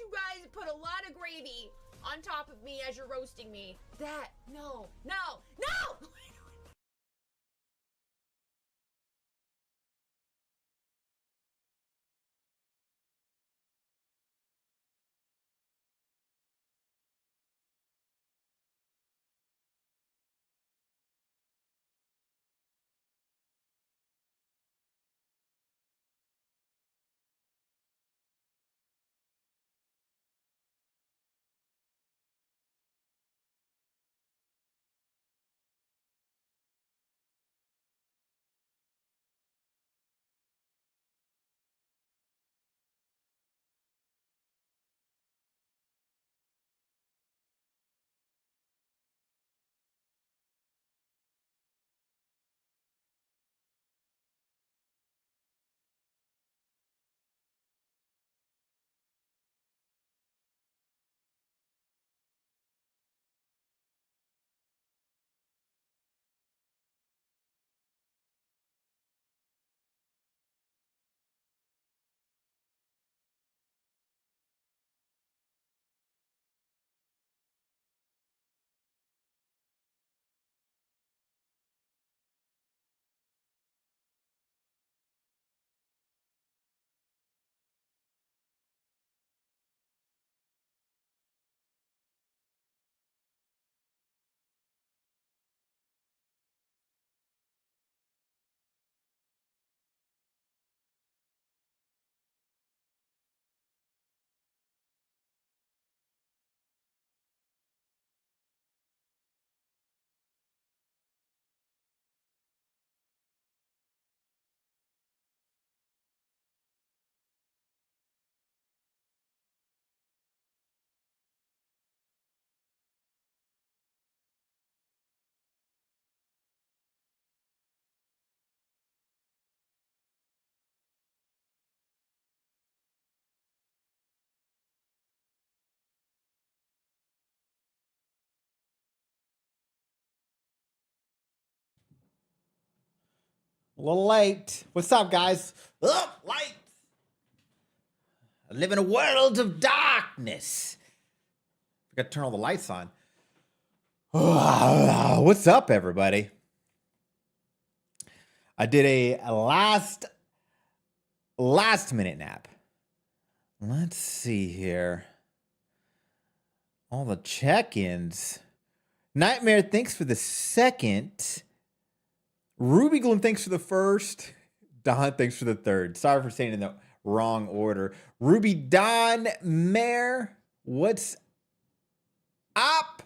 you guys put a lot of gravy on top of me as you're roasting me. That, no, no, no! A little late. What's up, guys? Up, light. I live in a world of darkness. I got to turn all the lights on. What's up, everybody? I did a last minute nap. Let's see here. All the check-ins. Nightmare, thanks for the second. Ruby Gloom, thanks for the first. Don, thanks for the third. Sorry for saying it in the wrong order. Ruby Don Mare, what's up?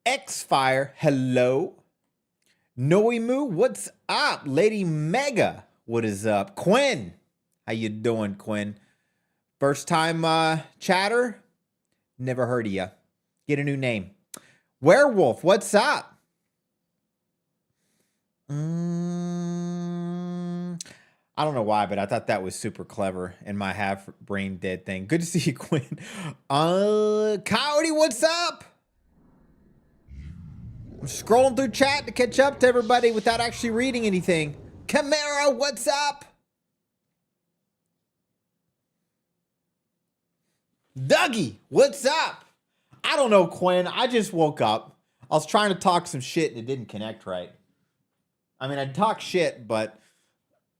X-Fire, hello. Noimu, what's up? Lady Mega, what is up? Quinn, how you doing, Quinn? First time chatter? Never heard of you. Get a new name. Werewolf, what's up? I don't know why, but I thought that was super clever in my half brain dead thing. Good to see you, Quinn. Coyote, what's up? I'm scrolling through chat to catch up to everybody without actually reading anything. Chimera, what's up? Dougie, what's up? I don't know, Quinn. I just woke up. I was trying to talk some shit and it didn't connect right. I mean, I'd talk shit, but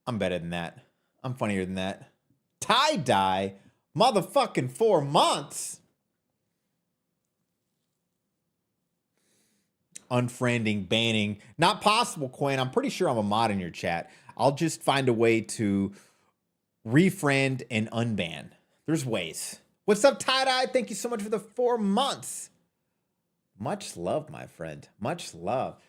I'm better than that. I'm funnier than that. Tie-dye? Motherfucking 4 months? Unfriending, banning. Not possible, Quinn. I'm pretty sure I'm a mod in your chat. I'll just find a way to refriend and unban. There's ways. What's up, Tie-dye? Thank you so much for the 4 months. Much love, my friend. Much love.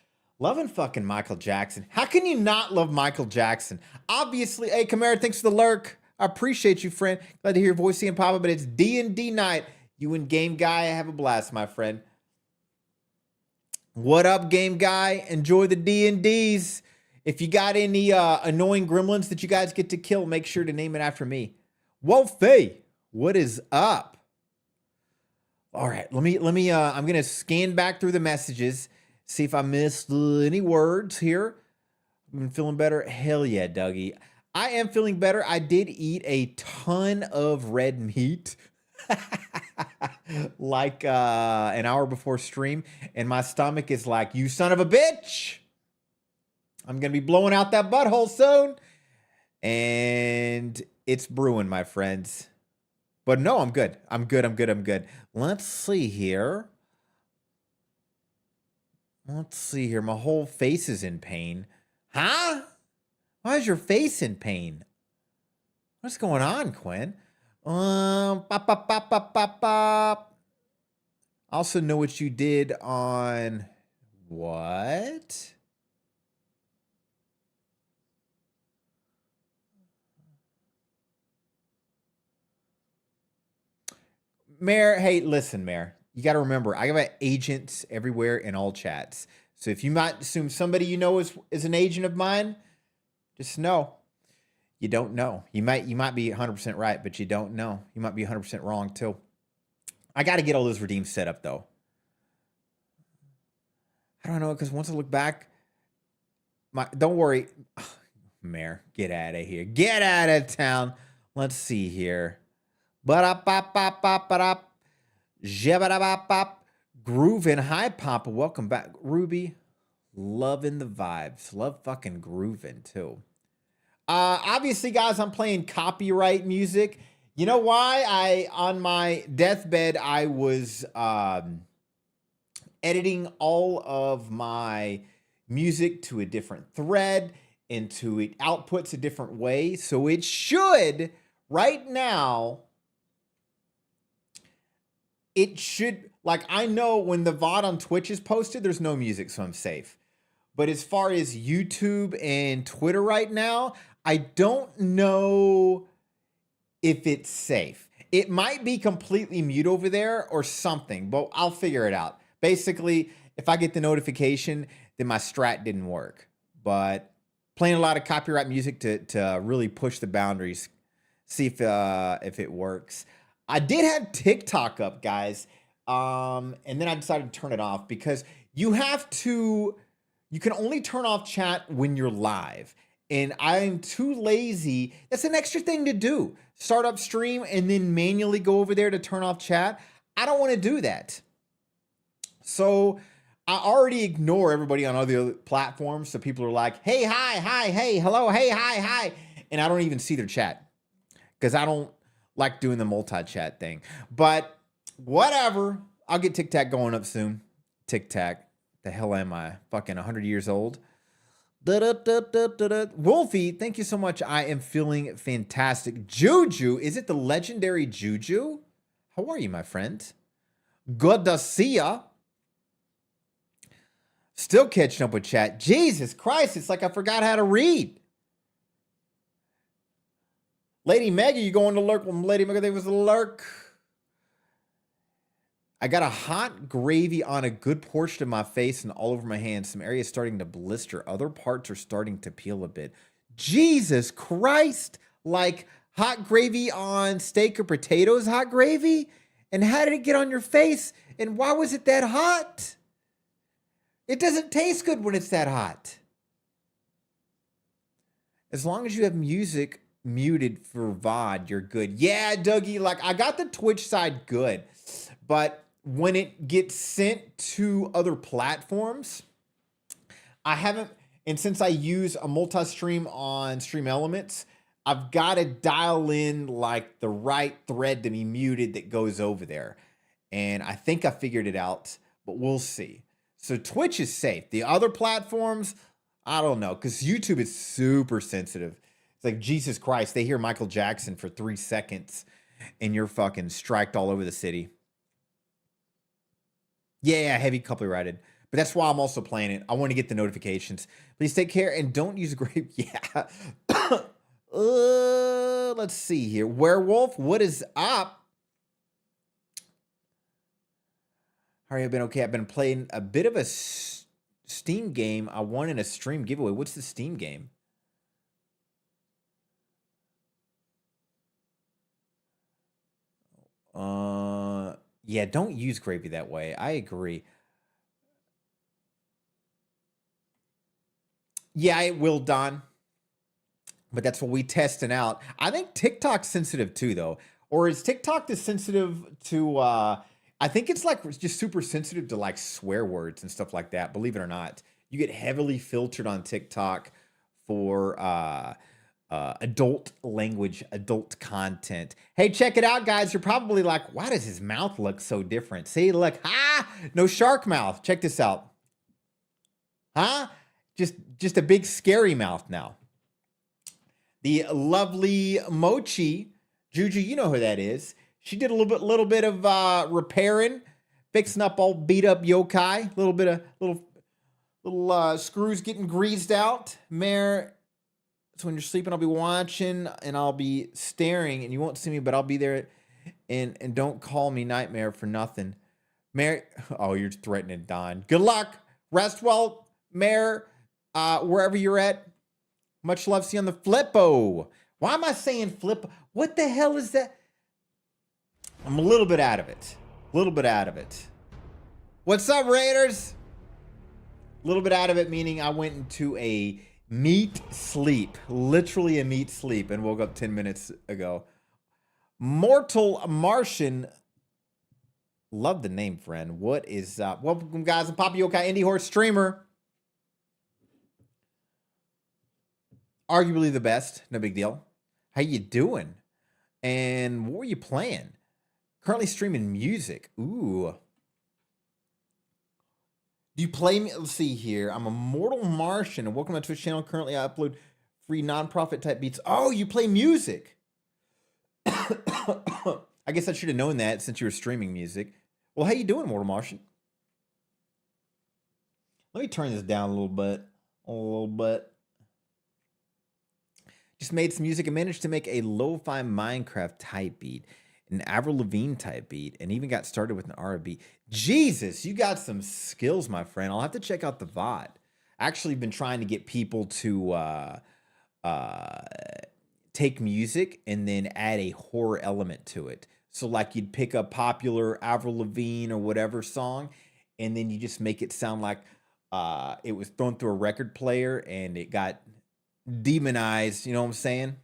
Loving fucking Michael Jackson. How can you not love Michael Jackson? Obviously, hey, Chimera, thanks for the lurk. I appreciate you, friend. Glad to hear your voice seeing Papa, but it's D&D night. You and Game Guy, have a blast, my friend. What up, Game Guy? Enjoy the D&Ds. If you got any annoying gremlins that you guys get to kill, make sure to name it after me. Wolfie, what is up? All right, let me I'm gonna scan back through the messages, see if I missed any words here. I've been feeling better. Hell yeah, Dougie. I am feeling better. I did eat a ton of red meat like an hour before stream, and my stomach is like, you son of a bitch. I'm going to be blowing out that butthole soon. And it's brewing, my friends. But no, I'm good. I'm good. Let's see here. My whole face is in pain. Huh? Why is your face in pain? What's going on, Quinn? Bop, bop, bop, bop, bop, bop. I also know what you did on what? Mayor, hey, listen, Mayor. You got to remember, I got agents everywhere in all chats. So if you might assume somebody you know is an agent of mine, just know you don't know. You might be 100% right, but you don't know. You might be 100% wrong too. I got to get all those redeems set up though. I don't know, because once I look back, don't worry, Mayor, get out of here. Get out of town. Let's see here. Ba-da-ba-ba-ba-ba-da. Jabba-da-ba-bop. Groovin'. Hi, Papa. Welcome back. Ruby, loving the vibes. Love fucking grooving, too. Obviously, guys, I'm playing copyright music. You know why? On my deathbed, I was editing all of my music to a different thread, into it outputs a different way. So it should, right now, it should, like, I know when the VOD on Twitch is posted, there's no music, so I'm safe. But as far as YouTube and Twitter right now, I don't know if it's safe. It might be completely mute over there or something, but I'll figure it out. Basically, if I get the notification, then my strat didn't work. But playing a lot of copyright music to really push the boundaries, see if it works. I did have TikTok up, guys, and then I decided to turn it off because you can only turn off chat when you're live. And I'm too lazy. That's an extra thing to do. Start up stream and then manually go over there to turn off chat. I don't want to do that. So I already ignore everybody on other platforms. So people are like, hey, hi, hey, hello, hey, hi. And I don't even see their chat because I don't like doing the multi-chat thing. But whatever. I'll get TikTok going up soon. TikTok. The hell am I? Fucking 100 years old. Wolfie, thank you so much. I am feeling fantastic. Juju, is it the legendary Juju? How are you, my friend? Good to see ya. Still catching up with chat. Jesus Christ, it's like I forgot how to read. Lady Maggie, you going to lurk when Lady Maggie was a lurk? I got a hot gravy on a good portion of my face and all over my hands. Some areas starting to blister. Other parts are starting to peel a bit. Jesus Christ. Like hot gravy on steak or potatoes hot gravy? And how did it get on your face? And why was it that hot? It doesn't taste good when it's that hot. As long as you have music muted for VOD, you're good. Yeah, Dougie, like I got the Twitch side good. But when it gets sent to other platforms, I haven't, and since I use a multi-stream on Stream Elements, I've got to dial in like the right thread to be muted that goes over there. And I think I figured it out, but we'll see. So Twitch is safe. The other platforms, I don't know, because YouTube is super sensitive. It's like, Jesus Christ, they hear Michael Jackson for 3 seconds and you're fucking striked all over the city. Yeah, heavy copyrighted. But that's why I'm also playing it. I want to get the notifications. Please take care and don't use a grape. Yeah. Let's see here. Werewolf, what is up? How have you been? Okay, I've been playing a bit of a Steam game. I won in a stream giveaway. What's the Steam game? Yeah, don't use gravy that way. I agree. Yeah, it will, Don. but that's what we testing out. I think TikTok's sensitive too, though. Or is TikTok this sensitive to? I think it's like just super sensitive to like swear words and stuff like that. Believe it or not, you get heavily filtered on TikTok for adult language, adult content. Hey, check it out, guys. You're probably like, why does his mouth look so different? See, look, no shark mouth. Check this out. Just a big scary mouth now. The lovely Mochi, Juju, you know who that is. She did a little bit of repairing, fixing up all beat up yokai. Little screws getting greased out. Mare, so when you're sleeping, I'll be watching and I'll be staring, and you won't see me, but I'll be there. And don't call me Nightmare for nothing. Mare, oh, you're threatening Don. Good luck. Rest well, Mare. Wherever you're at. Much love. See you on the flippo. Why am I saying flip? What the hell is that? I'm a little bit out of it. What's up, Raiders? A little bit out of it, meaning I went into a meat sleep. Literally a meat sleep, and woke up 10 minutes ago. Mortal Martian. Love the name, friend. What is up? Welcome, guys. I'm Papa Yokai, Indie Horse streamer. Arguably the best, no big deal. How you doing? And what were you playing? Currently streaming music. Ooh. Do you play me? Let's see here. I'm a Mortal Martian, and welcome to my Twitch channel. Currently, I upload free nonprofit type beats. Oh, you play music. I guess I should have known that since you were streaming music. Well, how you doing, Mortal Martian? Let me turn this down a little bit. Just made some music and managed to make a lo-fi Minecraft type beat, an Avril Lavigne type beat, and even got started with an R&B. Jesus, you got some skills, my friend. I'll have to check out the VOD. Actually been trying to get people to take music and then add a horror element to it. So like you'd pick a popular Avril Lavigne or whatever song, and then you just make it sound like it was thrown through a record player and it got demonized, you know what I'm saying?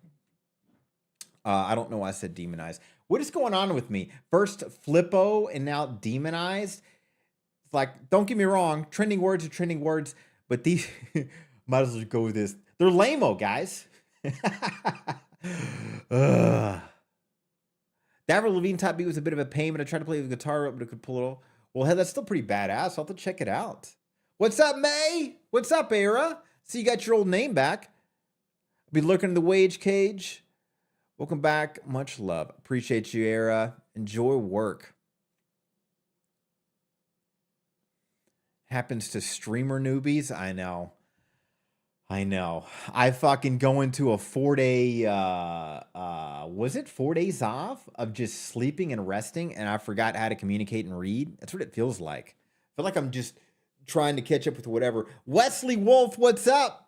I don't know why I said demonized. What is going on with me? First flippo and now demonized. It's like, don't get me wrong, trending words are trending words, but these might as well go with this. They're lame-o, guys. That Avril Lavigne type beat was a bit of a pain, but I tried to play the guitar up, but it could pull it off. Well, hey, that's still pretty badass. I'll have to check it out. What's up, May? What's up, Era? See, you got your old name back. Be lurking in the wage cage. Welcome back. Much love. Appreciate you, Era. Enjoy work. Happens to streamer newbies. I know. I fucking go into a 4-day, was it 4 days off of just sleeping and resting, and I forgot how to communicate and read? That's what it feels like. I feel like I'm just trying to catch up with whatever. Wesley Wolf, what's up?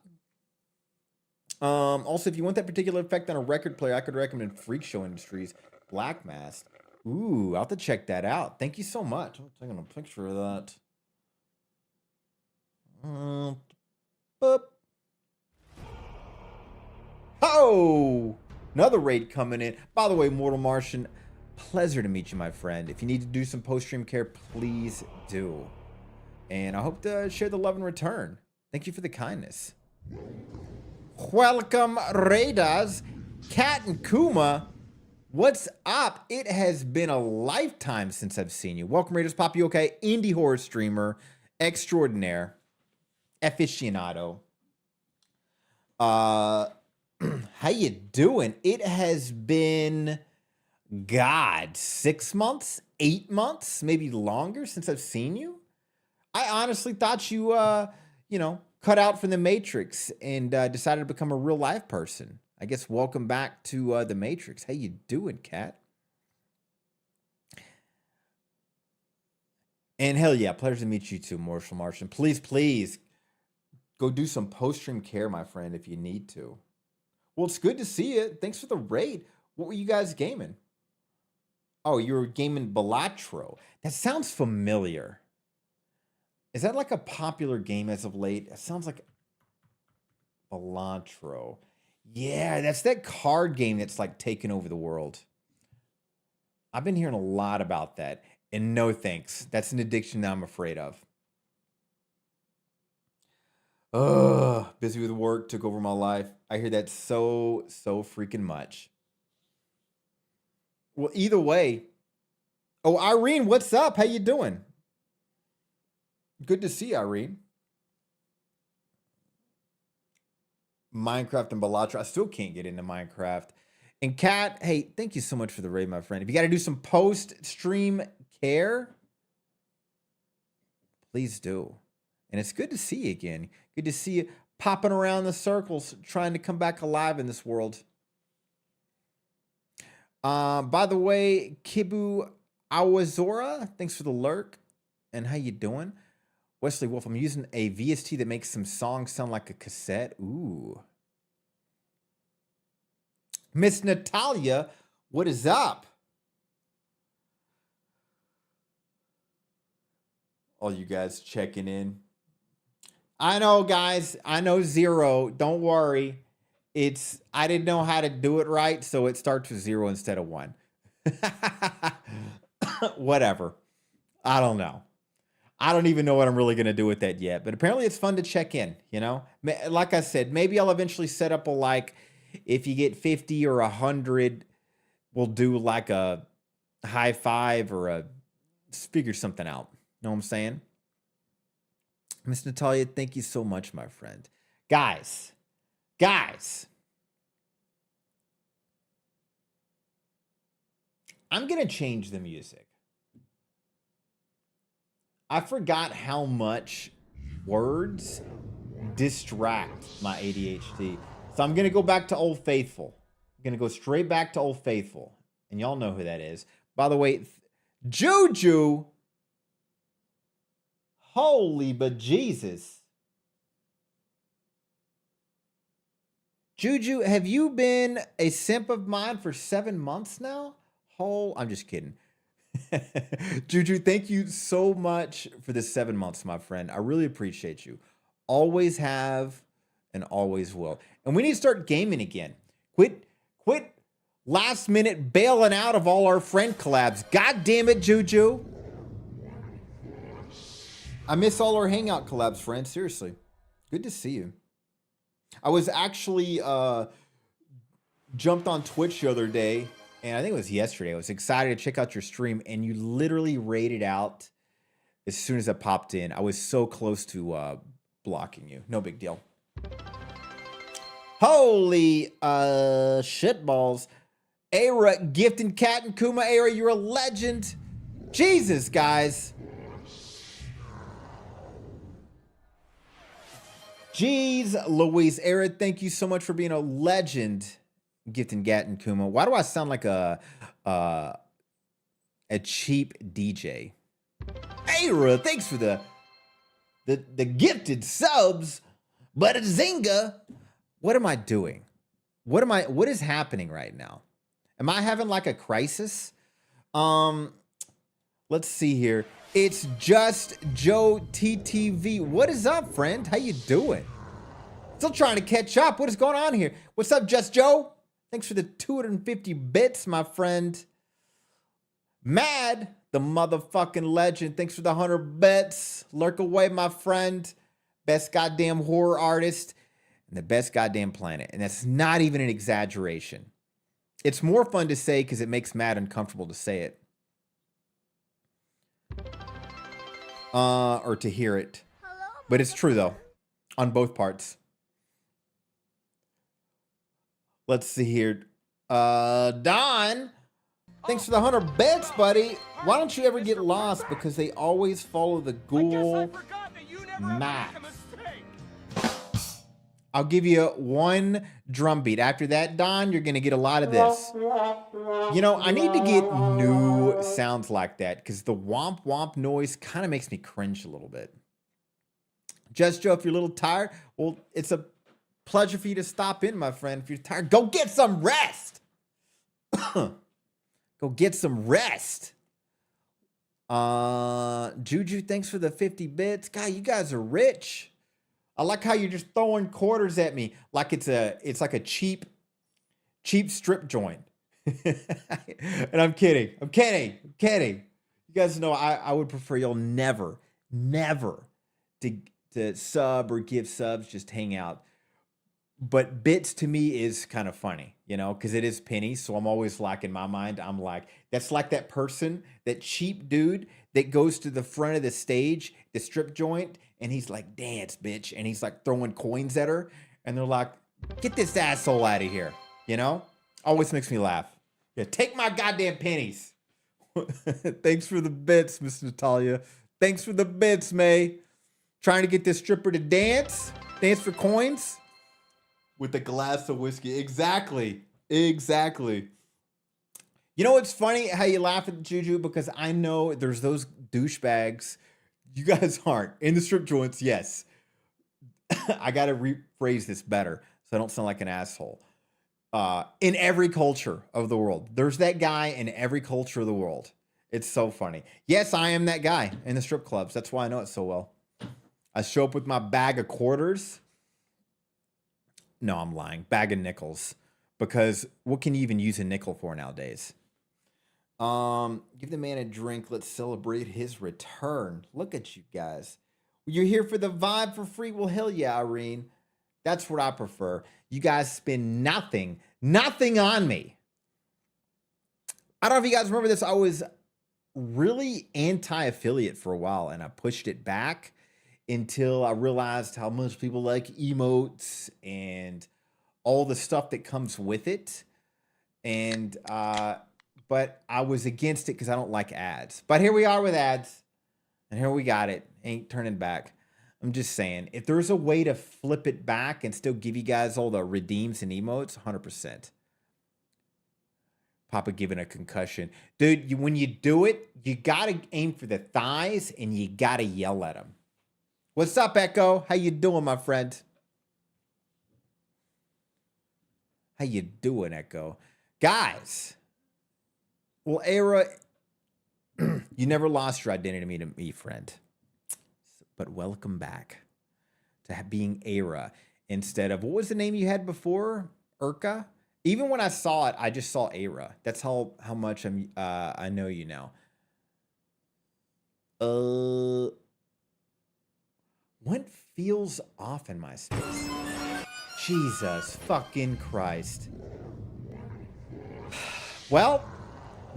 Also, if you want that particular effect on a record player, I could recommend Freak Show Industries Black Mask. Ooh, I'll have to check that out. Thank you so much. I'm taking a picture of that. Boop. Oh, another raid coming in. By the way, Mortal Martian, pleasure to meet you, my friend. If you need to do some post-stream care, please do. And I hope to share the love in return. Thank you for the kindness. Welcome, Raiders. Kat and Kuma, what's up? It has been a lifetime since I've seen you. Welcome, Raiders. Papa Yokai, indie horror streamer, extraordinaire, aficionado. How you doing? It has been, God, 6 months, 8 months, maybe longer since I've seen you. I honestly thought you, cut out from the Matrix and decided to become a real life person. I guess welcome back to the Matrix. How you doing, Kat? And hell yeah, pleasure to meet you too, Mortal Martian. Please, go do some post-stream care, my friend, if you need to. Well, it's good to see you. Thanks for the raid. What were you guys gaming? Oh, you were gaming Balatro. That sounds familiar. Is that like a popular game as of late? It sounds like Balatro. Yeah, that's that card game that's like taking over the world. I've been hearing a lot about that. And no thanks. That's an addiction that I'm afraid of. Ugh, busy with work, took over my life. I hear that so freaking much. Well, either way. Oh, Irene, what's up? How you doing? Good to see you, Irene. Minecraft and Balatro. I still can't get into Minecraft. And Kat, hey, thank you so much for the raid, my friend. If you got to do some post-stream care, please do. And it's good to see you again. Good to see you popping around the circles, trying to come back alive in this world. By the way, Kibu Awazora, thanks for the lurk. And how you doing? Wesley Wolf, I'm using a VST that makes some songs sound like a cassette. Ooh. Miss Natalia, what is up? All you guys checking in. I know, guys. I know zero. Don't worry. I didn't know how to do it right, so it starts with 0 instead of 1. Whatever. I don't know. I don't even know what I'm really going to do with that yet, but apparently it's fun to check in, you know? Like I said, maybe I'll eventually set up a, like, if you get 50 or 100, we'll do like a high five or figure something out. Know what I'm saying? Miss Natalia, thank you so much, my friend. Guys, I'm going to change the music. I forgot how much words distract my ADHD. So I'm going to go back to Old Faithful. I'm going to go straight back to Old Faithful. And y'all know who that is. By the way, Juju. Holy bejesus. Juju, have you been a simp of mine for 7 months now? I'm just kidding. Juju, thank you so much for the 7 months, my friend. I really appreciate you. Always have and always will. And we need to start gaming again. Quit last minute bailing out of all our friend collabs. God damn it, Juju. I miss all our hangout collabs, friend. Seriously. Good to see you. I was actually jumped on Twitch the other day. And I think it was yesterday. I was excited to check out your stream, and you literally raided out as soon as I popped in. I was so close to blocking you. No big deal. Holy shitballs. Ara, gifting Cat and Kuma. Ara, you're a legend. Jesus, guys. Jeez Louise. Ara, thank you so much for being a legend. Gifting Gat and Kuma. Why do I sound like a cheap DJ? Ara, thanks for the gifted subs. But a Zynga. What am I doing? What is happening right now? Am I having like a crisis? Let's see here. It's just Joe TTV. What is up, friend? How you doing? Still trying to catch up. What is going on here? What's up, Just Joe? Thanks for the 250 bits, my friend. Mad, the motherfucking legend. Thanks for the 100 bits. Lurk away, my friend. Best goddamn horror artist in the best goddamn planet. And that's not even an exaggeration. It's more fun to say because it makes Matt uncomfortable to say it. Or to hear it. But it's true, though. On both parts. Let's see here. Don, thanks for the 100 bits, buddy. Why don't you ever get lost? Because they always follow the ghoul map. I'll give you one drum beat. After that, Don, you're going to get a lot of this. You know, I need to get new sounds like that because the womp womp noise kind of makes me cringe a little bit. Just Joe, if you're a little tired, well, it's a pleasure for you to stop in, my friend. If you're tired, go get some rest. Go get some rest. Juju, thanks for the 50 bits. God, you guys are rich. I like how you're just throwing quarters at me like it's like a cheap strip joint. And I'm kidding. I'm kidding. I'm kidding. You guys know I would prefer y'all never, never to sub or give subs, just hang out. But bits to me is kind of funny, you know, because it is pennies. So I'm always like, in my mind, I'm like, that's like that person, that cheap dude that goes to the front of the stage, the strip joint, and he's like, dance, bitch. And he's like throwing coins at her. And they're like, get this asshole out of here, you know? Always makes me laugh. Yeah, take my goddamn pennies. Thanks for the bits, Miss Natalia. Thanks for the bits, May. Trying to get this stripper to dance? Dance for coins? With a glass of whiskey. Exactly. Exactly. You know what's funny? How you laugh at Juju? Because I know there's those douchebags. You guys aren't. In the strip joints, yes. I got to rephrase this better so I don't sound like an asshole. In every culture of the world. There's that guy in every culture of the world. It's so funny. Yes, I am that guy in the strip clubs. That's why I know it so well. I show up with my bag of quarters. No, I'm lying. Bag of nickels. Because what can you even use a nickel for nowadays? Give the man a drink. Let's celebrate his return. Look at you guys. You're here for the vibe for free? Well, hell yeah, Irene. That's what I prefer. You guys spend nothing on me. I don't know if you guys remember this. I was really anti-affiliate for a while, and I pushed it back until I realized how much people like emotes and all the stuff that comes with it. And, but I was against it because I don't like ads. But here we are with ads. And here we got it. Ain't turning back. I'm just saying, if there's a way to flip it back and still give you guys all the redeems and emotes, 100%. Papa giving a concussion. Dude, when you do it, you got to aim for the thighs and you got to yell at them. What's up, Echo? How you doing, my friend? How you doing, Echo? Guys, well, Era, you never lost your identity to me, friend. But welcome back to being Era instead of, what was the name you had before? Urka? Even when I saw it, I just saw Era. That's how much I know you now. What feels off in my space? Jesus fucking Christ. Well,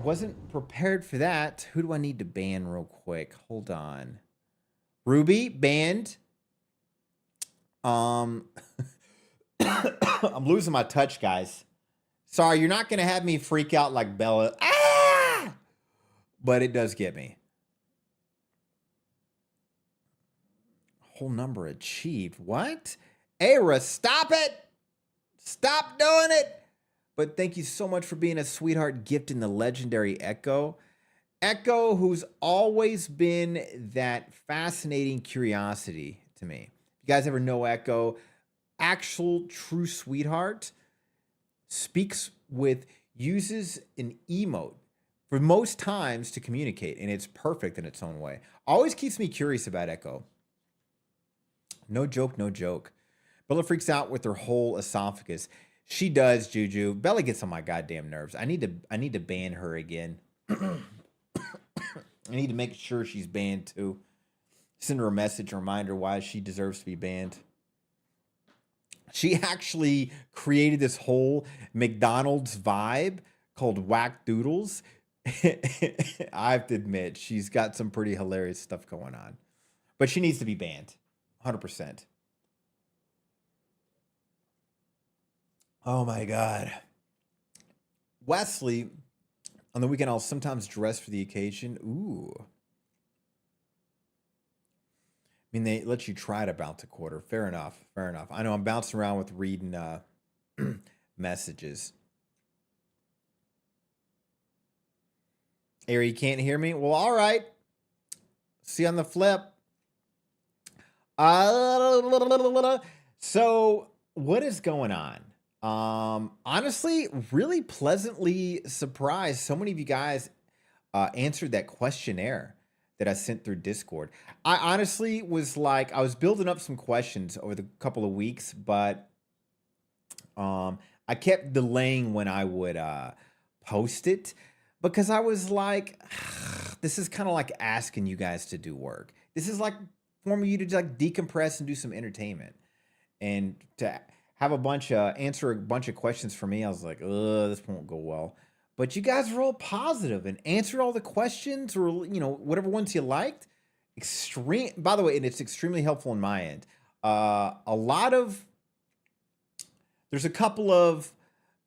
wasn't prepared for that. Who do I need to ban real quick? Hold on. Ruby, banned. I'm losing my touch, guys. Sorry, you're not going to have me freak out like Bella. Ah! But it does get me. Whole number achieved. What? Era, stop it. Stop doing it. But thank you so much for being a sweetheart, gifting the legendary Echo. Echo, who's always been that fascinating curiosity to me. You guys ever know Echo? Actual true sweetheart. Uses an emote for most times to communicate, and it's perfect in its own way. Always keeps me curious about Echo. No joke, no joke. Bella freaks out with her whole esophagus. She does, Juju. Bella gets on my goddamn nerves. I need to ban her again. I need to make sure she's banned too. Send her a message, a reminder why she deserves to be banned. She actually created this whole McDonald's vibe called Whack Doodles. I have to admit, she's got some pretty hilarious stuff going on. But she needs to be banned. 100%. Oh my God. Wesley, on the weekend, I'll sometimes dress for the occasion. Ooh. I mean, they let you try to bounce a quarter. Fair enough. Fair enough. I know I'm bouncing around with reading messages. Ari, you can't hear me? Well, all right. See you on the flip. So, what is going on? Honestly, really pleasantly surprised. So many of you guys answered that questionnaire that I sent through Discord. I honestly was like, I was building up some questions over the couple of weeks, but I kept delaying when I would post it because I was like, this is kind of like asking you guys to do work. This is like for you to like decompress and do some entertainment, and to have a bunch of answer a bunch of questions for me. I was like, this won't go well. But you guys were all positive and answered all the questions, or whatever ones you liked. Extreme, by the way, and it's extremely helpful on my end. A lot of there's a couple of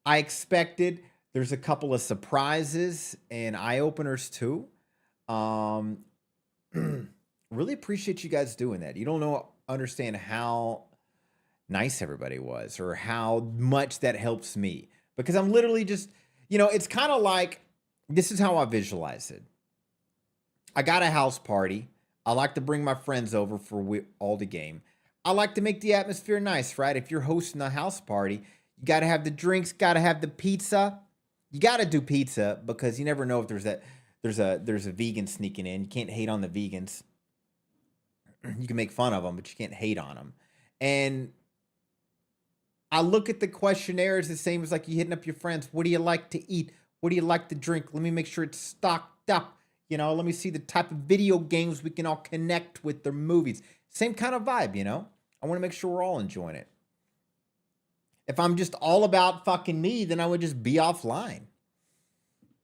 I expected. There's a couple of surprises and eye openers too. Um, really appreciate you guys doing that. You don't understand how nice everybody was, or how much that helps me, because I'm literally just, it's kind of like, this is how I visualize it. I got a house party. I like to bring my friends over for all the game. I like to make the atmosphere nice, right? If you're hosting a house party, you got to have the drinks, got to have the pizza. You got to do pizza, because you never know if there's a vegan sneaking in. You can't hate on the vegans. You can make fun of them, but you can't hate on them. And I look at the questionnaires the same as like you hitting up your friends. What do you like to eat? What do you like to drink? Let me make sure it's stocked up. Let me see the type of video games we can all connect with, their movies. Same kind of vibe, I want to make sure we're all enjoying it. If I'm just all about fucking me, then I would just be offline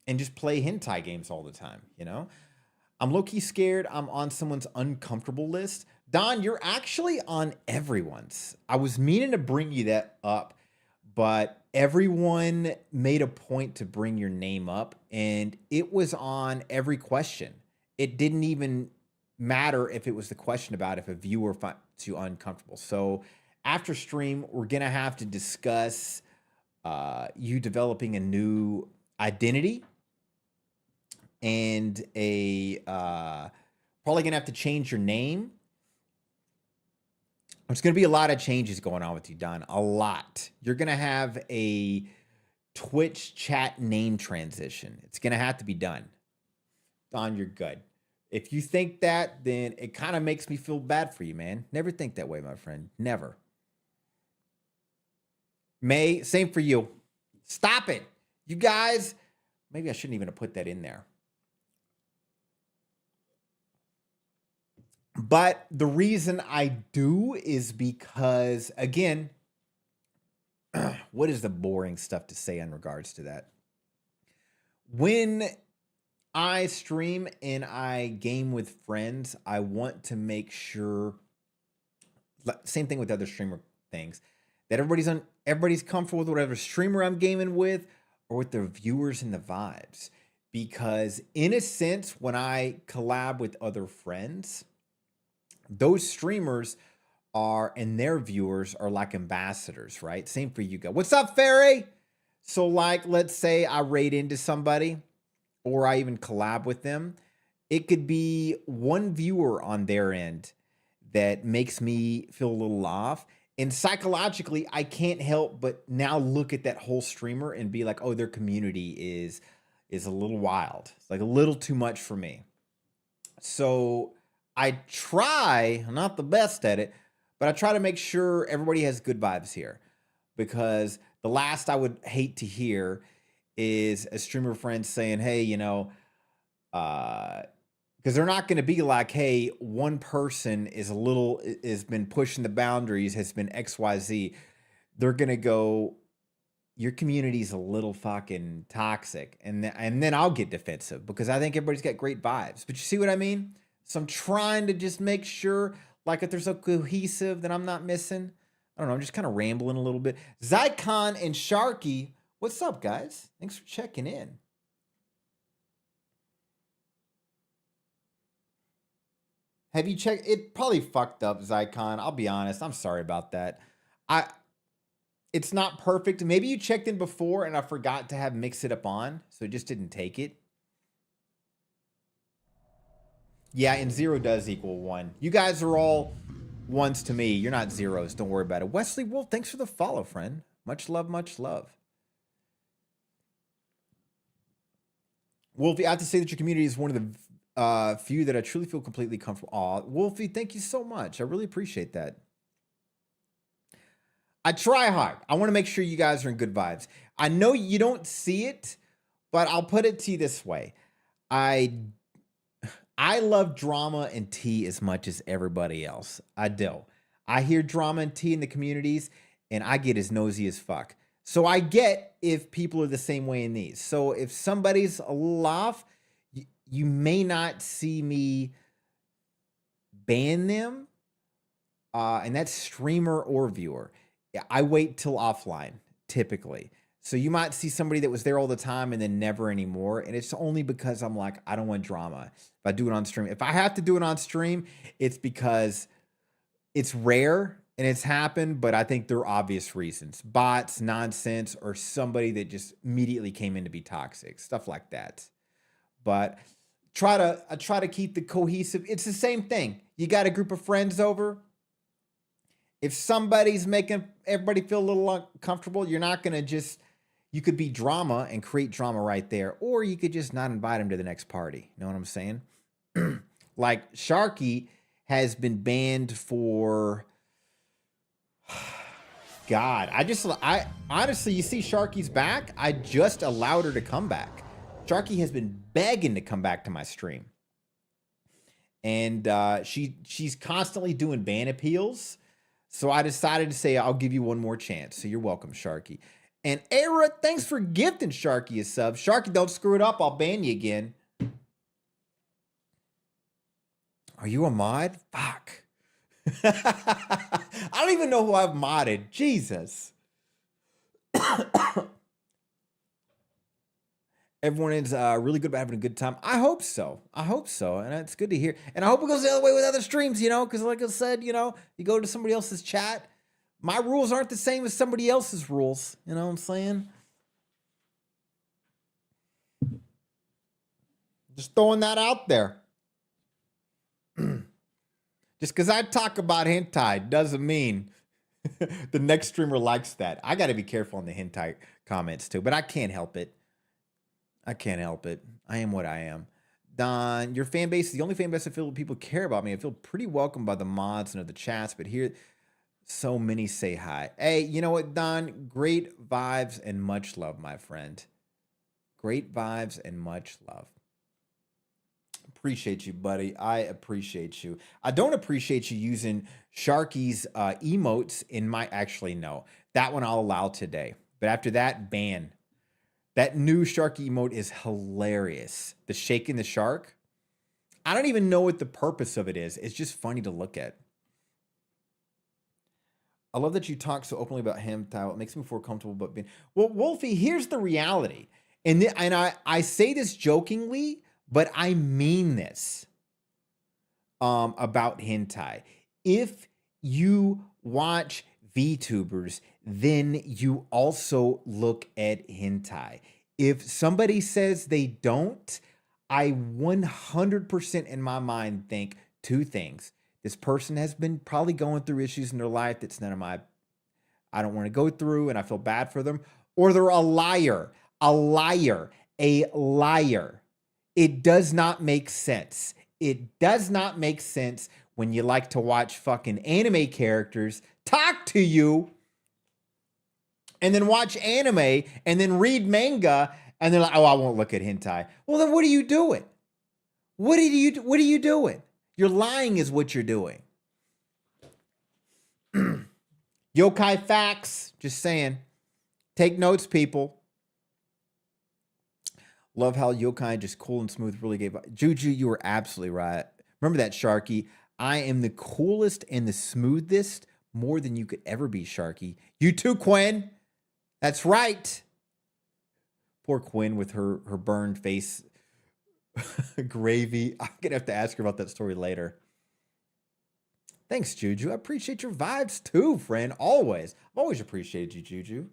and just play hentai games all the time, I'm low-key scared I'm on someone's uncomfortable list. Don, you're actually on everyone's. I was meaning to bring you that up, but everyone made a point to bring your name up, and it was on every question. It didn't even matter if it was the question about if a viewer finds you uncomfortable. So after stream, we're going to have to discuss you developing a new identity, and probably going to have to change your name. There's going to be a lot of changes going on with you, Don. A lot. You're going to have a Twitch chat name transition. It's going to have to be done. Don, you're good. If you think that, then it kind of makes me feel bad for you, man. Never think that way, my friend. Never. May, same for you. Stop it. You guys, maybe I shouldn't even have put that in there. But the reason I do is because, again, what is the boring stuff to say in regards to that? When I stream and I game with friends, I want to make sure, same thing with other streamer things, that everybody's comfortable with whatever streamer I'm gaming with, or with the viewers and the vibes. Because in a sense, when I collab with other friends, those streamers and their viewers are like ambassadors, right? Same for you guys. What's up, Ferry? So like, let's say I raid into somebody, or I even collab with them. It could be one viewer on their end that makes me feel a little off. And psychologically, I can't help but now look at that whole streamer and be like, oh, their community is a little wild. It's like a little too much for me. So I try, I'm not the best at it, but I try to make sure everybody has good vibes here. Because the last I would hate to hear is a streamer friend saying, hey, because they're not going to be like, hey, one person has been pushing the boundaries, has been XYZ. They're going to go, your community's a little fucking toxic. And then I'll get defensive, because I think everybody's got great vibes. But you see what I mean? So I'm trying to just make sure, like, if there's a cohesive that I'm not missing. I don't know, I'm just kind of rambling a little bit. Zycon and Sharky, what's up, guys? Thanks for checking in. Have you checked? It probably fucked up, Zycon. I'll be honest. I'm sorry about that. It's not perfect. Maybe you checked in before and I forgot to have mix it up on, so it just didn't take it. Yeah, and 0 does equal 1. You guys are all ones to me. You're not zeros. Don't worry about it. Wesley Wolf, thanks for the follow, friend. Much love, much love. Wolf, I have to say that your community is one of few that I truly feel completely comfortable. Aw, Wolfie, thank you so much. I really appreciate that. I try hard. I want to make sure you guys are in good vibes. I know you don't see it, but I'll put it to you this way. I love drama and tea as much as everybody else. I do. I hear drama and tea in the communities, and I get as nosy as fuck. So I get if people are the same way in these. So if somebody's a little off, you may not see me ban them, and that's streamer or viewer. Yeah, I wait till offline, typically. So you might see somebody that was there all the time and then never anymore. And it's only because I'm like, I don't want drama. If I do it on stream, if I have to do it on stream, it's because it's rare and it's happened, but I think there are obvious reasons. Bots, nonsense, or somebody that just immediately came in to be toxic, stuff like that. But I try to keep the cohesive. It's the same thing. You got a group of friends over. If somebody's making everybody feel a little uncomfortable, you're not going to just, you could be drama and create drama right there, or you could just not invite them to the next party. You know what I'm saying? Like Sharky has been banned for, God, I honestly, you see Sharky's back. I just allowed her to come back. Sharky has been begging to come back to my stream. And she's constantly doing ban appeals. So I decided to say, I'll give you one more chance. So you're welcome, Sharky. And Era, thanks for gifting Sharky a sub. Sharky, don't screw it up. I'll ban you again. Are you a mod? Fuck. I don't even know who I've modded. Jesus. Everyone is really good about having a good time. I hope so. I hope so. And it's good to hear. And I hope it goes the other way with other streams, you know, because like I said, you know, you go to somebody else's chat. My rules aren't the same as somebody else's rules. You know what I'm saying? Just throwing that out there. Just because I talk about hentai doesn't mean the next streamer likes that. I got to be careful on the hentai comments too, but I can't help it. I can't help it. I am what I am. Don, your fan base is the only fan base I feel people care about me. I feel pretty welcomed by the mods and of the chats, but here so many say hi. Hey, you know what, Don? Great vibes and much love, my friend. Great vibes and much love. Appreciate you, buddy. I appreciate you. I don't appreciate you using Sharky's emotes in my, actually, no. That one I'll allow today. But after that, ban. That new Sharky emote is hilarious. The shaking the shark. I don't even know what the purpose of it is. It's just funny to look at. I love that you talk so openly about him, Tyler. It makes me feel comfortable about being... Well, Wolfie, here's the reality. And I say this jokingly, but I mean this about hentai. If you watch VTubers, then you also look at hentai. If somebody says they don't, I 100% in my mind think two things. This person has been probably going through issues in their life that's none of my, I don't want to go through and I feel bad for them. Or they're a liar. It does not make sense. It does not make sense when you like to watch fucking anime characters talk to you and then watch anime and then read manga and they're like, oh, I won't look at hentai. Well, then what are you doing? What are you doing? You're lying is what you're doing. Yokai facts, just saying. Take notes, people. Love how Yokai just cool and smooth really gave up. Juju, you were absolutely right. Remember that, Sharky. I am the coolest and the smoothest, more than you could ever be, Sharky. You too, Quinn. That's right. Poor Quinn with her burned face. Gravy. I'm going to have to ask her about that story later. Thanks, Juju. I appreciate your vibes too, friend. Always. I've always appreciated you, Juju.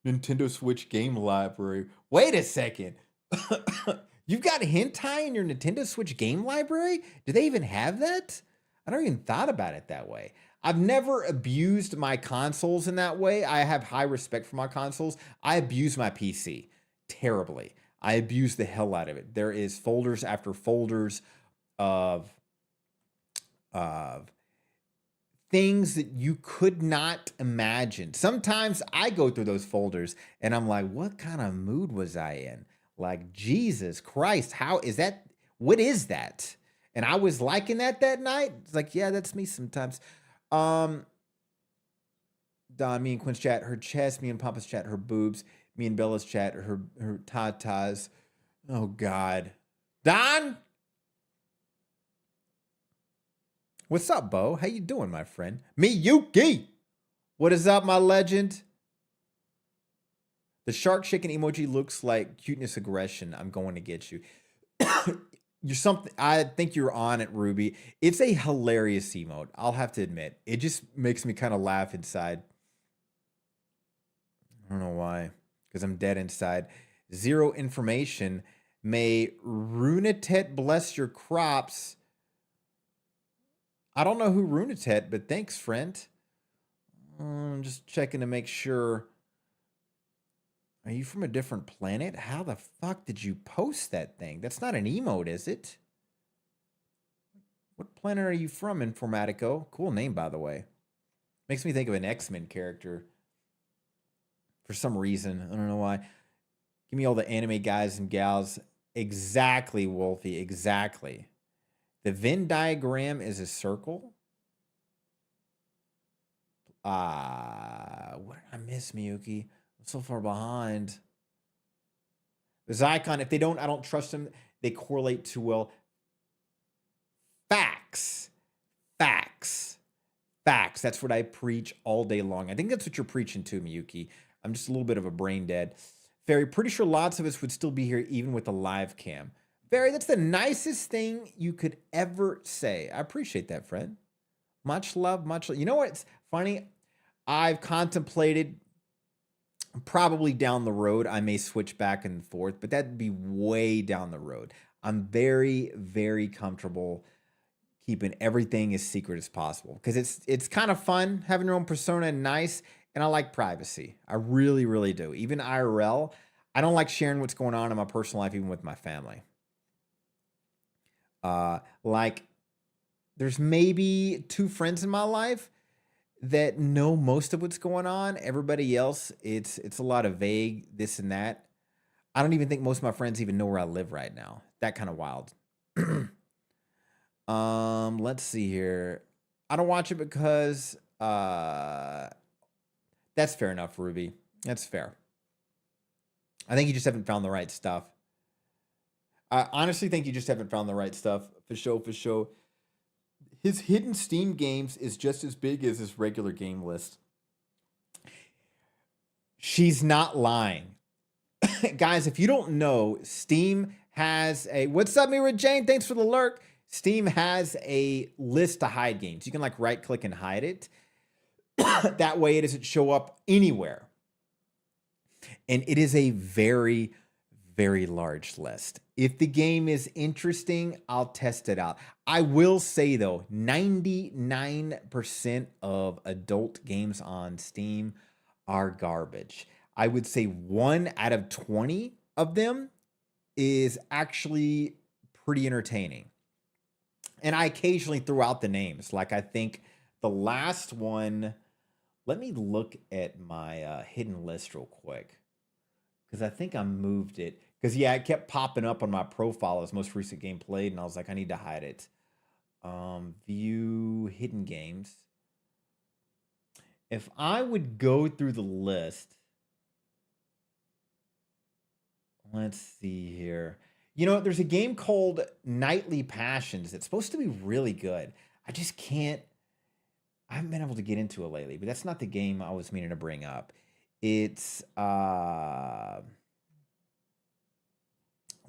Nintendo Switch game library. Wait a second. You've got hentai in your Nintendo Switch game library? Do they even have that? I don't even thought about it that way. I've never abused my consoles in that way. I have high respect for my consoles. I abuse my PC terribly. I abuse the hell out of it. There is folders after folders of of things that you could not imagine. Sometimes I go through those folders and I'm like, what kind of mood was I in? Like, Jesus Christ, how is that? What is that? And I was liking that night. It's like, yeah, that's me sometimes. Um, Don, me and Quinn's chat, her chest, me and Papa's chat, her boobs, me and Bella's chat, her tatas. Oh God. Don? What's up, Bo? How you doing, my friend? Miyuki! What is up, my legend? The shark chicken emoji looks like cuteness aggression. I'm going to get you. You're something. I think you're on it, Ruby. It's a hilarious emote. I'll have to admit. It just makes me kind of laugh inside. I don't know why. Because I'm dead inside. Zero information. May Runetet bless your crops. I don't know who Runetet, but thanks, friend. I'm just checking to make sure. Are you from a different planet? How the fuck did you post that thing? That's not an emote, is it? What planet are you from, Informatico? Cool name, by the way. Makes me think of an X-Men character. For some reason. I don't know why. Give me all the anime guys and gals. Exactly, Wolfie. Exactly. The Venn diagram is a circle. What did I miss, Miyuki? I'm so far behind. The Zycon, if they don't, I don't trust them. They correlate too well. Facts. Facts. Facts. That's what I preach all day long. I think that's what you're preaching to, Miyuki. I'm just a little bit of a brain dead. Fairy, pretty sure lots of us would still be here even with a live cam. Fairy, that's the nicest thing you could ever say. I appreciate that, friend. Much love, much love. You know what's funny? I've contemplated probably down the road, I may switch back and forth, but that'd be way down the road. I'm very, very comfortable keeping everything as secret as possible because it's kind of fun having your own persona and nice, and I like privacy. I really, really do. Even IRL, I don't like sharing what's going on in my personal life, even with my family. Like, there's maybe 2 friends in my life that know most of what's going on. Everybody else, it's a lot of vague this and that. I don't even think most of my friends even know where I live right now. That kind of wild. Let's see here. I don't watch it because that's fair enough, Ruby. That's fair. I think you just haven't found the right stuff. I honestly think you just haven't found the right stuff. For sure, for sure. His hidden Steam games is just as big as his regular game list. She's not lying. Guys, if you don't know, Steam has a... What's up, Mira Jane? Thanks for the lurk. Steam has a list to hide games. You can like right click and hide it. That way it doesn't show up anywhere. And it is a very, very large list. If the game is interesting, I'll test it out. I will say though, 99% of adult games on Steam are garbage. I would say 1 out of 20 of them is actually pretty entertaining. And I occasionally throw out the names. Like I think the last one, let me look at my hidden list real quick. Because I think I moved it. Because yeah, it kept popping up on my profile as most recent game played. And I was like, I need to hide it. View hidden games. If I would go through the list. Let's see here. You know, there's a game called Nightly Passions that's supposed to be really good. I just can't. I haven't been able to get into it lately, but that's not the game I was meaning to bring up. It's let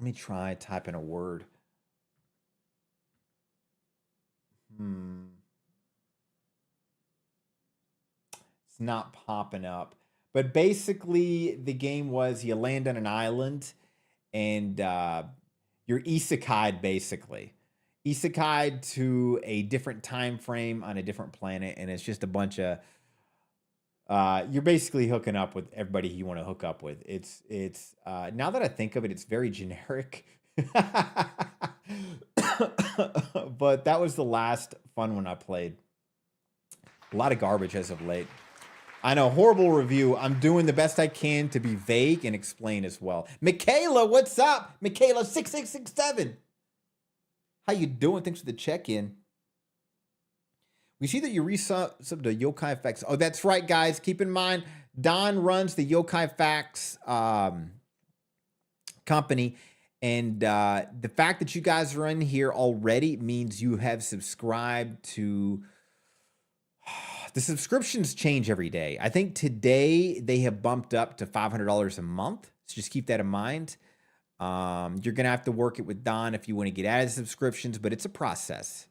me try typing a word. It's not popping up. But basically, the game was you land on an island and you're isekai'd basically. Isekai'd to a different time frame on a different planet, and it's just a bunch of You're basically hooking up with everybody you want to hook up with. It's now that I think of it, it's very generic. But that was the last fun one I played. A lot of garbage as of late. I know, horrible review. I'm doing the best I can to be vague and explain as well. Michaela, what's up? Michaela 6667. How you doing? Thanks for the check-in. We see that you resubbed to Yokai Facts. Oh, that's right, guys. Keep in mind, Don runs the Yokai Facts company. And the fact that you guys are in here already means you have subscribed to... The subscriptions change every day. I think today they have bumped up to $500 a month. So just keep that in mind. You're going to have to work it with Don if you want to get out of the subscriptions, but it's a process.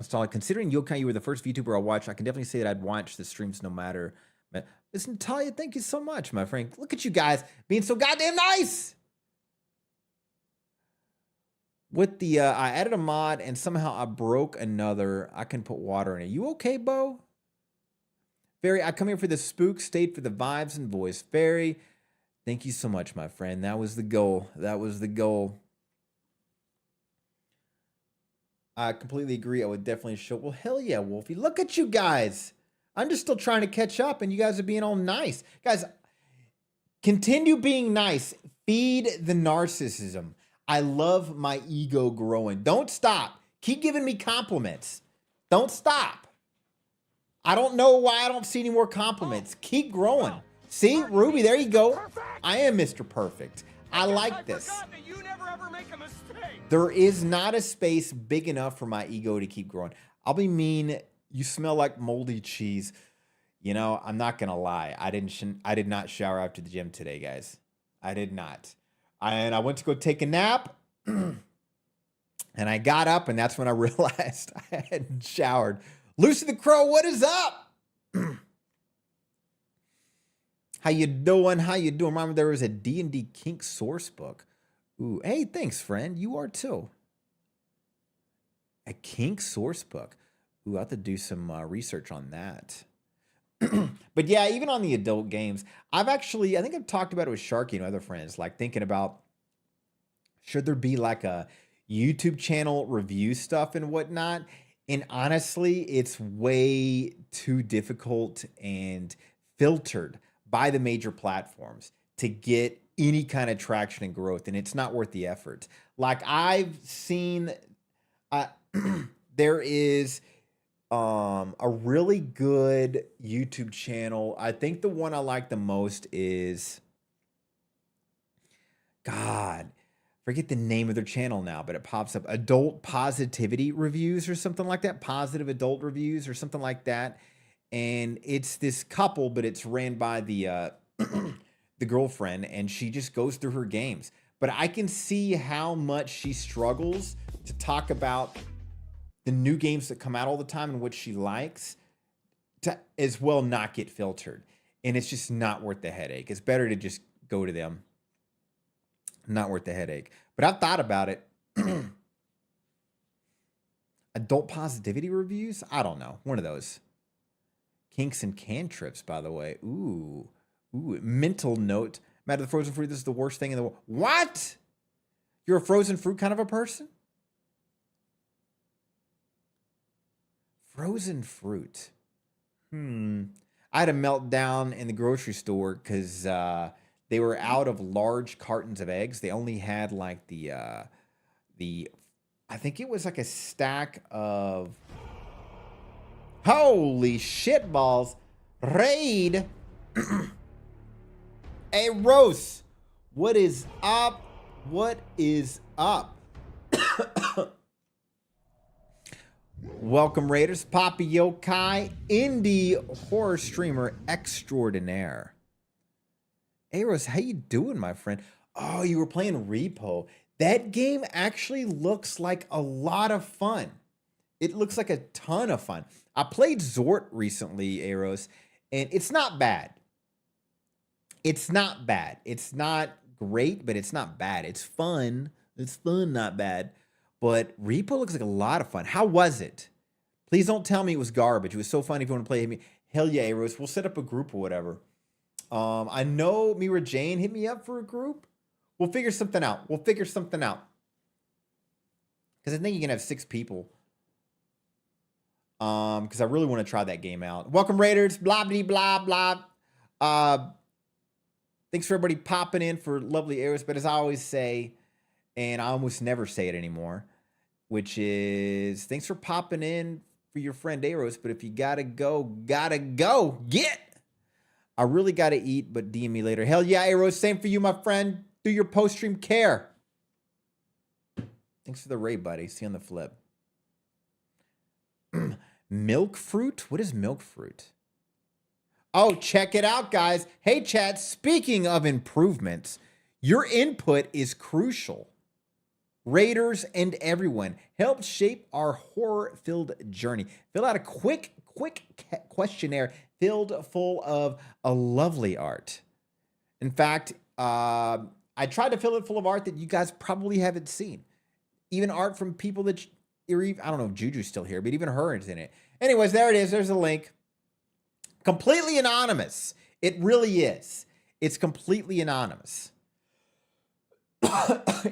So considering Yokai, you were the first VTuber I watched, I can definitely say that I'd watch the streams no matter. Miss Natalia, thank you so much, my friend. Look at you guys being so goddamn nice. With the, I added a mod and somehow I broke another. I can put water in it. You okay, Bo? Fairy, I come here for the spook, stayed for the vibes and voice. Fairy, thank you so much, my friend. That was the goal. That was the goal. I completely agree. I would definitely show. Well, hell yeah, Wolfie. Look at you guys. I'm just still trying to catch up and you guys are being all nice. Guys, continue being nice. Feed the narcissism. I love my ego growing. Don't stop. Keep giving me compliments. Don't stop. I don't know why I don't see any more compliments. Keep growing. See, Ruby, there you go. I am Mr. Perfect. I like this. There is not a space big enough for my ego to keep growing. I'll be mean. You smell like moldy cheese. You know, I'm not going to lie. I did not shower after the gym today, guys. I did not. And I went to go take a nap, and I got up, and that's when I realized I hadn't showered. Lucy the Crow, what is up? How you doing? How you doing? Remember, there was a D&D kink source book. Ooh, hey, thanks, friend. You are too. A kink source book. Ooh, I have to do some research on that. But yeah, even on the adult games, I think I've talked about it with Sharky and other friends, like thinking about, should there be like a YouTube channel review stuff and whatnot? And honestly, it's way too difficult and filtered by the major platforms to get any kind of traction and growth. And it's not worth the effort. Like I've seen, there is a really good YouTube channel. I think the one I like the most is, God, forget the name of their channel now, but it pops up, Adult Positivity Reviews or something like that. Positive Adult Reviews or something like that. And it's this couple, but it's ran by the the girlfriend, and she just goes through her games. But I can see how much she struggles to talk about the new games that come out all the time and what she likes to as well not get filtered. And it's just not worth the headache. It's better to just go to them. Not worth the headache. But I've thought about it. Adult Positivity Reviews? I don't know. One of those. Kinks and Cantrips, by the way. Ooh. Ooh. Mental note. Matter of the frozen fruit, this is the worst thing in the world. What? You're a frozen fruit kind of a person? Frozen fruit. I had a meltdown in the grocery store because they were out of large cartons of eggs. They only had like the I think it was like a stack of, holy shit balls. Raid. Hey, Rose. What is up? What is up? Welcome, Raiders. Poppy Yokai, indie horror streamer extraordinaire. Hey, Rose, how you doing, my friend? Oh, you were playing Repo. That game actually looks like a lot of fun. It looks like a ton of fun. I played Zort recently, Eros, and it's not bad. It's not bad. It's not great, but it's not bad. It's fun. It's fun, not bad. But Repo looks like a lot of fun. How was it? Please don't tell me it was garbage. It was so fun if you want to play me. Hell yeah, Aros. We'll set up a group or whatever. I know Mira Jane hit me up for a group. We'll figure something out. We'll figure something out. Because I think you can have 6 people. Because I really want to try that game out. Welcome, Raiders. Blah, blah, blah, blah. Thanks for everybody popping in for lovely Aros. But as I always say, and I almost never say it anymore, which is thanks for popping in for your friend Aros. But if you gotta go, get. I really gotta eat, but DM me later. Hell yeah, Aros. Same for you, my friend. Do your post-stream care. Thanks for the raid, buddy. See you on the flip. Milk fruit? What is milk fruit? Oh, check it out, guys. Hey, chat. Speaking of improvements, your input is crucial. Raiders and everyone, help shape our horror-filled journey. Fill out a quick questionnaire filled full of a lovely art. In fact, I tried to fill it full of art that you guys probably haven't seen. Even art from people that, I don't know if Juju's still here, but even her is in it. Anyways, there it is. There's a link. Completely anonymous. It really is. It's completely anonymous.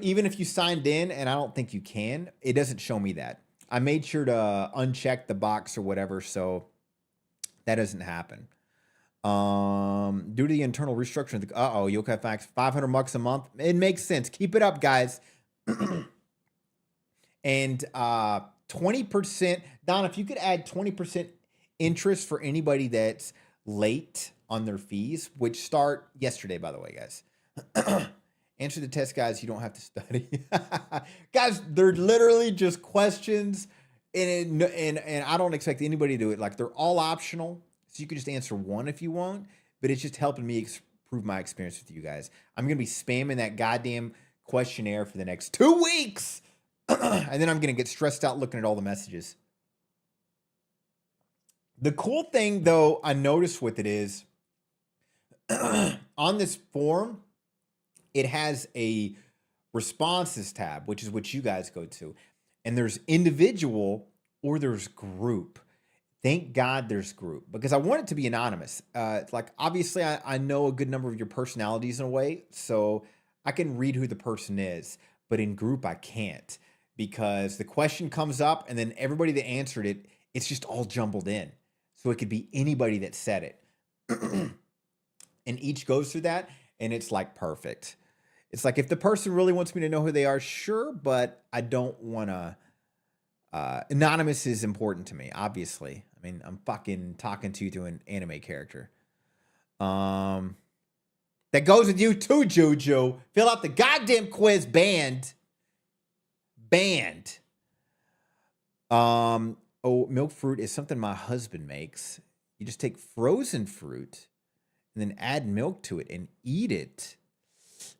Even if you signed in, and I don't think you can, it doesn't show me that. I made sure to uncheck the box or whatever, so that doesn't happen. Due to the internal restructuring, Yokai Facts, 500 bucks a month. It makes sense. Keep it up, guys. And 20%, Don, if you could add 20% interest for anybody that's late on their fees, which start yesterday, by the way, guys. Answer the test, guys. You don't have to study. Guys, they're literally just questions, and I don't expect anybody to do it. Like, they're all optional, so you can just answer one if you want, but it's just helping me improve my experience with you guys. I'm going to be spamming that goddamn questionnaire for the next 2 weeks, and then I'm going to get stressed out looking at all the messages. The cool thing, though, I noticed with it is, on this form, it has a responses tab, which is what you guys go to. And there's individual or there's group. Thank God there's group, because I want it to be anonymous. It's like, obviously, I know a good number of your personalities in a way, so I can read who the person is. But in group, I can't, because the question comes up and then everybody that answered it, it's just all jumbled in. So it could be anybody that said it. And each goes through that, and it's like perfect. It's like, if the person really wants me to know who they are, sure, but I don't want to. Anonymous is important to me, obviously. I mean, I'm fucking talking to you through an anime character. That goes with you too, Juju. Fill out the goddamn quiz. Banned. Oh, milk fruit is something my husband makes. You just take frozen fruit and then add milk to it and eat it.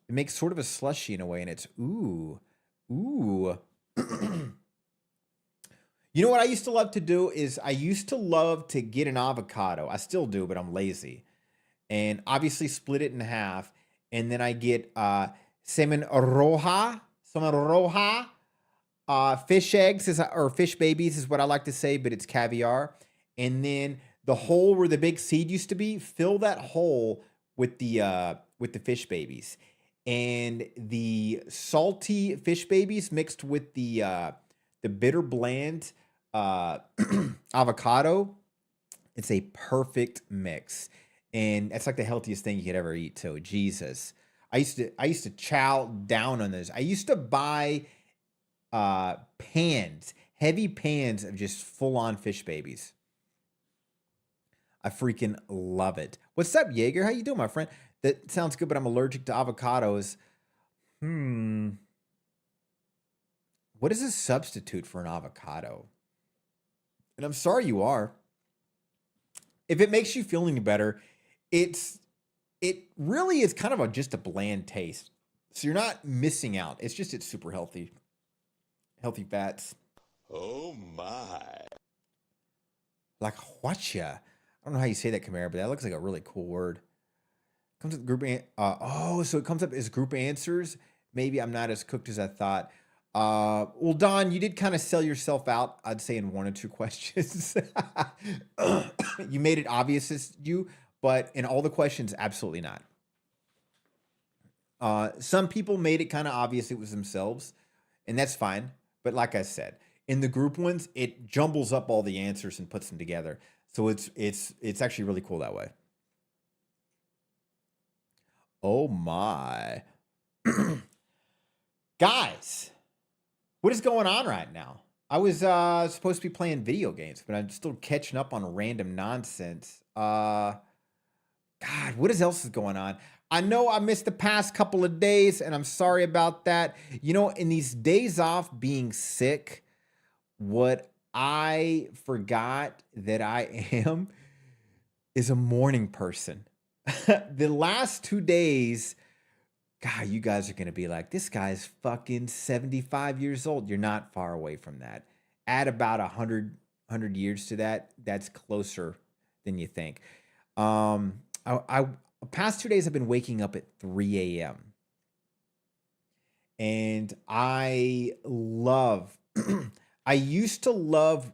It makes sort of a slushy in a way, and it's ooh. You know what I used to love to do is I used to love to get an avocado. I still do, but I'm lazy. And obviously split it in half. And then I get salmon roja. Fish eggs or fish babies is what I like to say, but it's caviar. And then the hole where the big seed used to be, fill that hole with the fish babies. And the salty fish babies mixed with the bitter bland avocado, it's a perfect mix. And that's like the healthiest thing you could ever eat too. Jesus. I used to chow down on those. I used to buy heavy pans of just full-on fish babies. I freaking love it. What's up, Jaeger? How you doing, my friend? That sounds good, but I'm allergic to avocados. What is a substitute for an avocado? And I'm sorry you are. If it makes you feel any better, it really is kind of just a bland taste. So you're not missing out. It's super healthy. Healthy fats. Oh my. Like whatcha? I don't know how you say that, Chimera, but that looks like a really cool word. Comes up group so it comes up as group answers. Maybe I'm not as cooked as I thought. Well, Don, you did kind of sell yourself out, I'd say, in one or two questions. You made it obvious as you, but in all the questions, absolutely not. Some people made it kind of obvious it was themselves, and that's fine. But like I said, in the group ones, it jumbles up all the answers and puts them together. So it's actually really cool that way. Oh my. Guys, what is going on right now? I was supposed to be playing video games, but I'm still catching up on random nonsense. God, what else is going on? I know I missed the past couple of days, and I'm sorry about that. You know, in these days off being sick, what I forgot that I am is a morning person. The last 2 days, God, you guys are going to be like, this guy's fucking 75 years old. You're not far away from that. Add about 100 years to that. That's closer than you think. I past 2 days I've been waking up at 3 a.m. And I love, I used to love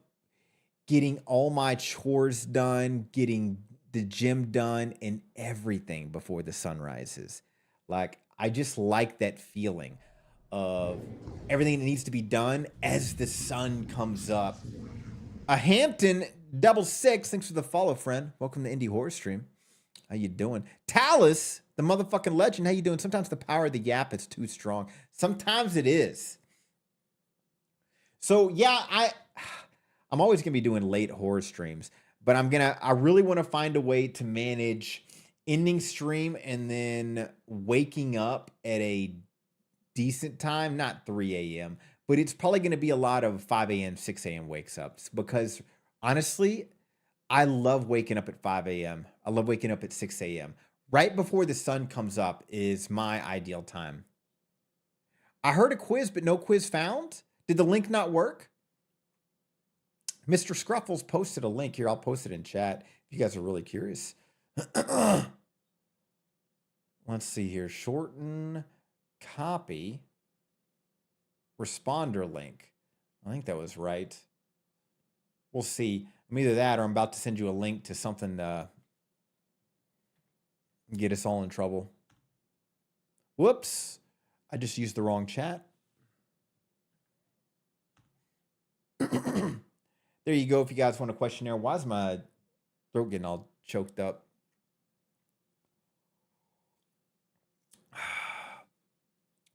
getting all my chores done, getting the gym done, and everything before the sun rises. Like, I just like that feeling of everything that needs to be done as the sun comes up. A Hampton double six, thanks for the follow, friend. Welcome to Indie Horror Stream. How you doing? Talus, the motherfucking legend. How you doing? Sometimes the power of the yap is too strong. Sometimes it is. So yeah, I'm always gonna be doing late horror streams, but I really want to find a way to manage ending stream and then waking up at a decent time, not 3 a.m., but it's probably going to be a lot of 5 a.m., 6 a.m. wakes ups because honestly, I love waking up at 5 a.m. I love waking up at 6 a.m. Right before the sun comes up is my ideal time. I heard a quiz, but no quiz found. Did the link not work? Mr. Scruffles posted a link here. I'll post it in chat if you guys are really curious. Let's see here. Shorten, copy, responder link. I think that was right. We'll see. I'm either that or I'm about to send you a link to something to get us all in trouble. Whoops. I just used the wrong chat. There you go. If you guys want a questionnaire, why is my throat getting all choked up?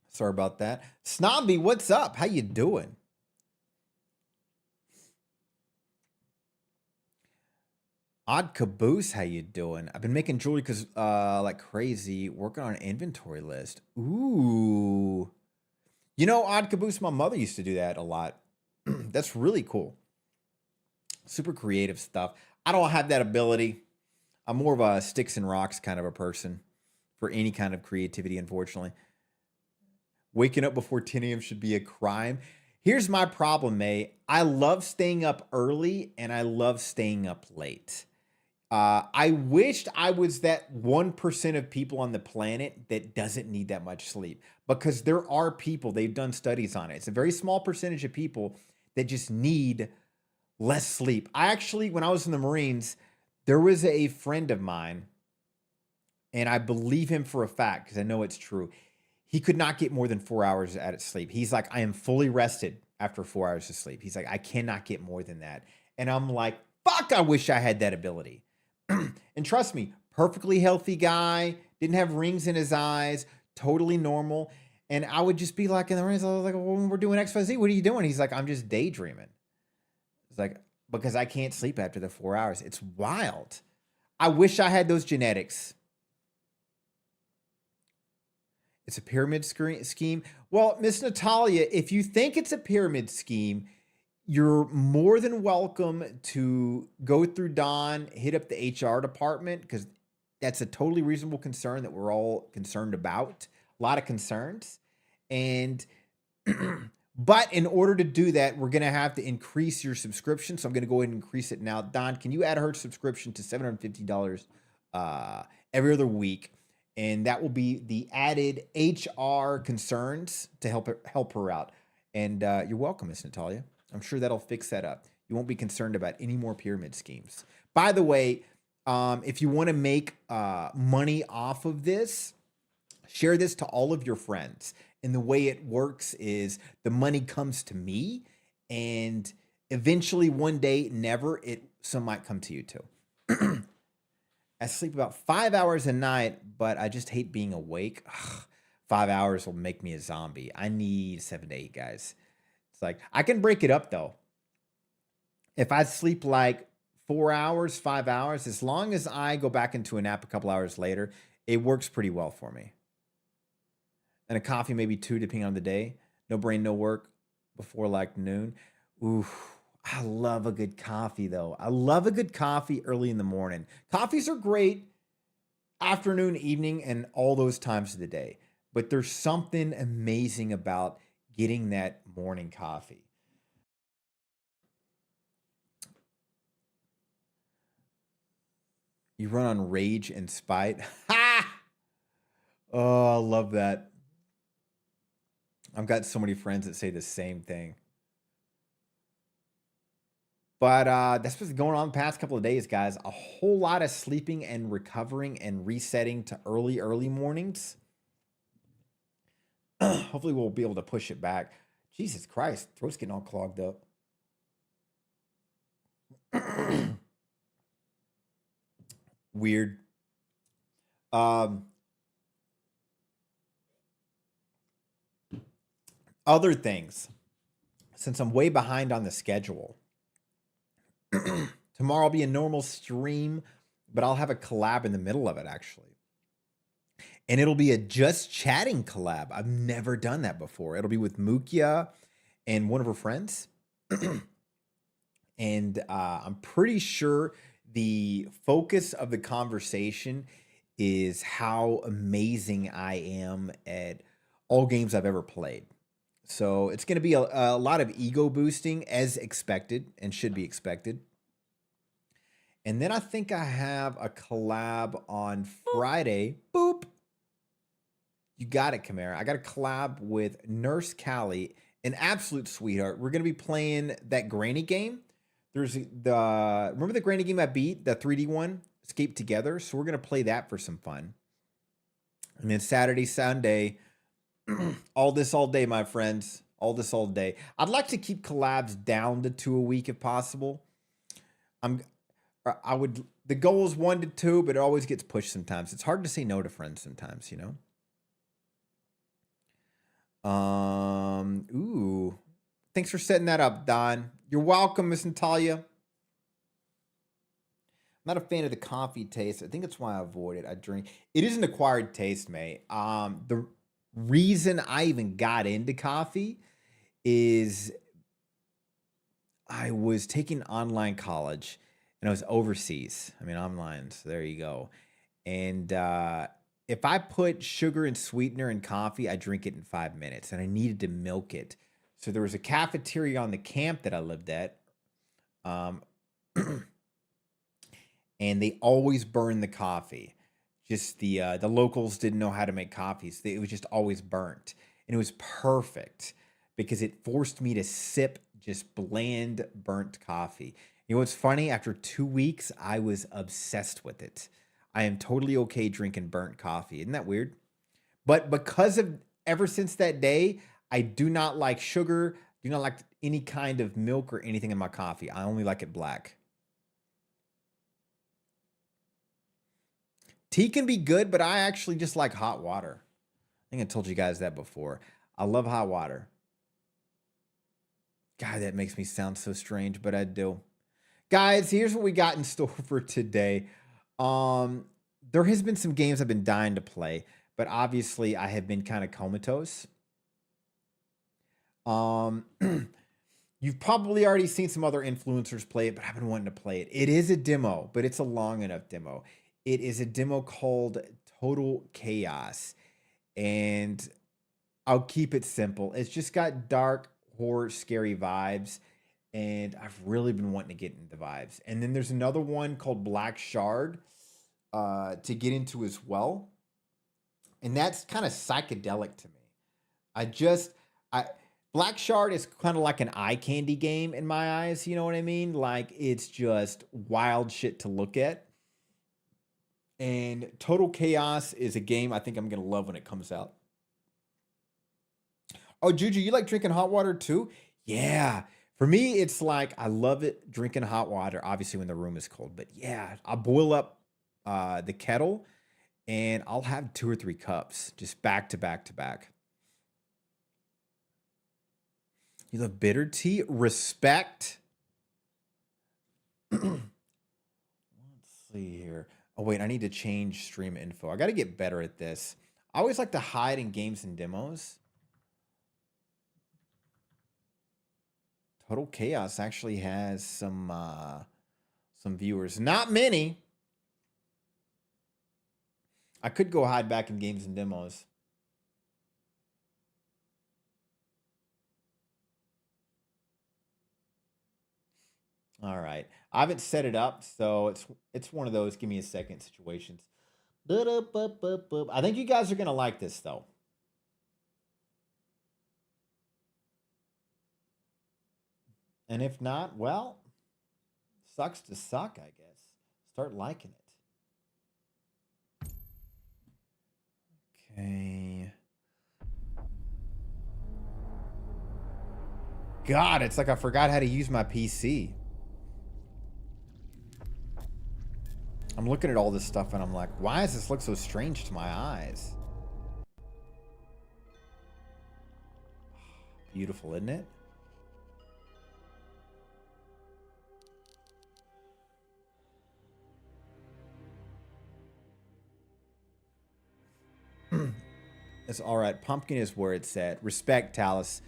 Sorry about that. Snobby, what's up? How you doing? Odd Caboose, how you doing? I've been making jewelry because like crazy, working on an inventory list. Ooh. You know, Odd Caboose, my mother used to do that a lot. That's really cool. Super creative stuff. I don't have that ability. I'm more of a sticks and rocks kind of a person for any kind of creativity, unfortunately. Waking up before 10 a.m. should be a crime. Here's my problem, May. I love staying up early and I love staying up late. I wished I was that 1% of people on the planet that doesn't need that much sleep because there are people, they've done studies on it. It's a very small percentage of people that just need less sleep. I actually, when I was in the Marines, there was a friend of mine, and I believe him for a fact because I know it's true. He could not get more than 4 hours at sleep. He's like, I am fully rested after 4 hours of sleep. He's like, I cannot get more than that. And I'm like, fuck, I wish I had that ability. And trust me, perfectly healthy guy, didn't have rings in his eyes, totally normal. And I would just be like in the Marines, I was like, well, when we're doing XYZ, what are you doing? He's like, I'm just daydreaming. It's like, because I can't sleep after the 4 hours. It's wild. I wish I had those genetics. It's a pyramid scheme. Well, Miss Natalia, if you think it's a pyramid scheme, you're more than welcome to go through Don, hit up the HR department, because that's a totally reasonable concern that we're all concerned about. A lot of concerns. And, but in order to do that, we're going to have to increase your subscription. So I'm going to go ahead and increase it now. Don, can you add her subscription to $750 every other week? And that will be the added HR concerns to help her out. And you're welcome, Miss Natalia. I'm sure that'll fix that up. You won't be concerned about any more pyramid schemes. By the way, if you want to make money off of this, share this to all of your friends. And the way it works is the money comes to me, and eventually one day, never, some might come to you too. I sleep about 5 hours a night, but I just hate being awake. Ugh, 5 hours will make me a zombie. I need 7 to 8, guys. It's like, I can break it up though. If I sleep like 4 hours, 5 hours, as long as I go back into a nap a couple hours later, it works pretty well for me. And a coffee, maybe 2, depending on the day. No brain, no work before like noon. Ooh, I love a good coffee though. I love a good coffee early in the morning. Coffees are great afternoon, evening, and all those times of the day. But there's something amazing about getting that morning coffee. You run on rage and spite. Ha! Oh, I love that. I've got so many friends that say the same thing. But that's what's going on the past couple of days, guys. A whole lot of sleeping and recovering and resetting to early mornings. Hopefully we'll be able to push it back. Jesus Christ, throat's getting all clogged up. Weird. Other things. Since I'm way behind on the schedule, tomorrow will be a normal stream, but I'll have a collab in the middle of it, actually. And it'll be a just chatting collab. I've never done that before. It'll be with Mukia and one of her friends. And I'm pretty sure the focus of the conversation is how amazing I am at all games I've ever played. So it's going to be a lot of ego boosting, as expected and should be expected. And then I think I have a collab on Friday. Boop. You got it, Chimera. I got a collab with Nurse Callie, an absolute sweetheart. We're going to be playing that granny game. Remember the granny game I beat, the 3D one, Escape Together? So we're going to play that for some fun. And then Saturday, Sunday, all this all day, my friends. All this all day. I'd like to keep collabs down to 2 a week if possible. The goal is 1 to 2, but it always gets pushed sometimes. It's hard to say no to friends sometimes, you know? Ooh. Thanks for setting that up, Don. You're welcome, Miss Natalia. I'm not a fan of the coffee taste. I think that's why I avoid it. I drink. It is an acquired taste, mate. The reason I even got into coffee is I was taking online college and I was overseas. I mean, online. So there you go. And if I put sugar and sweetener in coffee, I drink it in 5 minutes, and I needed to milk it. So there was a cafeteria on the camp that I lived at, and they always burned the coffee. Just the locals didn't know how to make coffees. It was just always burnt, and it was perfect because it forced me to sip just bland burnt coffee. You know what's funny? After 2 weeks, I was obsessed with it. I am totally okay drinking burnt coffee. Isn't that weird? But because of ever since that day, I do not like sugar, do not like any kind of milk or anything in my coffee. I only like it black. Tea can be good, but I actually just like hot water. I think I told you guys that before. I love hot water. God, that makes me sound so strange, but I do. Guys, here's what we got in store for today. There has been some games I've been dying to play, but obviously I have been kind of comatose. You've probably already seen some other influencers play it, but I've been wanting to play it. It is a demo, but it's a long enough demo. It is a demo called Total Chaos, and I'll keep it simple. It's just got dark, horror, scary vibes, and I've really been wanting to get into vibes. And then there's another one called Black Shard to get into as well, and that's kind of psychedelic to me. Black Shard is kind of like an eye candy game in my eyes. You know what I mean? Like it's just wild shit to look at. And Total Chaos is a game I think I'm going to love when it comes out. Oh, Juju, you like drinking hot water too? Yeah. For me, it's like I love it drinking hot water, obviously when the room is cold. But yeah, I'll boil up the kettle and I'll have 2 or 3 cups just back to back to back. You love bitter tea? Respect. Let's see here. Oh, wait, I need to change stream info. I got to get better at this. I always like to hide in games and demos. Total Chaos actually has some viewers. Not many. I could go hide back in games and demos. All right. I haven't set it up, so it's one of those give me a second situations. I think you guys are going to like this though. And if not, well, sucks to suck, I guess. Start liking it. Okay. God, it's like I forgot how to use my PC. I'm looking at all this stuff and I'm like, why does this look so strange to my eyes? Beautiful, isn't it? It's all right. Pumpkin is where it's at. Respect, Talus.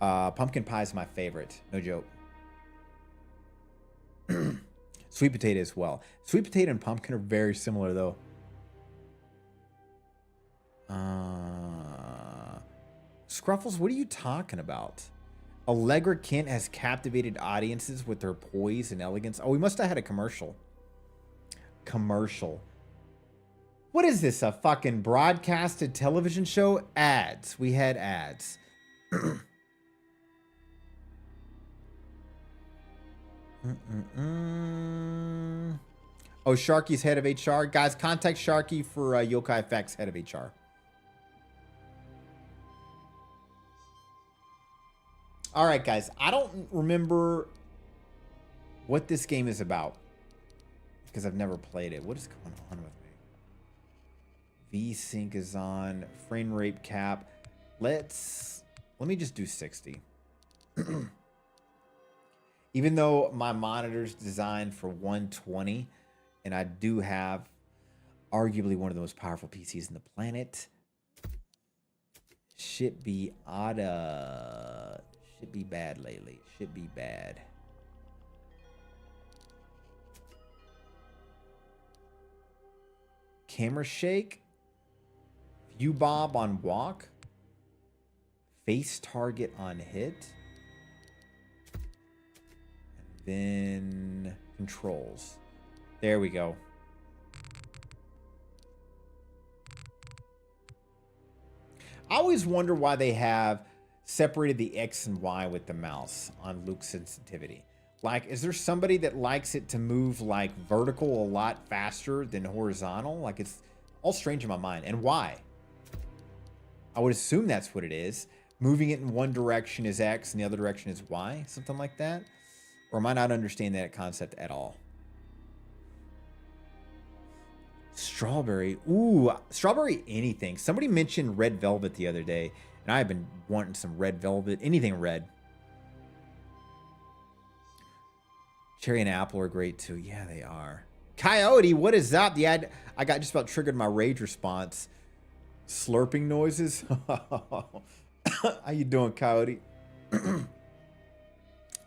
Pumpkin pie is my favorite. No joke. Sweet potato as well. Sweet potato and pumpkin are very similar, though. Scruffles, what are you talking about? Allegra Kent has captivated audiences with her poise and elegance. Oh, we must have had a commercial. Commercial. What is this? A fucking broadcasted television show? Ads. We had ads. Oh, Sharky's head of HR. Guys, contact Sharky for Yokai Facts head of HR. All right, guys. I don't remember what this game is about because I've never played it. What is going on with me? V-Sync is on. Frame rate cap. Let me just do 60. Even though my monitor's designed for 120, and I do have arguably one of the most powerful PCs in the planet, shit be bad lately. Shit be bad. Camera shake. View bob on walk. Face target on hit. Then controls. There we go. I always wonder why they have separated the X and Y with the mouse on Luke's sensitivity. Like, is there somebody that likes it to move like vertical a lot faster than horizontal? Like, it's all strange in my mind. And why? I would assume that's what it is. Moving it in one direction is X and the other direction is Y, something like that. Or am I not understanding that concept at all? Strawberry. Ooh, strawberry anything. Somebody mentioned red velvet the other day, and I've been wanting some red velvet. Anything red. Cherry and apple are great too. Yeah, they are. Coyote, what is up? Yeah, I got just about triggered my rage response. Slurping noises. How you doing, Coyote?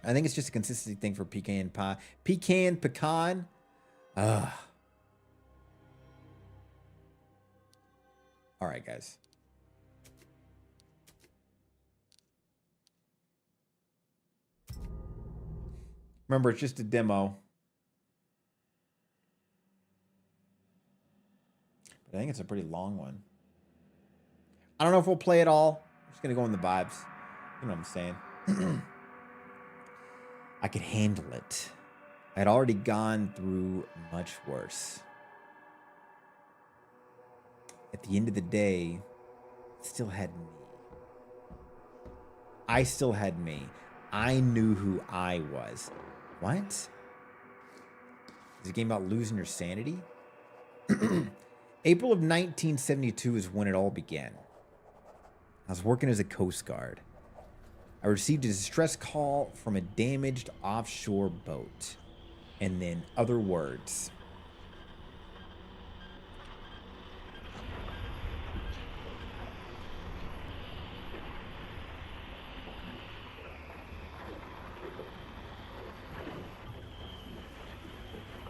I think it's just a consistency thing for pecan pie. Pecan. Ugh. All right, guys. Remember, it's just a demo. But I think it's a pretty long one. I don't know if we'll play it all. I'm just going to go in the vibes. You know what I'm saying? I could handle it. I'd already gone through much worse. At the end of the day, it still had me. I still had me. I knew who I was. What? Is it a game about losing your sanity? April of 1972 is when it all began. I was working as a Coast Guard. I received a distress call from a damaged offshore boat. And then other words.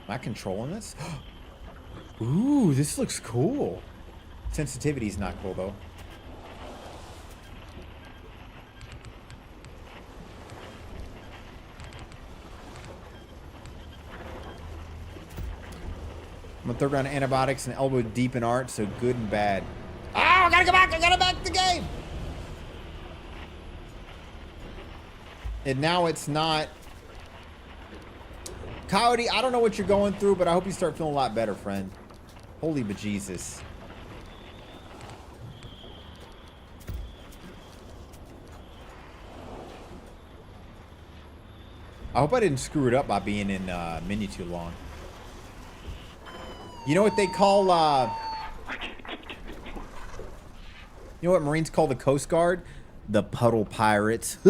Am I controlling this? Ooh, this looks cool. Sensitivity's not cool, though. I'm a third round of antibiotics and elbow deep in art, so good and bad. Oh, I gotta go back! I gotta back the game! And now it's not... Coyote, I don't know what you're going through, but I hope you start feeling a lot better, friend. Holy bejesus. I hope I didn't screw it up by being in menu too long. You know what they call, you know what Marines call the Coast Guard? The Puddle Pirates. A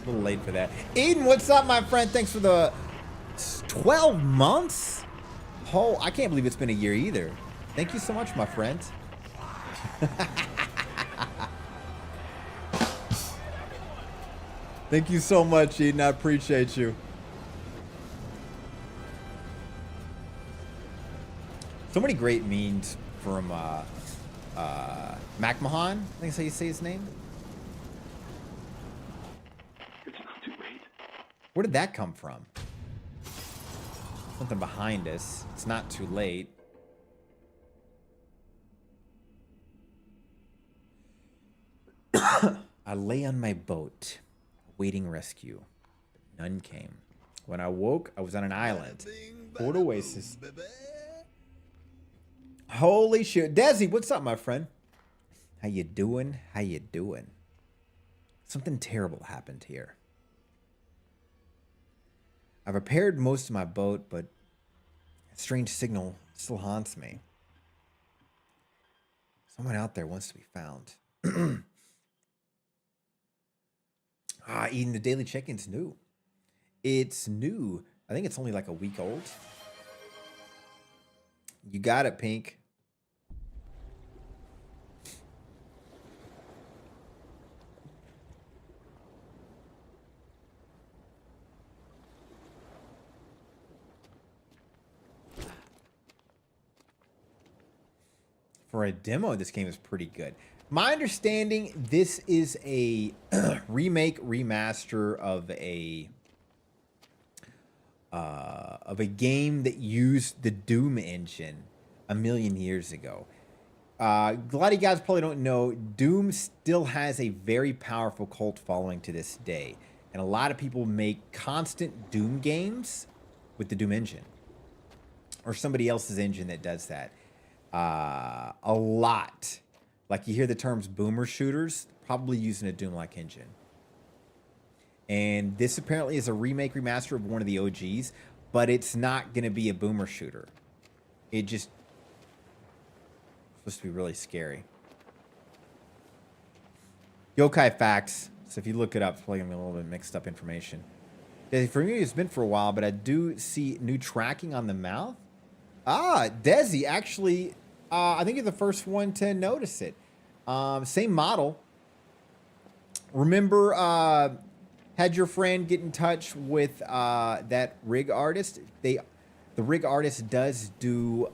little late for that. Eden, what's up, my friend? Thanks for the 12 months? Oh, I can't believe it's been a year either. Thank you so much, my friend. Thank you so much, Eden. I appreciate you. So many great memes from MacMahon. I think that's how you say his name. It's not too late. Where did that come from? Something behind us. It's not too late. I lay on my boat, awaiting rescue, but none came. When I woke, I was on an island. Port Oasis. Holy shit. Desi, what's up, my friend? How you doing? How you doing? Something terrible happened here. I've repaired most of my boat, but a strange signal still haunts me. Someone out there wants to be found. Eden, the daily check-in's new. It's new. I think it's only like a week old. You got it, Pink. For a demo, this game is pretty good. My understanding, this is a remake, remaster of a game that used the Doom engine a million years ago. A lot of you guys probably don't know, Doom still has a very powerful cult following to this day. And a lot of people make constant Doom games with the Doom engine. Or somebody else's engine that does that. A lot. Like you hear the terms boomer shooters, probably using a Doom-like engine. And this apparently is a remake, remaster of one of the OGs, but it's not going to be a boomer shooter. It just... supposed to be really scary. Yokai Facts. So if you look it up, it's probably going to be a little bit mixed up information. For me, it's been for a while, but I do see new tracking on the mouth. Desi, actually, I think you're the first one to notice it. Same model. Remember, had your friend get in touch with that rig artist? The rig artist does do,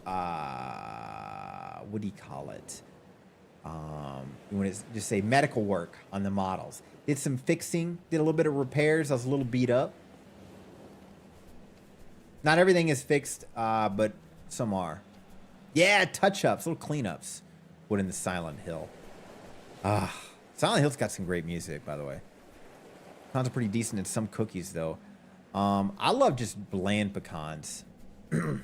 what do you call it? You want to just say medical work on the models. Did some fixing, did a little bit of repairs. I was a little beat up. Not everything is fixed, but some are. Yeah, touch-ups, little cleanups. What in the Silent Hill? Silent Hill's got some great music, by the way. Pecans are pretty decent in some cookies, though. I love just bland pecans. I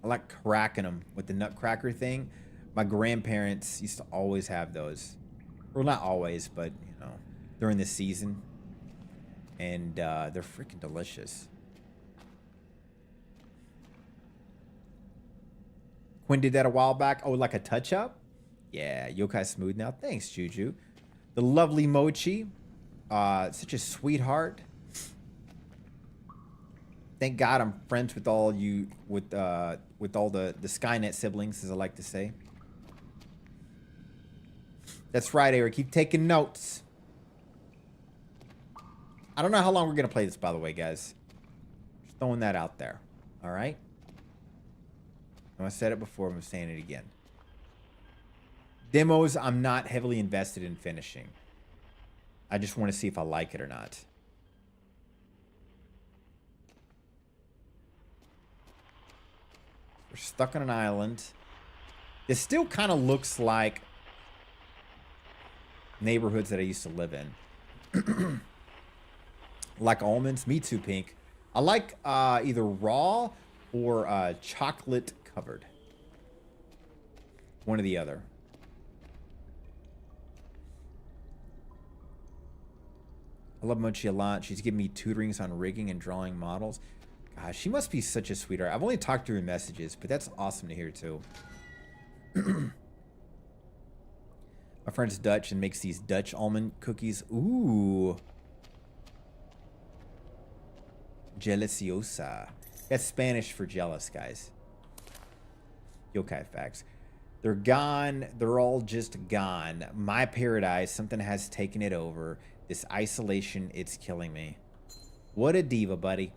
like cracking them with the nutcracker thing. My grandparents used to always have those. Well, not always, but, you know, during the season. And they're freaking delicious. Quinn did that a while back. Oh, like a touch-up? Yeah, yokai smooth now. Thanks, Juju. The lovely Mochi. Such a sweetheart. Thank God I'm friends with all you, with all the Skynet siblings, as I like to say. That's right, Eric. Keep taking notes. I don't know how long we're going to play this, by the way, guys. Just throwing that out there. All right? I said it before, I'm saying it again. Demos, I'm not heavily invested in finishing. I just want to see if I like it or not. We're stuck on an island. This still kind of looks like neighborhoods that I used to live in. Like almonds. Me too, Pink. I like either raw or chocolate covered. One or the other. I love Mochi a lot. She's giving me tutorings on rigging and drawing models. Gosh, she must be such a sweetheart. I've only talked to her in messages, but that's awesome to hear too. My friend's Dutch and makes these Dutch almond cookies. Ooh. Deliciosa. That's Spanish for jealous, guys. Yokai facts. They're gone. They're all just gone. My paradise. Something has taken it over. This isolation, it's killing me. What a diva, buddy.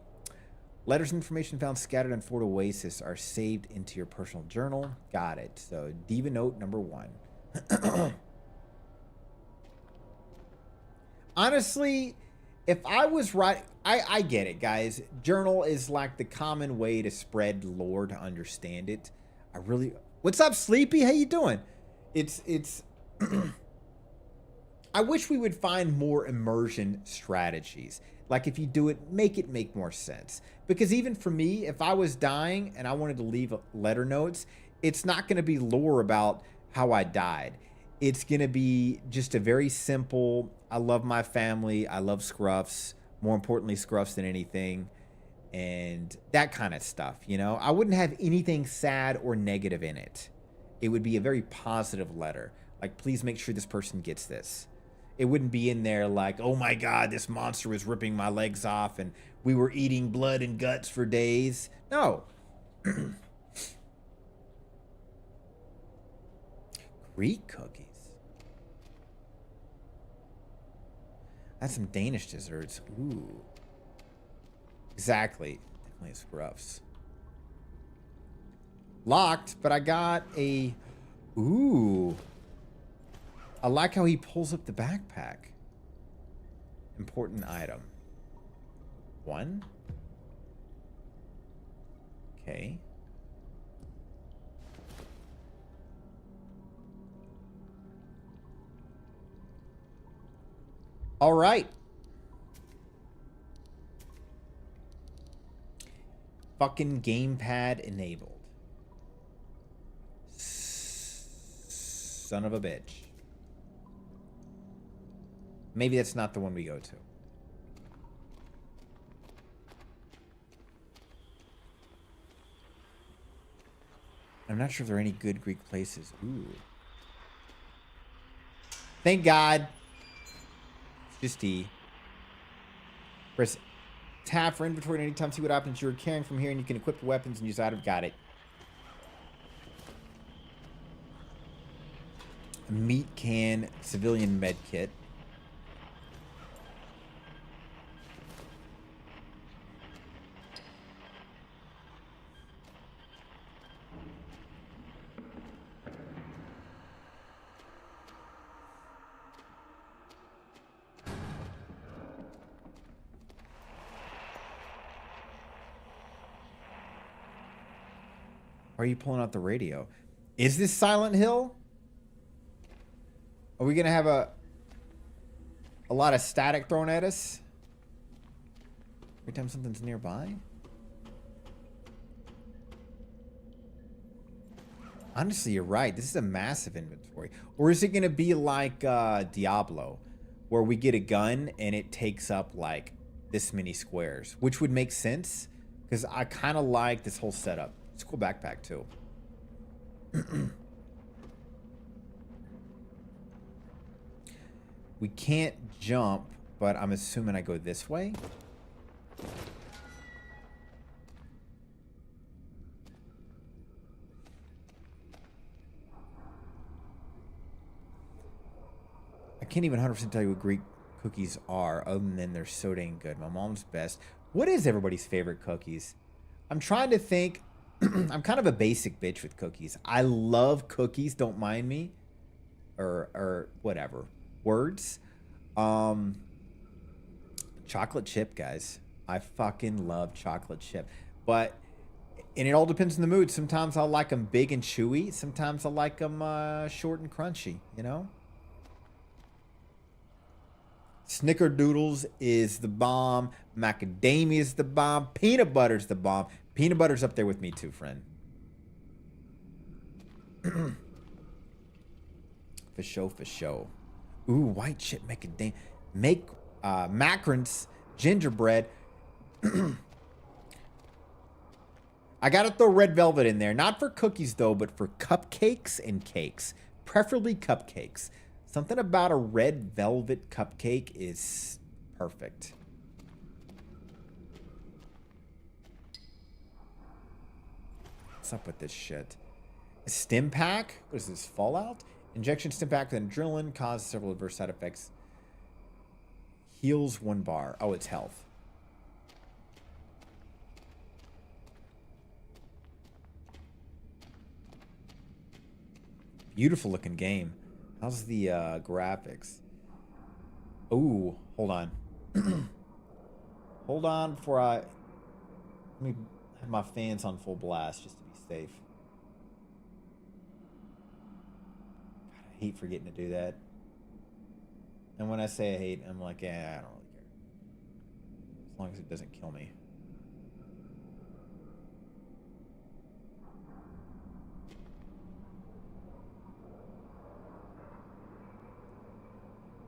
Letters and information found scattered on Fort Oasis are saved into your personal journal. Got it. So, diva note number 1. Honestly, if I was right... I get it, guys. Journal is like the common way to spread lore to understand it. I really... What's up, Sleepy? How you doing? It's... I wish we would find more immersion strategies. Like, if you do it make more sense. Because even for me, if I was dying and I wanted to leave letter notes, it's not going to be lore about how I died. It's going to be just a very simple, I love my family, I love Scruffs, more importantly Scruffs than anything, and that kind of stuff, you know? I wouldn't have anything sad or negative in it. It would be a very positive letter. Like, please make sure this person gets this. It wouldn't be in there like, oh my God, this monster was ripping my legs off and we were eating blood and guts for days. No. Greek cookies. That's some Danish desserts. Ooh. Exactly. Definitely Scruffs. Locked, but I got a... Ooh. I like how he pulls up the backpack. Important item. 1. Okay. All right. Fucking gamepad enabled. Son of a bitch. Maybe that's not the one we go to. I'm not sure if there are any good Greek places. Ooh. Thank God. It's just tea. Press tab for inventory and anytime see what happens. You're carrying from here and you can equip the weapons and use item. Got it. A meat can civilian med kit. Why are you pulling out the radio? Is this Silent Hill? Are we gonna have a lot of static thrown at us every time something's nearby? Honestly, you're right. This is a massive inventory. Or is it gonna be like Diablo, where we get a gun and it takes up like this many squares, which would make sense because I kind of like this whole setup. It's a cool backpack too. We can't jump, but I'm assuming I go this way. I can't even 100% tell you what Greek cookies are, other than they're so dang good. My mom's best. What is everybody's favorite cookies? I'm trying to think. I'm kind of a basic bitch with cookies. I love cookies, don't mind me. Or whatever. Words. Chocolate chip, guys. I fucking love chocolate chip. And it all depends on the mood. Sometimes I like them big and chewy. Sometimes I like them short and crunchy, you know? Snickerdoodles is the bomb. Macadamia is the bomb. Peanut butter's the bomb. Peanut butter's up there with me too, friend. For show, for show. Ooh, white chip macadamia. Macarons, gingerbread. I gotta throw red velvet in there. Not for cookies though, but for cupcakes and cakes. Preferably cupcakes. Something about a red velvet cupcake is perfect. What's up with this shit? A stim pack? What is this, Fallout? Injection stim pack with adrenaline causes several adverse side effects. Heals 1 bar. Oh, it's health. Beautiful looking game. How's the graphics? Ooh, hold on. Hold on before let me have my fans on full blast just to be safe. God, I hate forgetting to do that. And when I say I hate, I'm like, yeah, I don't really care. As long as it doesn't kill me.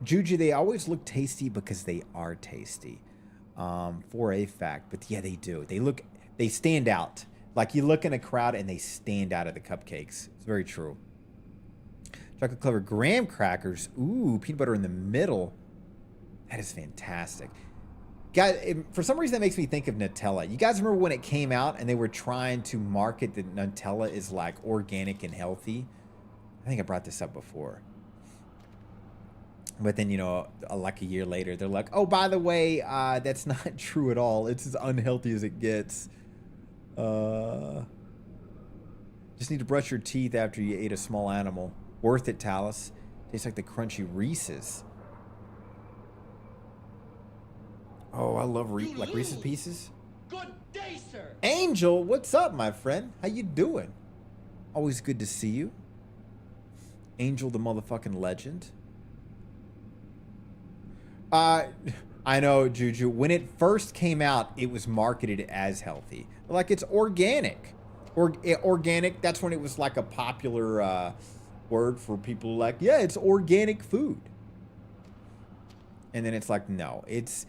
Juju, they always look tasty because they are tasty. For a fact. But yeah, they do. They stand out. Like you look in a crowd and they stand out of the cupcakes. It's very true. Chocolate Clever graham crackers. Ooh, peanut butter in the middle. That is fantastic. Guys, for some reason that makes me think of Nutella. You guys remember when it came out and they were trying to market that Nutella is like organic and healthy? I think I brought this up before. But then, you know, like a year later, they're like, oh, by the way, that's not true at all. It's as unhealthy as it gets. Just need to brush your teeth after you ate a small animal. Worth it, Talus. Tastes like the crunchy Reese's. Oh, I love like Reese's Pieces. Good day, sir. Angel, what's up, my friend? How you doing? Always good to see you. Angel, the motherfucking legend. I know, Juju. When it first came out, it was marketed as healthy. Like, it's organic. Organic, that's when it was like a popular word for people like, yeah, it's organic food. And then it's like, no, it's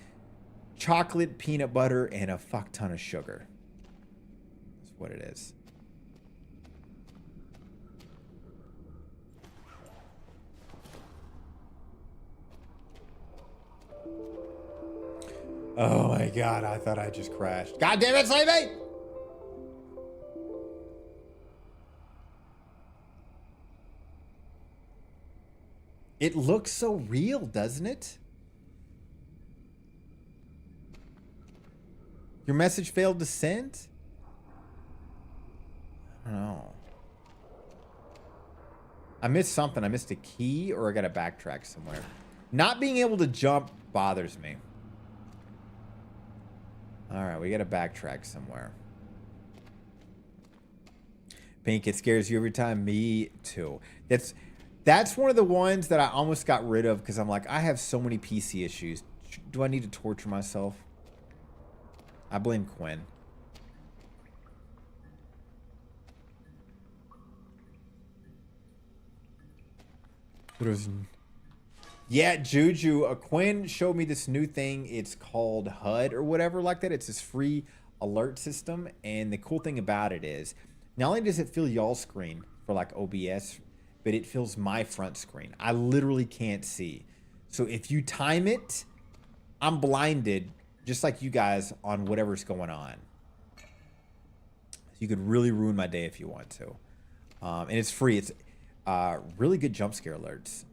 chocolate, peanut butter, and a fuck ton of sugar. That's what it is. Oh my god, I thought I just crashed. God damn it, Slavey! It looks so real, doesn't it? Your message failed to send? I don't know. I missed something. I missed a key or I got to backtrack somewhere. Not being able to jump bothers me. All right, we got to backtrack somewhere. Pink, it scares you every time. Me too. That's one of the ones that I almost got rid of because I'm like, I have so many PC issues. Do I need to torture myself? I blame Quinn. Yeah, Juju. Quinn showed me this new thing. It's called HUD or whatever like that. It's this free alert system. And the cool thing about it is, not only does it fill y'all's screen for like OBS, but it fills my front screen. I literally can't see. So if you time it, I'm blinded, just like you guys, on whatever's going on. So you could really ruin my day if you want to. And it's free. It's really good jump scare alerts.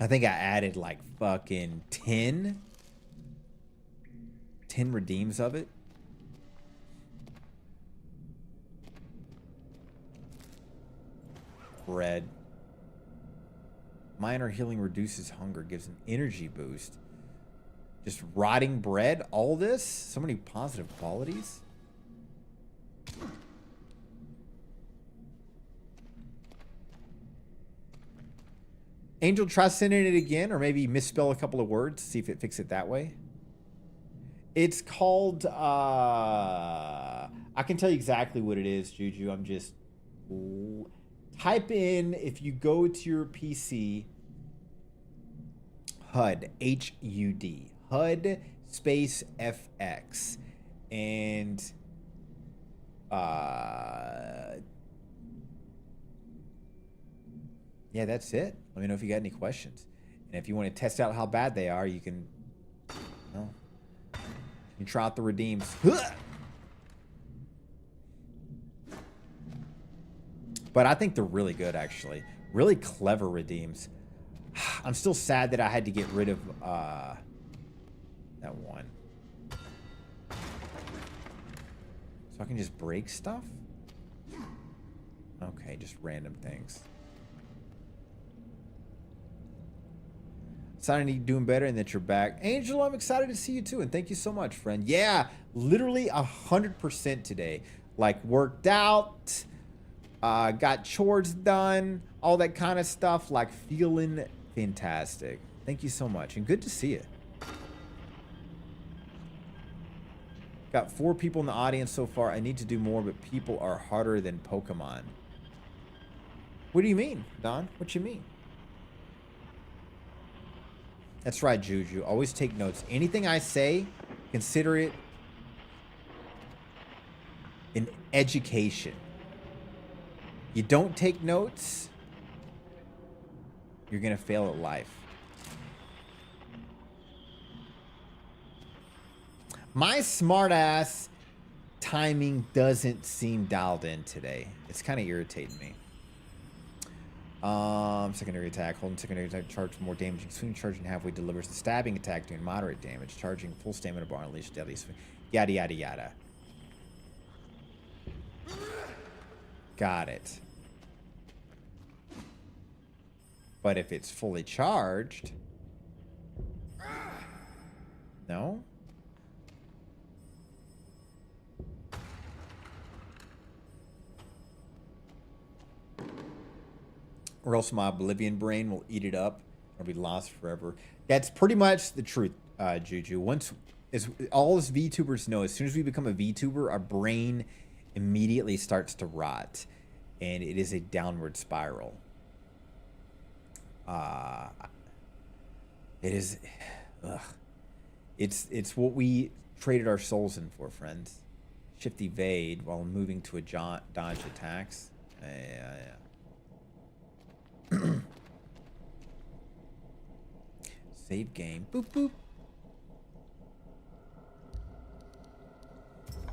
I think I added like fucking 10 redeems of it. Bread. Minor healing reduces hunger, gives an energy boost. Just rotting bread, all this? So many positive qualities. Angel, try sending it again, or maybe misspell a couple of words, see if it fixes it that way. It's called, I can tell you exactly what it is, Juju. I'm just, type in, if you go to your PC, HUD, H-U-D, HUD space FX, and, yeah, that's it. Let me know if you got any questions. And if you want to test out how bad they are, you can, you can try out the redeems. But I think they're really good, actually. Really clever redeems. I'm still sad that I had to get rid of that one. So I can just break stuff? Okay, just random things. Excited you're doing better and that you're back. Angel, I'm excited to see you too. And thank you so much, friend. Yeah, literally 100% today. Like, worked out, got chores done, all that kind of stuff. Like, feeling fantastic. Thank you so much. And good to see you. Got 4 people in the audience so far. I need to do more, but people are harder than Pokemon. What do you mean, Don? What you mean? That's right, Juju. Always take notes. Anything I say, consider it an education. You don't take notes, you're going to fail at life. My smart ass timing doesn't seem dialed in today. It's kind of irritating me. Secondary attack. Holding secondary attack charge more damage. Swing charging halfway delivers the stabbing attack doing moderate damage. Charging full stamina bar unleash deadly swing. Yada yada yada. Got it. But if it's fully charged, no. Or else my Oblivion brain will eat it up. It'll be lost forever. That's pretty much the truth, Juju. Once, as all us VTubers know, as soon as we become a VTuber, our brain immediately starts to rot. And it is a downward spiral. It is... Ugh. It's what we traded our souls in for, friends. Shift evade while moving to a dodge attacks. Yeah. Save game. Boop, boop.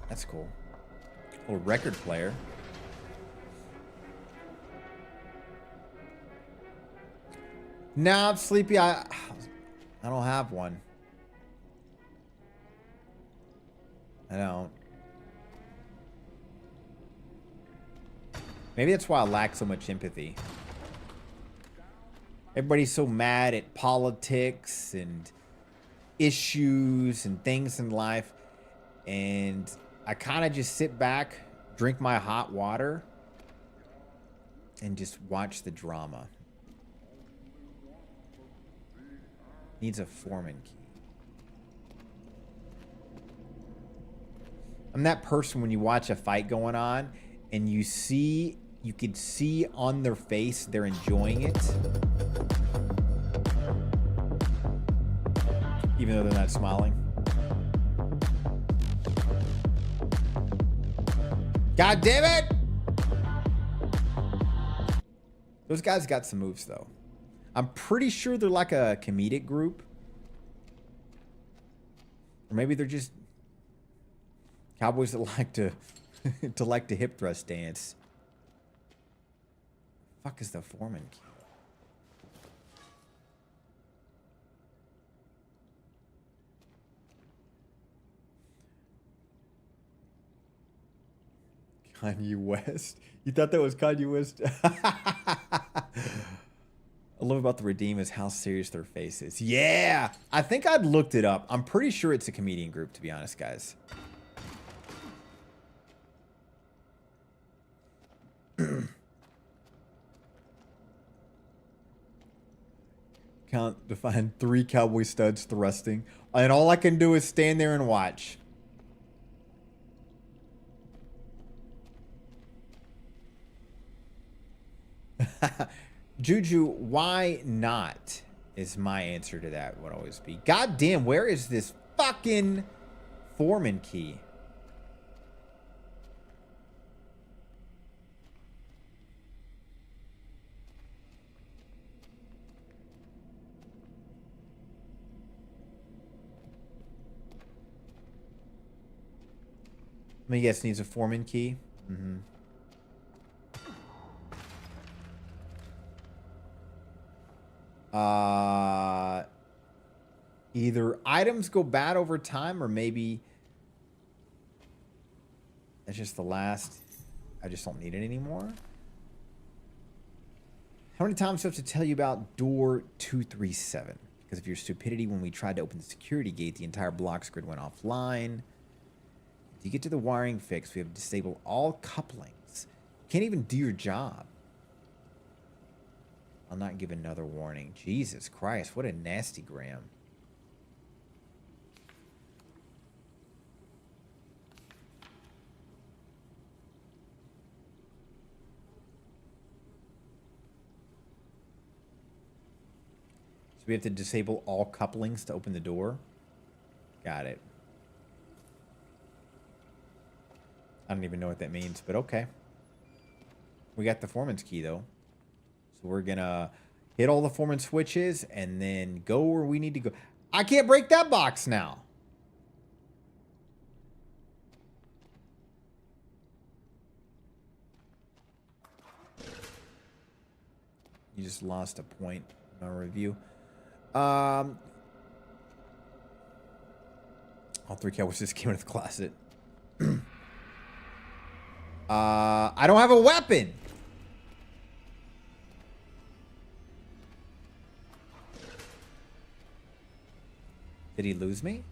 That's cool. Little record player. Nah, I'm sleepy. I don't have one. I don't. Maybe that's why I lack so much empathy. Everybody's so mad at politics and issues and things in life. And I kind of just sit back, drink my hot water, and just watch the drama. Needs a foreman key. I'm that person when you watch a fight going on and you could see on their face they're enjoying it. Even though they're not smiling. God damn it! Those guys got some moves though. I'm pretty sure they're like a comedic group. Or maybe they're just cowboys that like to like to hip thrust dance. Fuck is the foreman key? Kanye West? You thought that was Kanye West? I love about the Redeem is how serious their face is. Yeah! I think I'd looked it up. I'm pretty sure it's a comedian group, to be honest, guys. Count to find 3 cowboy studs thrusting. And all I can do is stand there and watch. Juju, why not? Is my answer to that would always be. God damn, where is this fucking foreman key? Let me guess, needs a foreman key. Mm-hmm. Either items go bad over time, or maybe that's just the last. I just don't need it anymore. How many times do I have to tell you about door 237? Because of your stupidity, when we tried to open the security gate, the entire block grid went offline. To get to the wiring fix, we have to disable all couplings. Can't even do your job. I'll not give another warning. Jesus Christ, what a nasty gram. So we have to disable all couplings to open the door? Got it. I don't even know what that means, but okay. We got the foreman's key, though. So we're going to hit all the foreman switches and then go where we need to go. I can't break that box now. You just lost a point in our review. All 3 cowboys just came into the closet. I don't have a weapon. Did he lose me?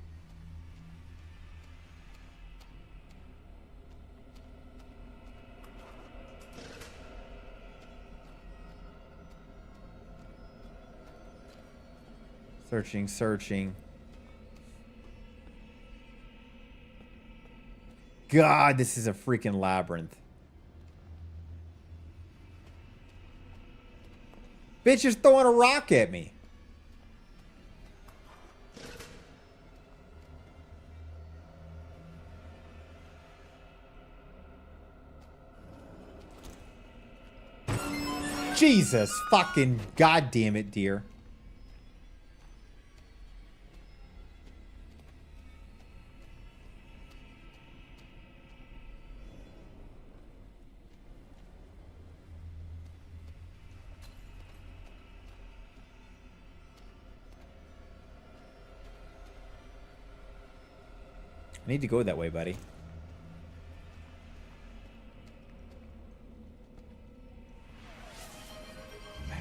Searching, searching. God, this is a freaking labyrinth. Bitch is throwing a rock at me. Jesus fucking goddamn it, dear. I need to go that way, buddy.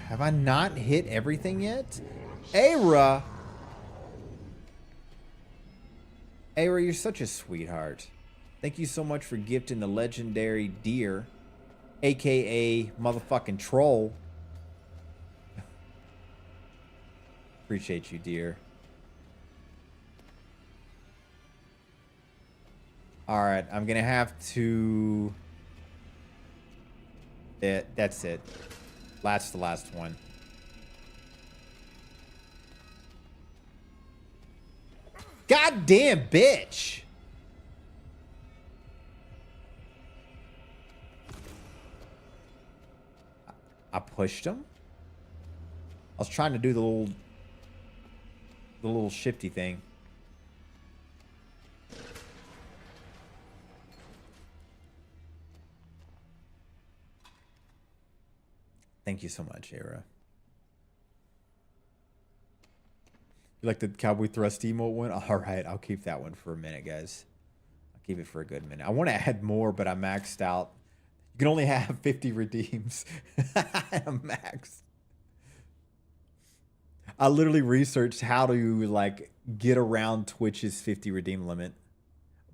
Have I not hit everything yet? Ara! Ara, you're such a sweetheart. Thank you so much for gifting the legendary deer, aka motherfucking troll. Appreciate you, dear. All right, I'm gonna have to. That's it. That's the last one. Goddamn bitch! I pushed him. I was trying to do the little shifty thing. Thank you so much, Era. You like the cowboy thrust emote one? All right, I'll keep that one for a minute, guys. I'll keep it for a good minute. I want to add more, but I'm maxed out. You can only have 50 redeems. I'm maxed. I literally researched how to like get around Twitch's 50 redeem limit.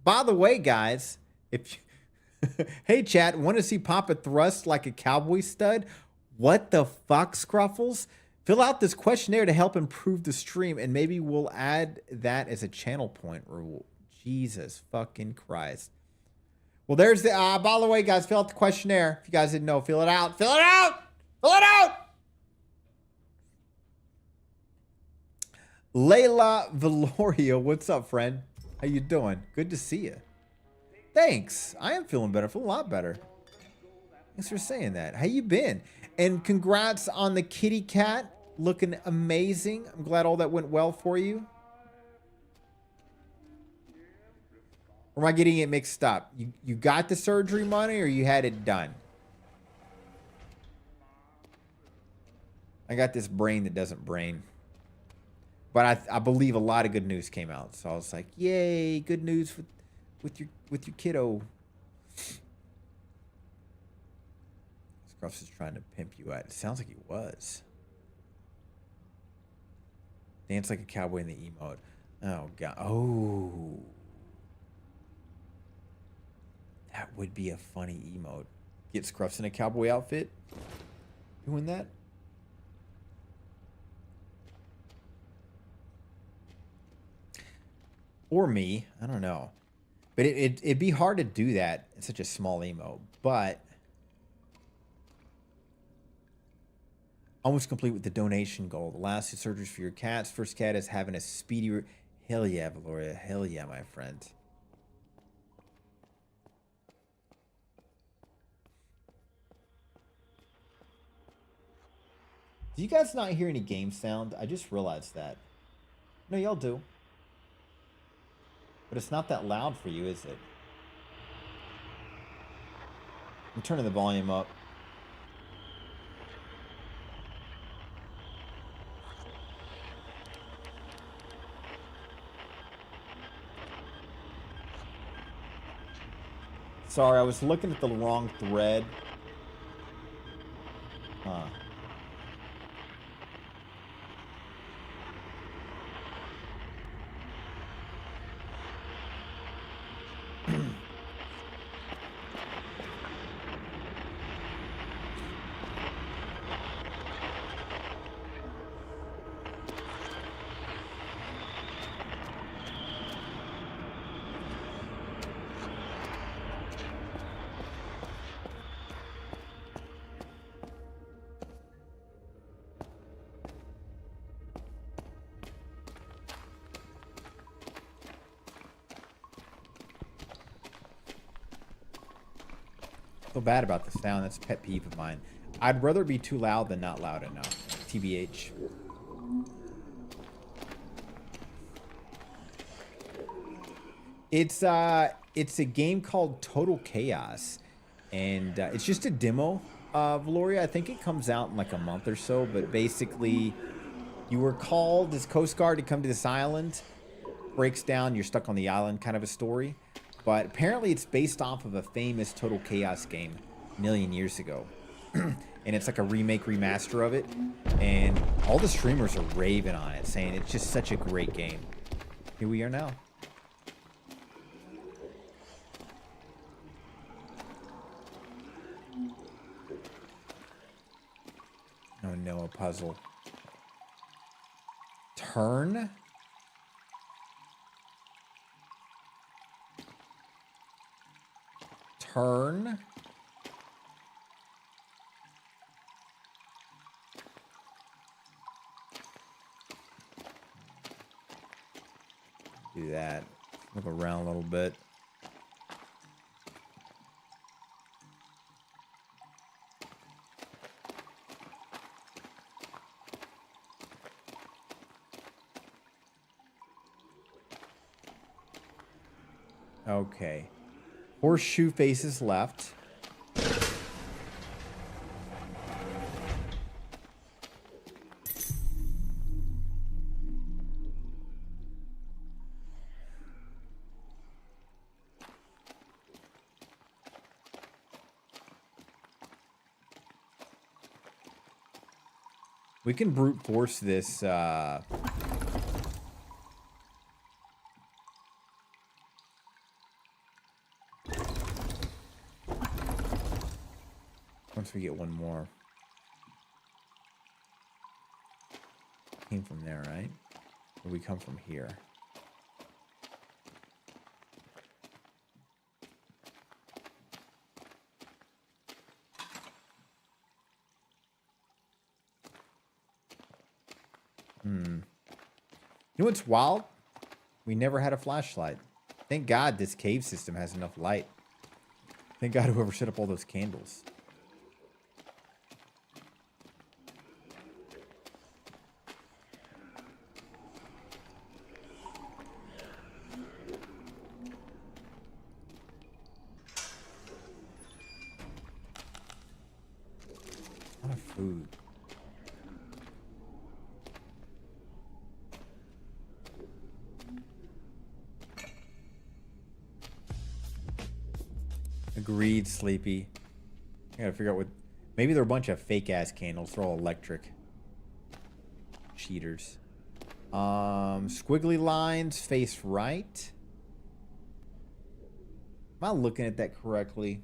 By the way, guys, if you hey chat, want to see Papa thrust like a cowboy stud? What the fuck, Scruffles? Fill out this questionnaire to help improve the stream, and maybe we'll add that as a channel point rule. Jesus fucking Christ. Well, there's the, by the way, guys, fill out the questionnaire. If you guys didn't know, fill it out. Fill it out! Fill it out! Layla Valorio, what's up, friend? How you doing? Good to see you. Thanks. I am feeling better. I feel a lot better. Thanks for saying that. How you been? And congrats on the kitty cat. Looking amazing. I'm glad all that went well for you. Or am I getting it mixed up? You got the surgery money or you had it done? I got this brain that doesn't brain. But I believe a lot of good news came out. So I was like, yay, good news with your kiddo. Scruffs is trying to pimp you out. It sounds like he was. Dance like a cowboy in the emote. Oh, God. Oh. That would be a funny emote. Get Scruffs in a cowboy outfit. Doing that. Or me. I don't know. But it'd be hard to do that in such a small emote. But almost complete with the donation goal. The last 2 surgeries for your cats. First cat is having a speedy... Hell yeah, Valoria. Hell yeah, my friend. Do you guys not hear any game sound? I just realized that. No, y'all do. But it's not that loud for you, is it? I'm turning the volume up. Sorry, I was looking at the wrong thread. Huh. Feel bad about the sound. That's a pet peeve of mine. I'd rather be too loud than not loud enough. TBH. It's a game called Total Chaos, and it's just a demo. Valoria, I think it comes out in like a month or so. But basically, you were called as Coast Guard to come to this island. Breaks down. You're stuck on the island, kind of a story. But apparently it's based off of a famous Total Chaos game a million years ago. And it's like a remake, remaster of it. And all the streamers are raving on it, saying it's just such a great game. Here we are now. know a puzzle. Turn? Turn? Do that. Look around a little bit. Okay. Horseshoe faces left. We can brute force this, once we get one more. Came from there, right? Or we come from here? You know what's wild? We never had a flashlight. Thank God this cave system has enough light. Thank God whoever set up all those candles. A lot of food. Agreed, Sleepy. I gotta figure out what... Maybe they're a bunch of fake-ass candles. They're all electric. Cheaters. Squiggly lines face right. Am I looking at that correctly?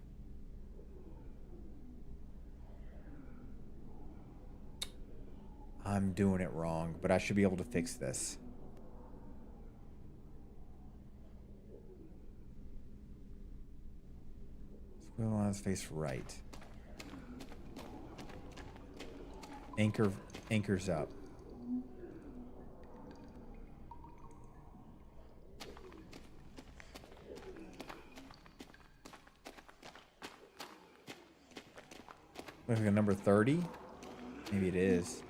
I'm doing it wrong, but I should be able to fix this. Squiggly lines face right. Anchors up. Looks like a number 30. Maybe it is.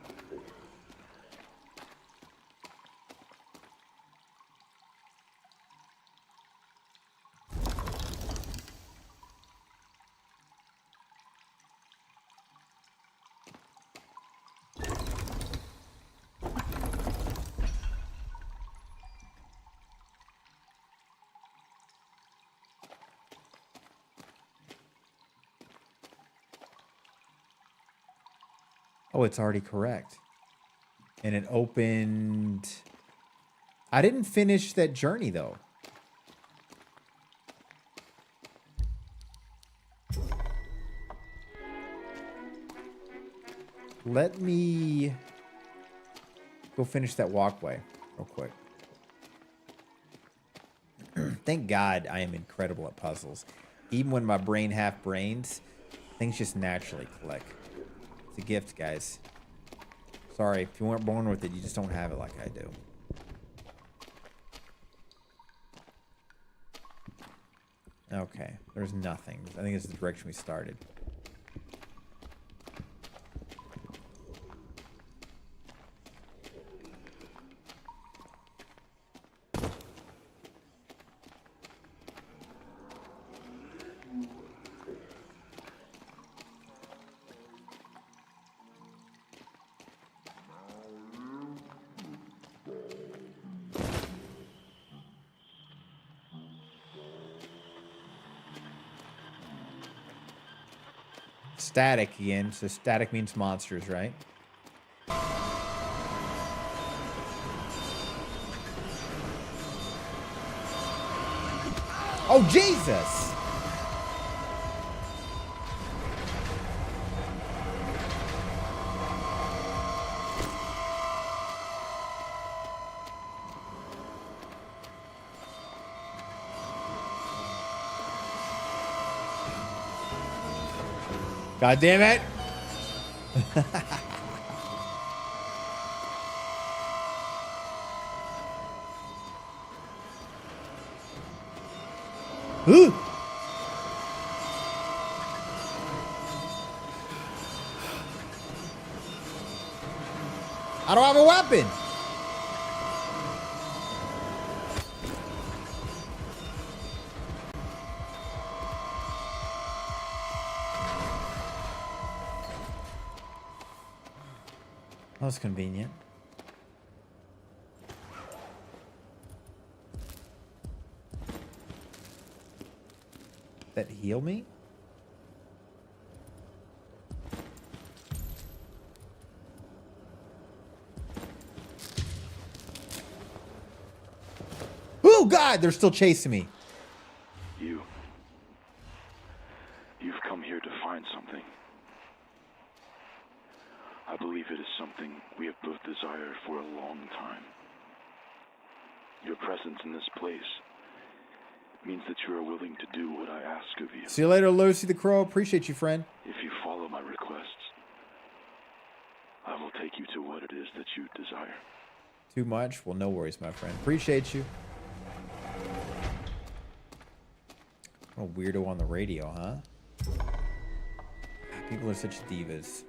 Oh, it's already correct. And it opened... I didn't finish that journey, though. Let me go finish that walkway real quick. Thank God I am incredible at puzzles. Even when my brain half brains, things just naturally click. It's a gift, guys. Sorry, if you weren't born with it, you just don't have it like I do. Okay, there's nothing. I think it's the direction we started. Static again, so static means monsters, right? Oh, Jesus! God damn it. Ooh. I don't have a weapon. That was convenient. That heal me? Oh God, they're still chasing me. You've come here to find something. I believe it is something we have both desired for a long time. Your presence in this place means that you are willing to do what I ask of you. See you later, Lucy the Crow. Appreciate you, friend. If you follow my requests, I will take you to what it is that you desire. Too much? Well, no worries, my friend. Appreciate you. What a weirdo on the radio, huh? People are such divas.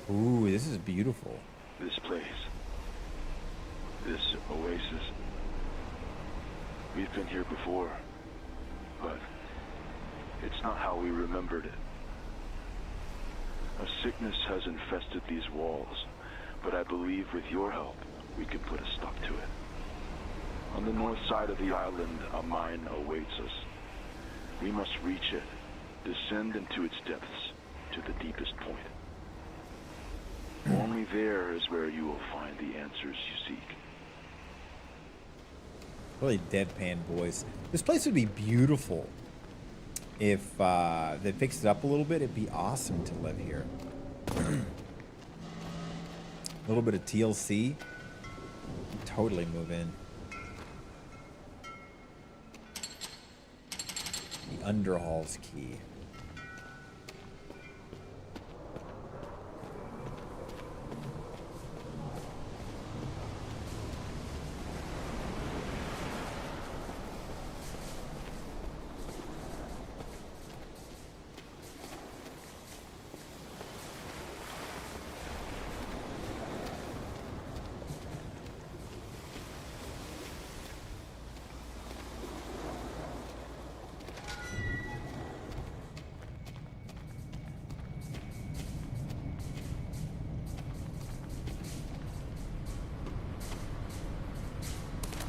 Ooh, this is beautiful. This place, this oasis, we've been here before, but it's not how we remembered it. A sickness has infested these walls, but I believe with your help, we can put a stop to it. On the north side of the island, a mine awaits us. We must reach it, descend into its depths to the deepest point. Only there is where you will find the answers you seek. Really deadpan voice. This place would be beautiful if they fixed it up a little bit. It'd be awesome to live here. A little bit of TLC. Totally move in. The Underhall's key.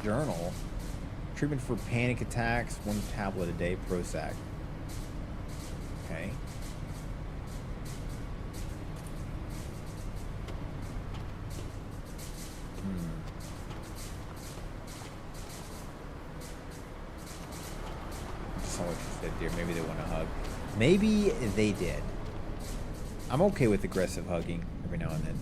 Journal. Treatment for panic attacks, 1 tablet a day, Prozac. Okay. I saw what you said there. Maybe they want to hug. Maybe they did. I'm okay with aggressive hugging every now and then.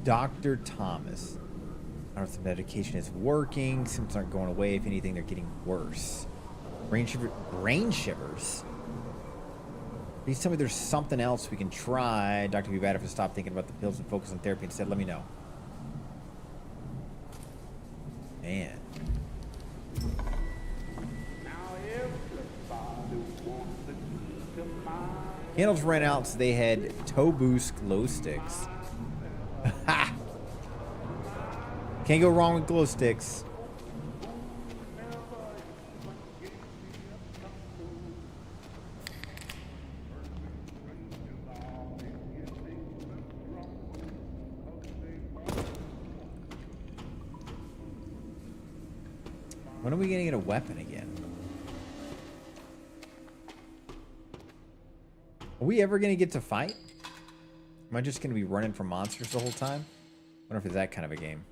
Dr. Thomas. I don't know if the medication is working. Symptoms aren't going away. If anything, they're getting worse. Brain shivers. Please tell me there's something else we can try. Doctor, be bad if I stop thinking about the pills and focus on therapy instead. Let me know. Man. Candles ran out, so they had toe boost glow sticks. Ha! Can't go wrong with glow sticks. When are we gonna get a weapon again? Are we ever gonna get to fight? Am I just gonna be running from monsters the whole time? I wonder if it's that kind of a game.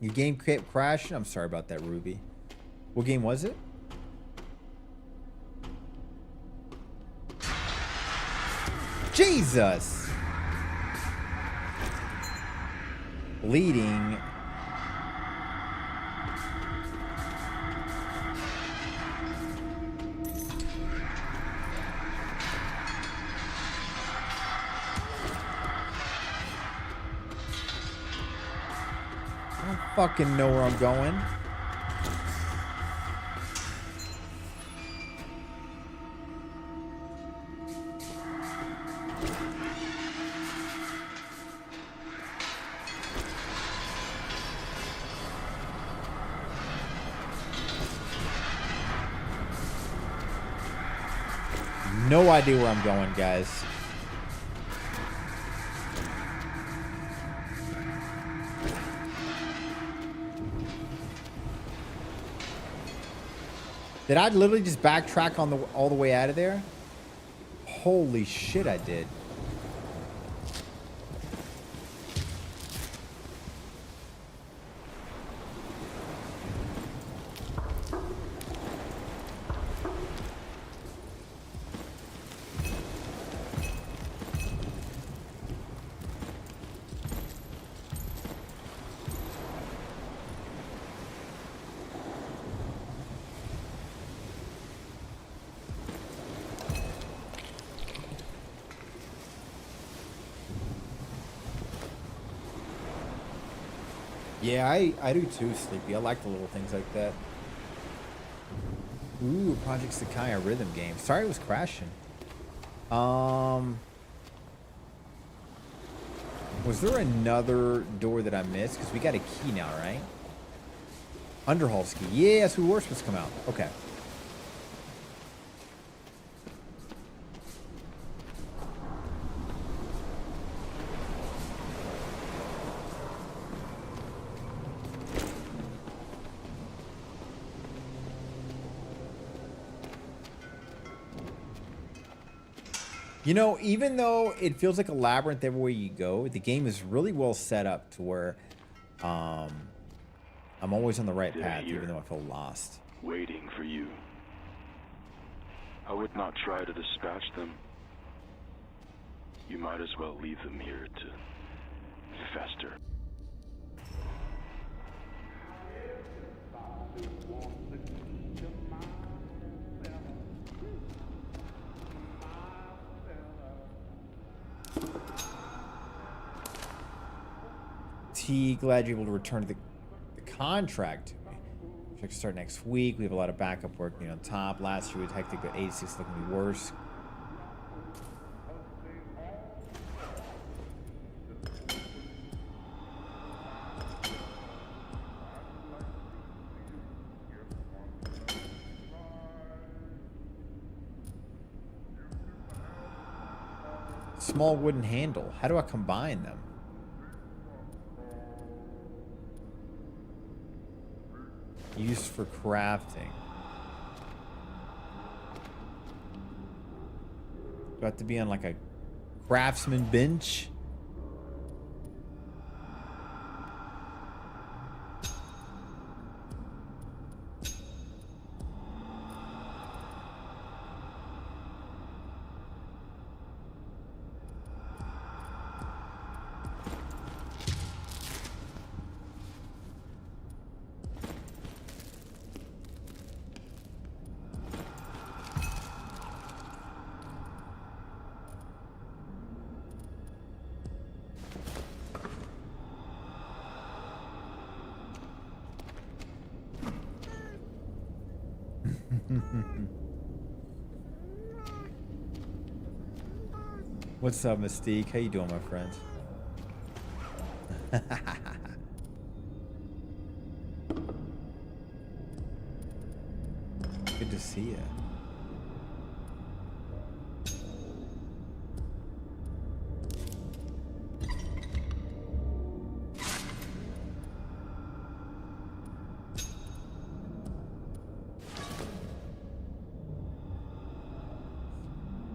Your game kept crashing? I'm sorry about that, Ruby. What game was it? Jesus! Bleeding. I don't fucking know where I'm going. No idea where I'm going, guys. Did I literally just backtrack on all the way out of there? Holy shit, I did. Yeah, I do too, Sleepy. I like the little things like that. Ooh, Project Sakai, a rhythm game. Sorry it was crashing. Was there another door that I missed? Because we got a key now, right? Underhall's key. Yeah, that's who we're supposed to come out. Okay. You know, even though it feels like a labyrinth everywhere you go, the game is really well set up to where I'm always on the right path, even though I feel lost. Waiting for you. I would not try to dispatch them. You might as well leave them here to fester. T, glad you're able to return to the contract to me. I can start next week. We have a lot of backup work on top. Last year we had hectic, but 86 looking to be worse. Small wooden handle. How do I combine them? Used for crafting. Do I have to be on like a craftsman bench? What's up, Mystique? How you doing, my friends? Good to see you.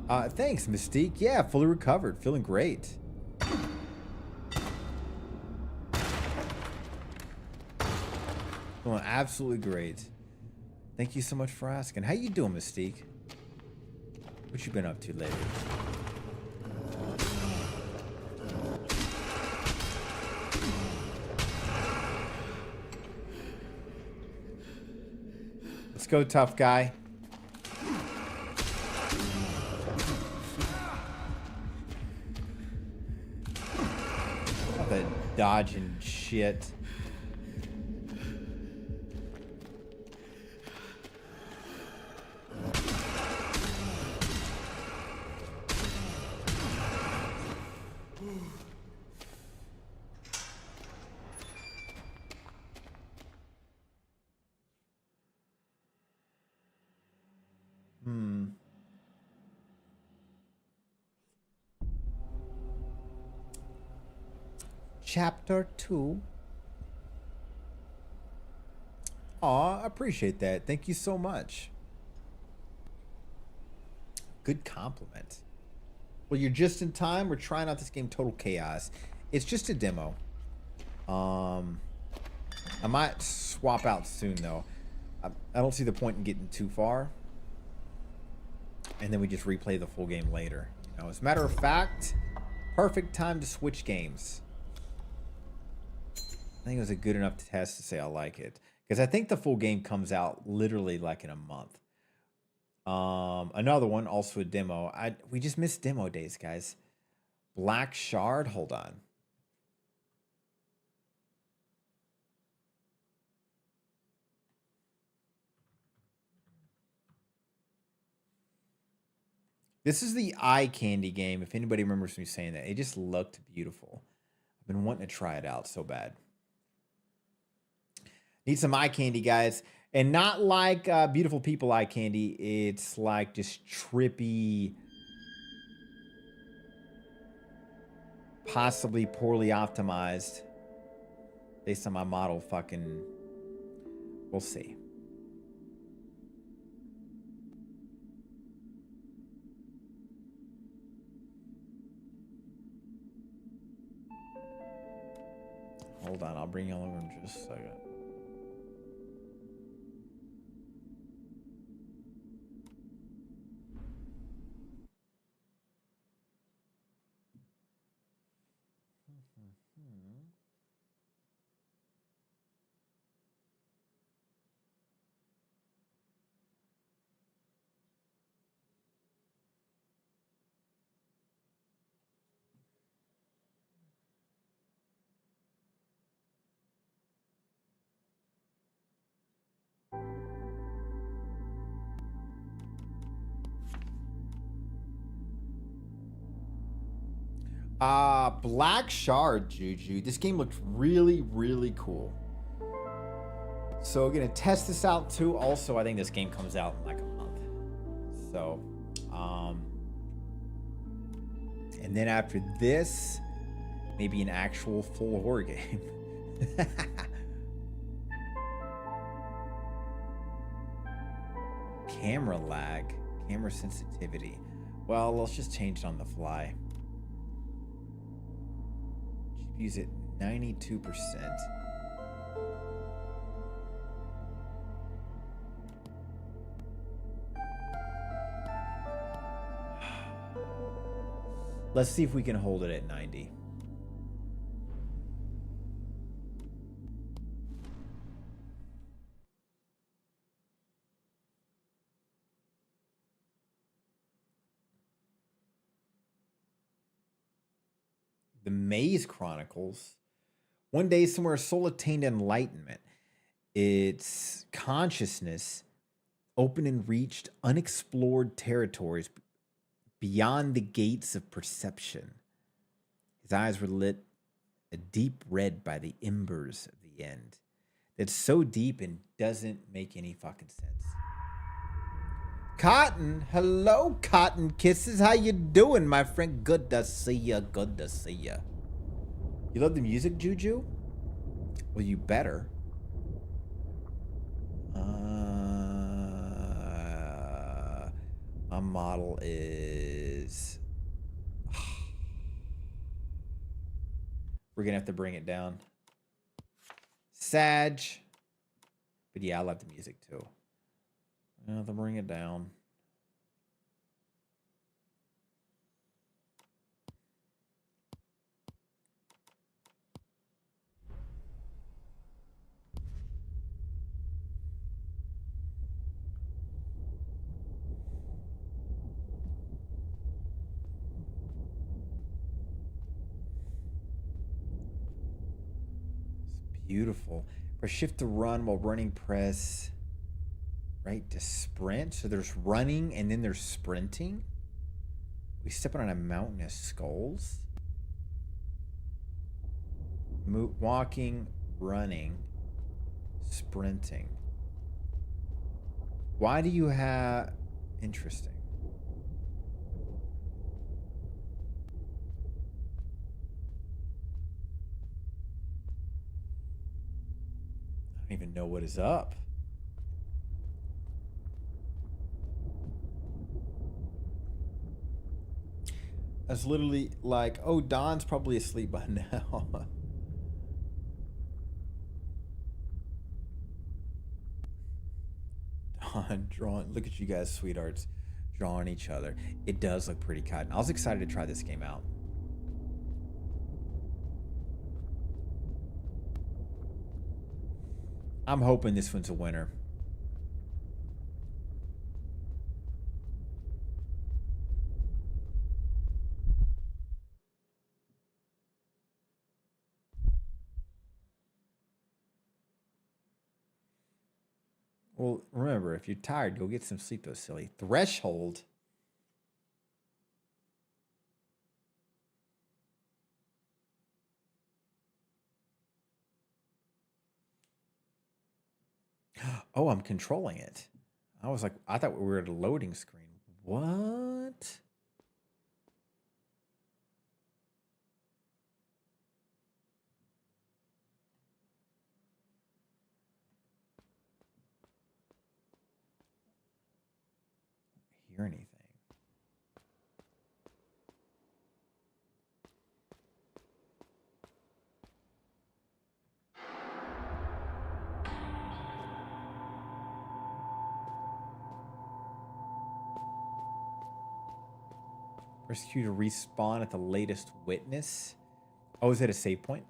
Thanks, Mystique. Yeah, fully recovered. Feeling great. Feeling absolutely great. Thank you so much for asking. How you doing, Mystique? What you been up to lately? Let's go, tough guy. All that dodging shit. Chapter 2. Aw, I appreciate that. Thank you so much. Good compliment. Well, you're just in time. We're trying out this game, Total Chaos. It's just a demo. I might swap out soon, though. I don't see the point in getting too far. And then we just replay the full game later. You know, as a matter of fact, perfect time to switch games. I think it was a good enough test to say I like it. Because I think the full game comes out literally like in a month. Another one, also a demo. We just missed demo days, guys. Black Shard, hold on. This is the eye candy game, if anybody remembers me saying that. It just looked beautiful. I've been wanting to try it out so bad. Need some eye candy, guys. And not like Beautiful People eye candy. It's like just trippy, possibly poorly optimized. Based on my model fucking... We'll see. Hold on, I'll bring you all over in just a second. Black Shard, Juju. This game looks really, really cool. So we're gonna test this out too. Also, I think this game comes out in like a month. So, and then after this, maybe an actual full horror game. Camera lag, camera sensitivity. Well, let's just change it on the fly. GPU's at 92%. Let's see if we can hold it at 90. The Maze Chronicles. One day somewhere, a soul attained enlightenment. Its consciousness opened and reached unexplored territories beyond the gates of perception. His eyes were lit a deep red by the embers of the end. That's so deep and doesn't make any fucking sense. Cotton, hello, Cotton Kisses. How you doing, my friend? Good to see ya. Good to see ya. You love the music, Juju? Well, you better. My model is... We're going to have to bring it down. Sag. But yeah, I love the music too. We'll have to bring it down. Beautiful. Press shift to run while running, press right to sprint. So there's running and then there's sprinting. We stepping on a mountain of skulls. Walking, running, sprinting. Why do you have... Interesting. I don't even know what is up. I was literally like, oh, Don's probably asleep by now. Don drawing. Look at you guys, sweethearts, drawing each other. It does look pretty cotton. I was excited to try this game out. I'm hoping this one's a winner. Well, remember, if you're tired, go get some sleep, though, silly. Threshold. Oh, I'm controlling it. I was like, I thought we were at a loading screen. What? Hear anything? Press Q to respawn at the latest witness. Oh, is it a save point?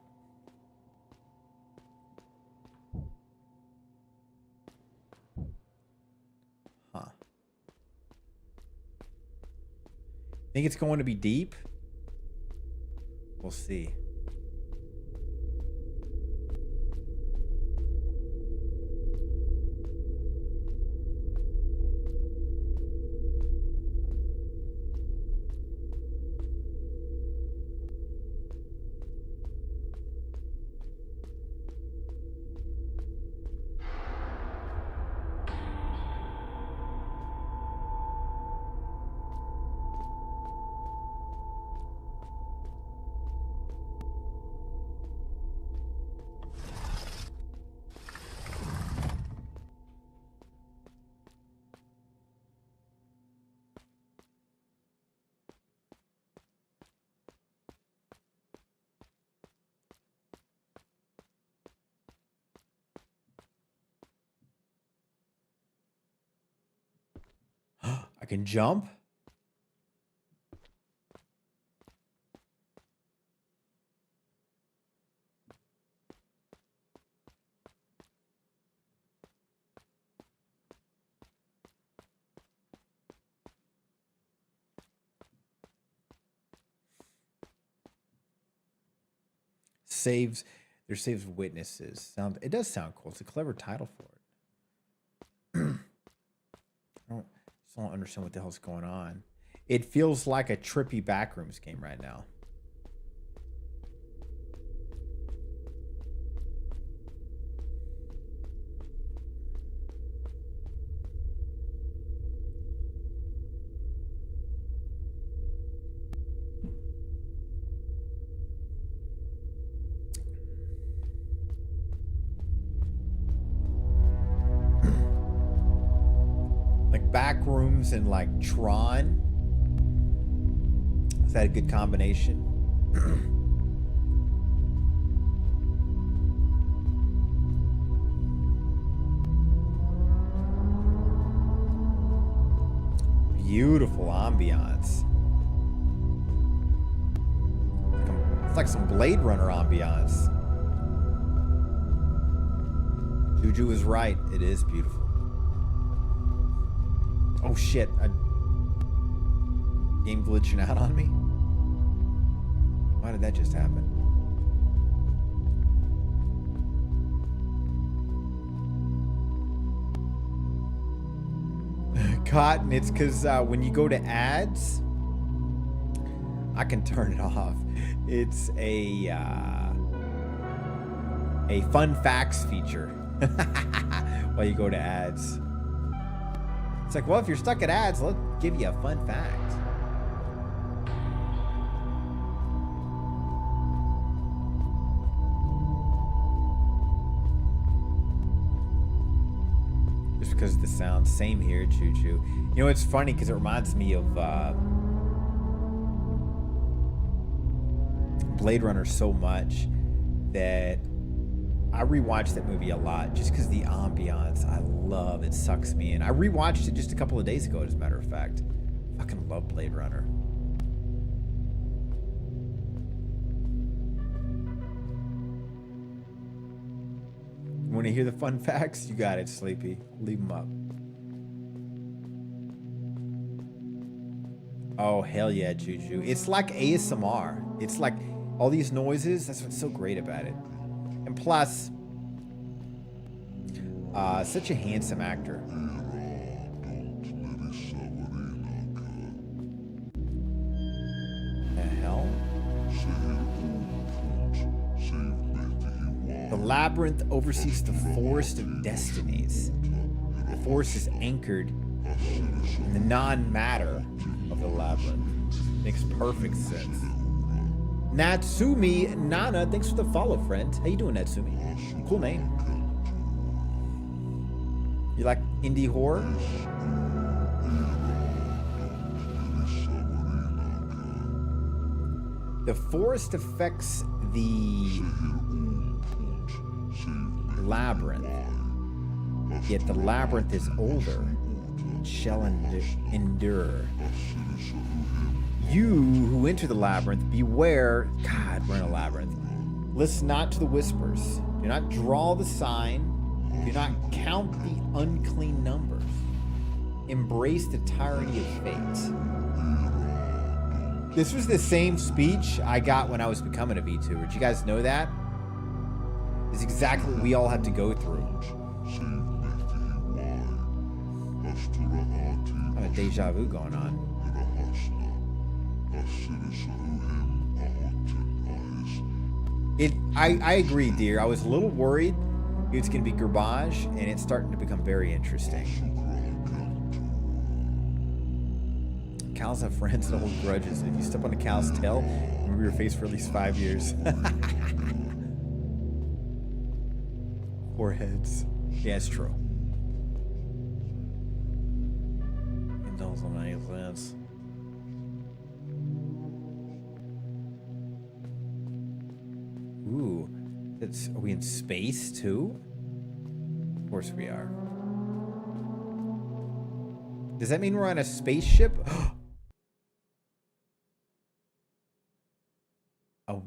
Huh. Think it's going to be deep? We'll see. I can jump? Saves, there saves witnesses. It does sound cool. It's a clever title for it. I don't understand what the hell's going on. It feels like a trippy backrooms game right now. Like back rooms and like Tron. Is that a good combination? Beautiful ambiance. It's like some Blade Runner ambiance. Juju is right. It is beautiful. Oh shit. Game glitching out on me? Why did that just happen? Cotton, it's because when you go to ads, I can turn it off. It's a fun facts feature while you go to ads. It's like, well, if you're stuck at ads, let's give you a fun fact. Just because of the sound. Same here, Choo Choo. You know, it's funny because it reminds me of Blade Runner so much that I rewatched that movie a lot just because the ambiance I love. It sucks me in. I rewatched it just a couple of days ago, as a matter of fact. Fucking love Blade Runner. You want to hear the fun facts? You got it, Sleepy. Leave them up. Oh, hell yeah, Juju. It's like ASMR. It's like all these noises. That's what's so great about it. And plus, such a handsome actor. The hell? The labyrinth oversees the forest of destinies. The forest is anchored in the non-matter of the labyrinth. Makes perfect sense. Natsumi Nana, thanks for the follow, friend. How you doing, Natsumi? Cool name. You like indie horror? The forest affects the labyrinth, yet the labyrinth is older. It shall endure. You who enter the labyrinth, beware. God, we're in a labyrinth. Listen not to the whispers. Do not draw the sign. Do not count the unclean numbers. Embrace the tyranny of fate. This was the same speech I got when I was becoming a VTuber. Did you guys know that? It's exactly what we all have to go through. I have a deja vu going on. I agree, dear. I was a little worried it's going to be garbage, and it's starting to become very interesting. Cows have friends that hold grudges. If you step on a cow's tail, remember your face for at least 5 years. Foreheads. Yeah, it's true. It doesn't make sense. Ooh, are we in space too? Of course we are. Does that mean we're on a spaceship? Oh,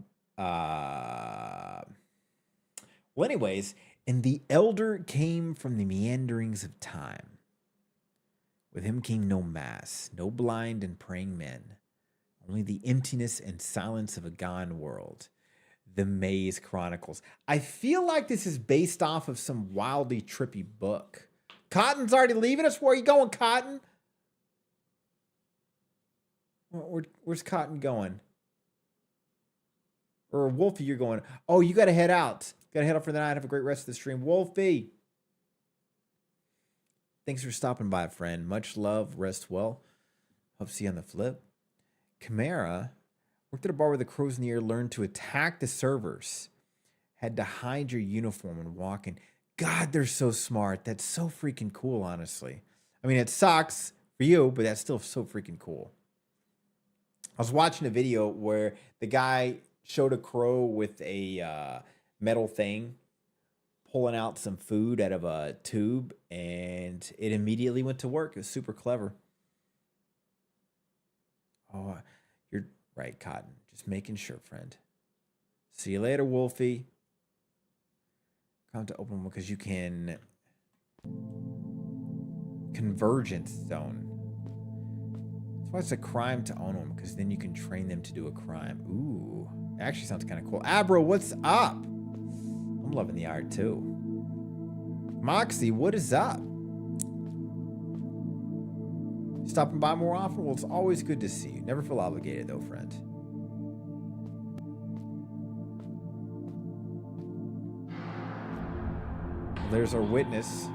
well, anyways, and the elder came from the meanderings of time. With him came no mass, no blind and praying men, only the emptiness and silence of a gone world. The Maze Chronicles. I feel like this is based off of some wildly trippy book. Cotton's already leaving us. Where are you going, Cotton? Where's Cotton going? Or Wolfie, you're going. Oh, you got to head out. Got to head out for the night. Have a great rest of the stream. Wolfie. Thanks for stopping by, friend. Much love. Rest well. Hope to see you on the flip. Chimera. Worked at a bar with the crows in the air, learned to attack the servers. Had to hide your uniform and walk in. God, they're so smart. That's so freaking cool, honestly. I mean, it sucks for you, but that's still so freaking cool. I was watching a video where the guy showed a crow with a metal thing pulling out some food out of a tube, and it immediately went to work. It was super clever. Oh, you're right, Cotton. Just making sure, friend. See you later, Wolfie. Come to open one because you can... Convergence zone. That's why it's a crime to own them, because then you can train them to do a crime. Ooh, it actually sounds kind of cool. Abro, what's up? I'm loving the art too. Moxie, what is up? Stopping by more often? Well, it's always good to see you. Never feel obligated though, friend. Well, there's our witness.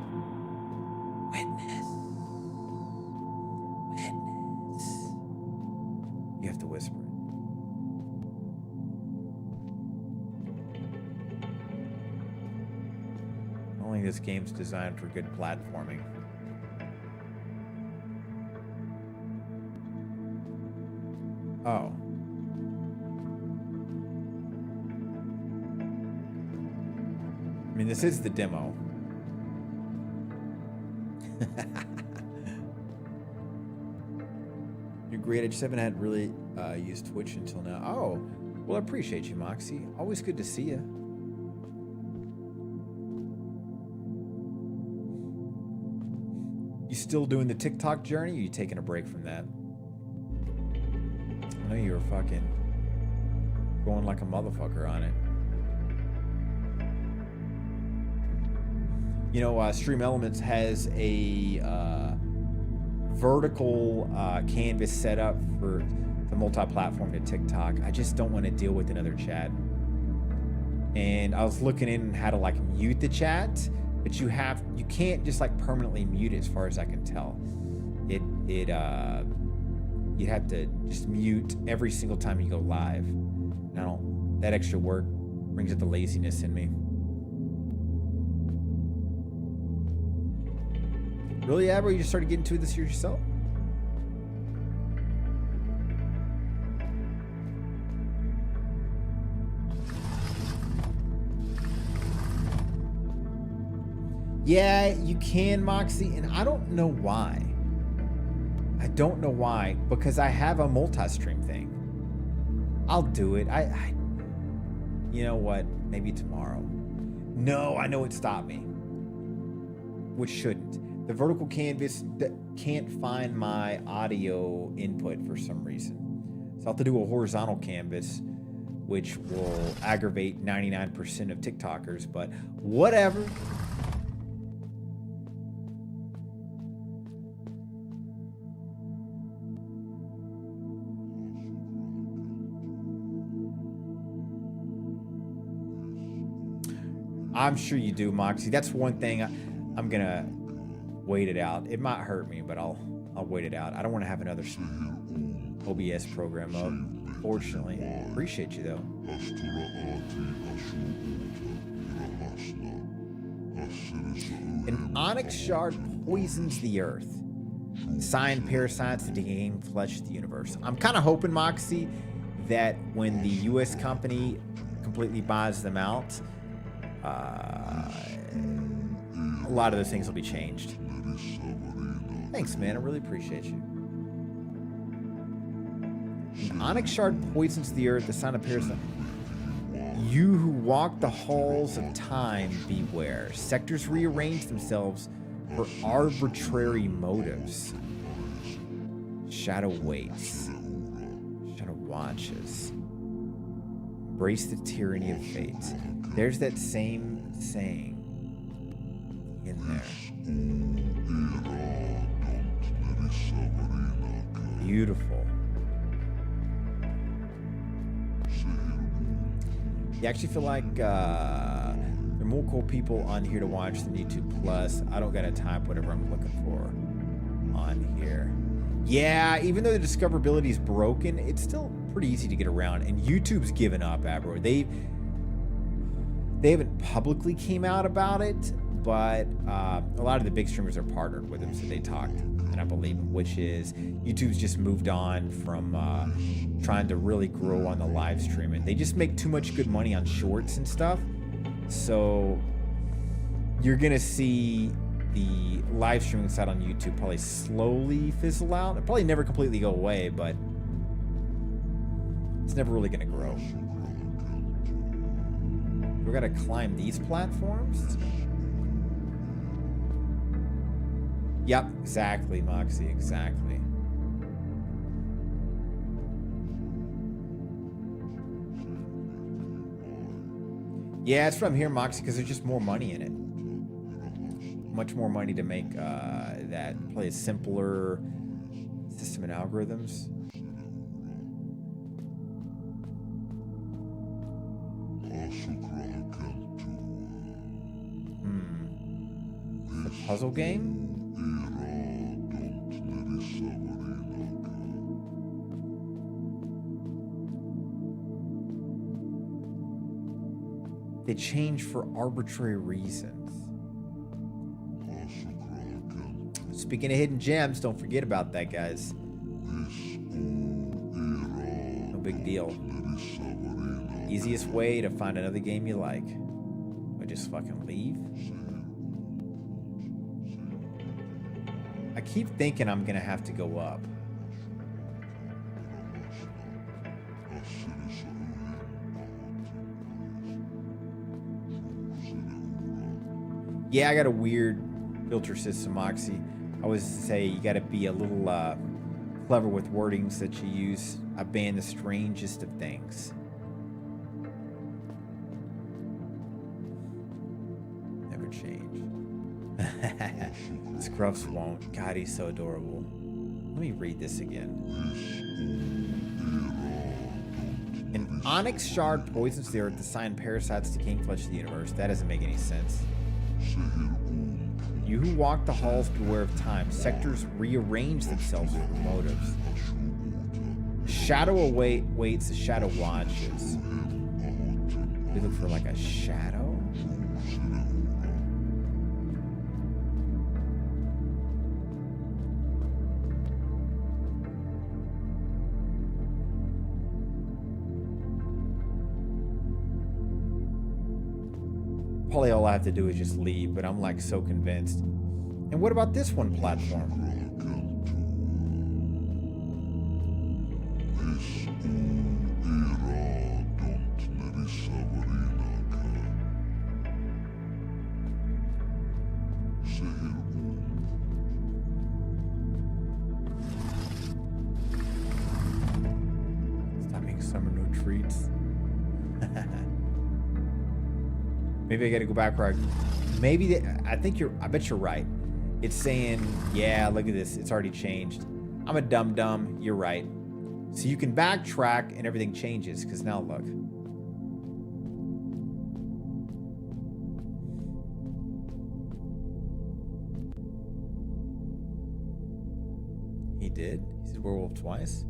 Witness. You have to whisper it. Only this game's designed for good platforming. Oh. I mean, this is the demo. You're great. I just haven't really used Twitch until now. Oh, well, I appreciate you, Moxie. Always good to see you. You still doing the TikTok journey? Or you taking a break from that? I know you were fucking going like a motherfucker on it. You know, Stream Elements has a vertical canvas set up for the multi-platform to TikTok. I just don't want to deal with another chat. And I was looking in how to like mute the chat, but you can't just like permanently mute it as far as I can tell. You have to just mute every single time you go live. And that extra work brings out the laziness in me. Really, Abro? You just started getting to this yourself? Yeah, you can, Moxie, and I don't know why. I don't know why, because I have a multi-stream thing. I'll do it. You know what? Maybe tomorrow. No, I know it stopped me. Which shouldn't. The vertical canvas that can't find my audio input for some reason. So I'll have to do a horizontal canvas, which will aggravate 99% of TikTokers, but whatever. I'm sure you do, Moxie. That's one thing I'm gonna wait it out. It might hurt me, but I'll wait it out. I don't want to have another OBS program up. Fortunately, appreciate you though. An onyx shard poisons the earth. Sign parasites to gain flesh of the universe. I'm kind of hoping, Moxie, that when the U.S. company completely buys them out, a lot of those things will be changed. Thanks, man. I really appreciate you. An onyx shard poisons the earth. The sign of parasite. You who walk the halls of time, beware. Sectors rearrange themselves for arbitrary motives. Shadow waits. Shadow watches. Embrace the tyranny of fate. There's that same saying in there. Beautiful. You actually feel like there are more cool people on here to watch than YouTube Plus. I don't gotta type whatever I'm looking for on here. Yeah, even though the discoverability is broken, it's still pretty easy to get around. And YouTube's given up, Abro. They haven't publicly came out about it, but a lot of the big streamers are partnered with him, so they talked, and I believe him, which is YouTube's just moved on from trying to really grow on the live streaming. They just make too much good money on shorts and stuff, so you're gonna see the live streaming side on YouTube probably slowly fizzle out. It'll probably never completely go away, but it's never really gonna grow. We gotta climb these platforms. Yep, exactly, Moxie, exactly. Yeah, that's what I'm hearing, Moxie, because there's just more money in it. Much more money to make that play a simpler system and algorithms. The puzzle game? They change for arbitrary reasons. Speaking of hidden gems, don't forget about that, guys. No big deal. Easiest way to find another game you like. I just fucking leave. I keep thinking I'm gonna have to go up. Yeah, I got a weird filter system, Moxie. I always say you got to be a little clever with wordings that you use. I ban the strangest of things. Never change. Scruffs won't. God, he's so adorable. Let me read this again. An onyx shard poisons the earth. The sign parasites decaying flesh of the universe. That doesn't make any sense. You who walk the halls beware of time. Sectors rearrange themselves for motives. Shadow waits, the shadow watches. We look for like a shadow? Probably all I have to do is just leave, but I'm like so convinced. And what about this one platform? Stop making summer no treats. Maybe I gotta go back where maybe I bet you're right. It's saying, yeah, look at this. It's already changed. I'm a dum-dum. You're right. So you can backtrack and everything changes, because now look. He did? He said werewolf twice?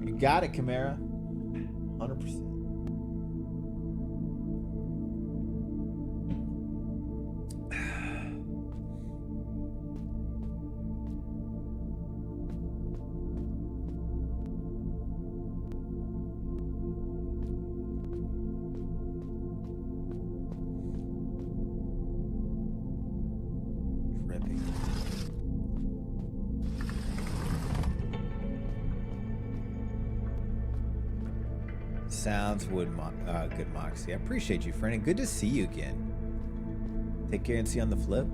You got it, Chimera. 100%. Tripping. Sounds good, Moxie. I appreciate you, friend, and good to see you again. Take care and see you on the flip.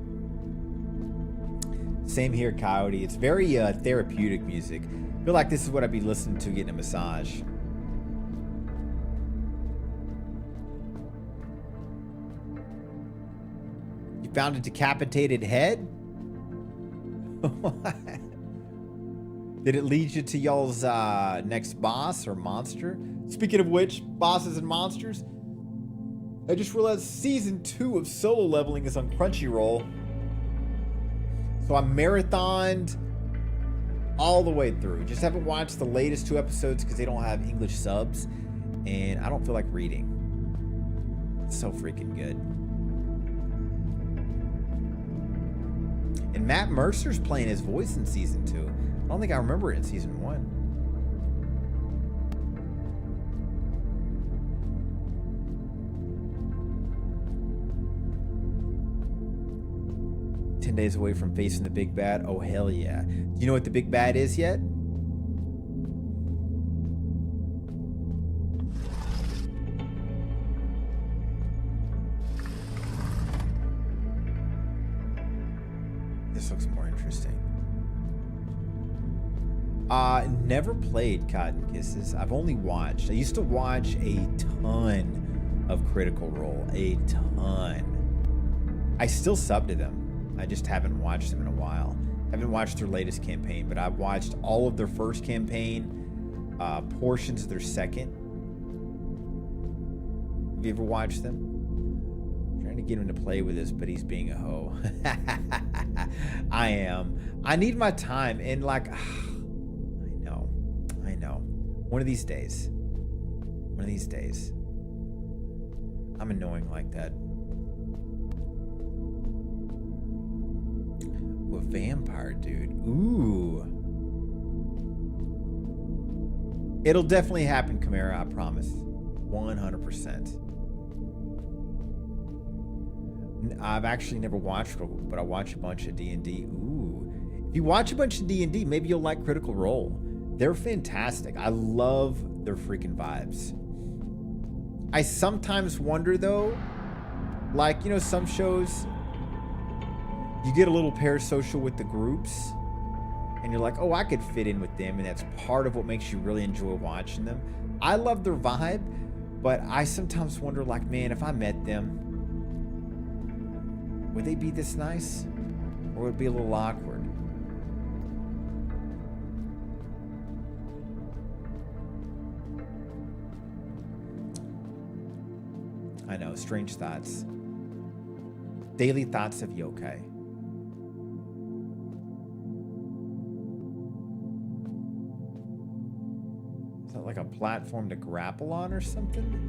Same here, Coyote. It's very therapeutic music. I feel like this is what I'd be listening to getting a massage. You found a decapitated head? Did it lead you to y'all's next boss or monster? Speaking of which, bosses and monsters, I just realized season 2 of Solo Leveling is on Crunchyroll. So I marathoned all the way through. Just haven't watched the latest 2 episodes because they don't have English subs, and I don't feel like reading. It's so freaking good. And Matt Mercer's playing his voice in season 2. I don't think I remember it in season 1. 10 days away from facing the big bad. Oh, hell yeah. Do you know what the big bad is yet? This looks more interesting. Never played Cotton Kisses. I've only watched. I used to watch a ton of Critical Role. A ton. I still sub to them. I just haven't watched them in a while. I haven't watched their latest campaign, but I've watched all of their first campaign, portions of their second. Have you ever watched them? I'm trying to get him to play with us, but he's being a hoe. I am. I need my time, and like, I know. One of these days. I'm annoying like that. A vampire dude. Ooh. It'll definitely happen, Chimera, I promise. 100%. I've actually never watched Critical, but I watch a bunch of D&D. Ooh. If you watch a bunch of D&D, maybe you'll like Critical Role. They're fantastic. I love their freaking vibes. I sometimes wonder, though, like, you know, some shows, you get a little parasocial with the groups, and you're like, oh, I could fit in with them, and that's part of what makes you really enjoy watching them. I love their vibe, but I sometimes wonder, like, man, if I met them, would they be this nice? Or would it be a little awkward? I know, strange thoughts. Daily thoughts of yokai. Is that like a platform to grapple on or something?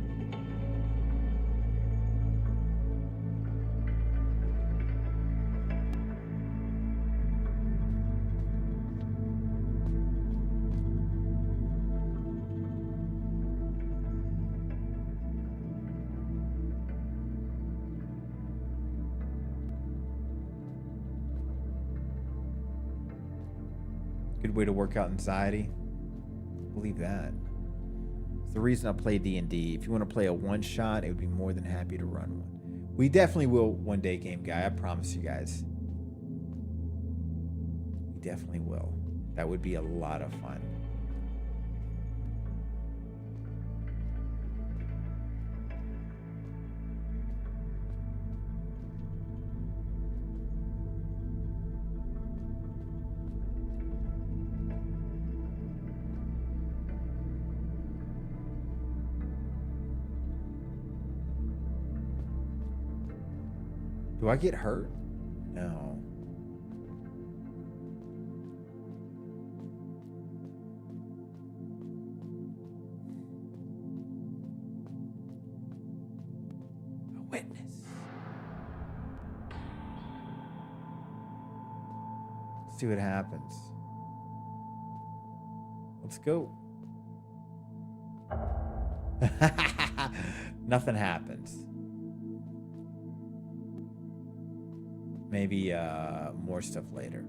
Good way to work out anxiety. Believe that. It's the reason I play D&D. If you want to play a one-shot, it would be more than happy to run one. We definitely will one day, Game Guy. I promise you guys. We definitely will. That would be a lot of fun. Do I get hurt? No. A witness. Let's see what happens. Let's go. Nothing happens. Maybe more stuff later.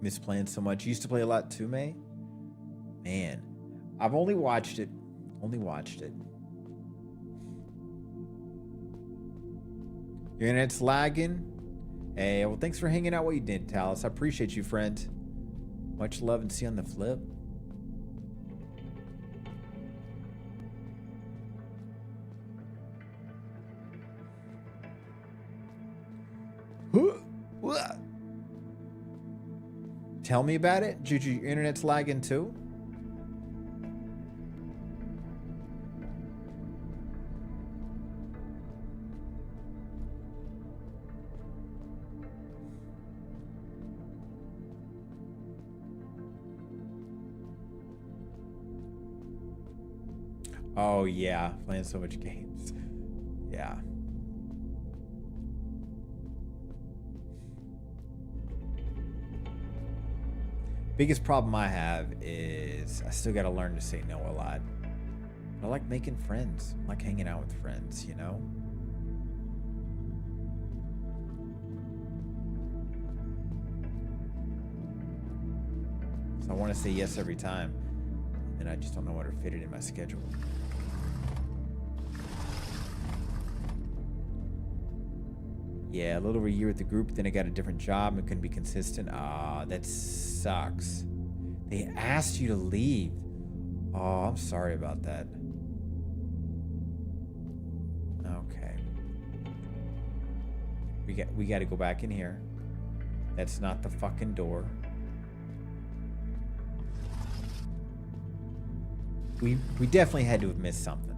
Miss playing so much. Used to play a lot too, May. Man, I've only watched it. Your internet's lagging. Hey, well, thanks for hanging out what you did, Talus. I appreciate you, friend. Much love and see you on the flip. Tell me about it. Juju, your internet's lagging too? Oh, yeah. Playing so much games. Yeah. Biggest problem I have is I still got to learn to say no a lot. I like making friends. I like hanging out with friends, you know? So I want to say yes every time, and I just don't know how to fit it in my schedule. Yeah, a little over a year with the group, then I got a different job and couldn't be consistent. Ah, that sucks. They asked you to leave. Oh, I'm sorry about that. Okay. We got to go back in here. That's not the fucking door. We definitely had to have missed something.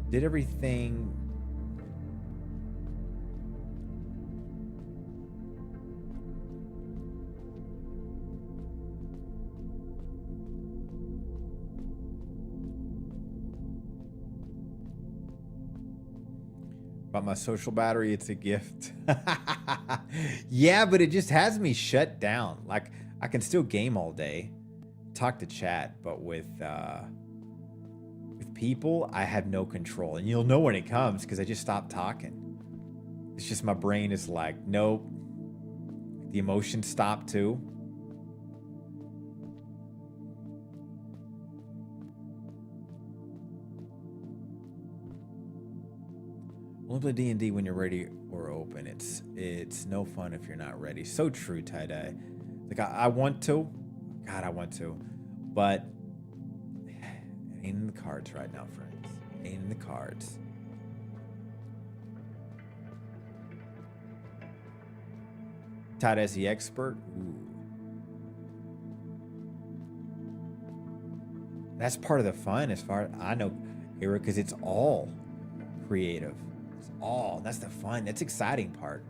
Did everything... About my social battery, it's a gift. Yeah, but it just has me shut down. Like, I can still game all day, talk to chat, but with people, I have no control. And you'll know when it comes because I just stopped talking. It's just my brain is like, nope. The emotions stop too. Only play D&D when you're ready or open. It's no fun if you're not ready. So true, tie-dye. Like, I want to. God, I want to. But it ain't in the cards right now, friends. It ain't in the cards. Tie-dye's the expert. Ooh. That's part of the fun as far as I know, Eric, because it's all creative. Oh, that's the fun. That's the exciting part.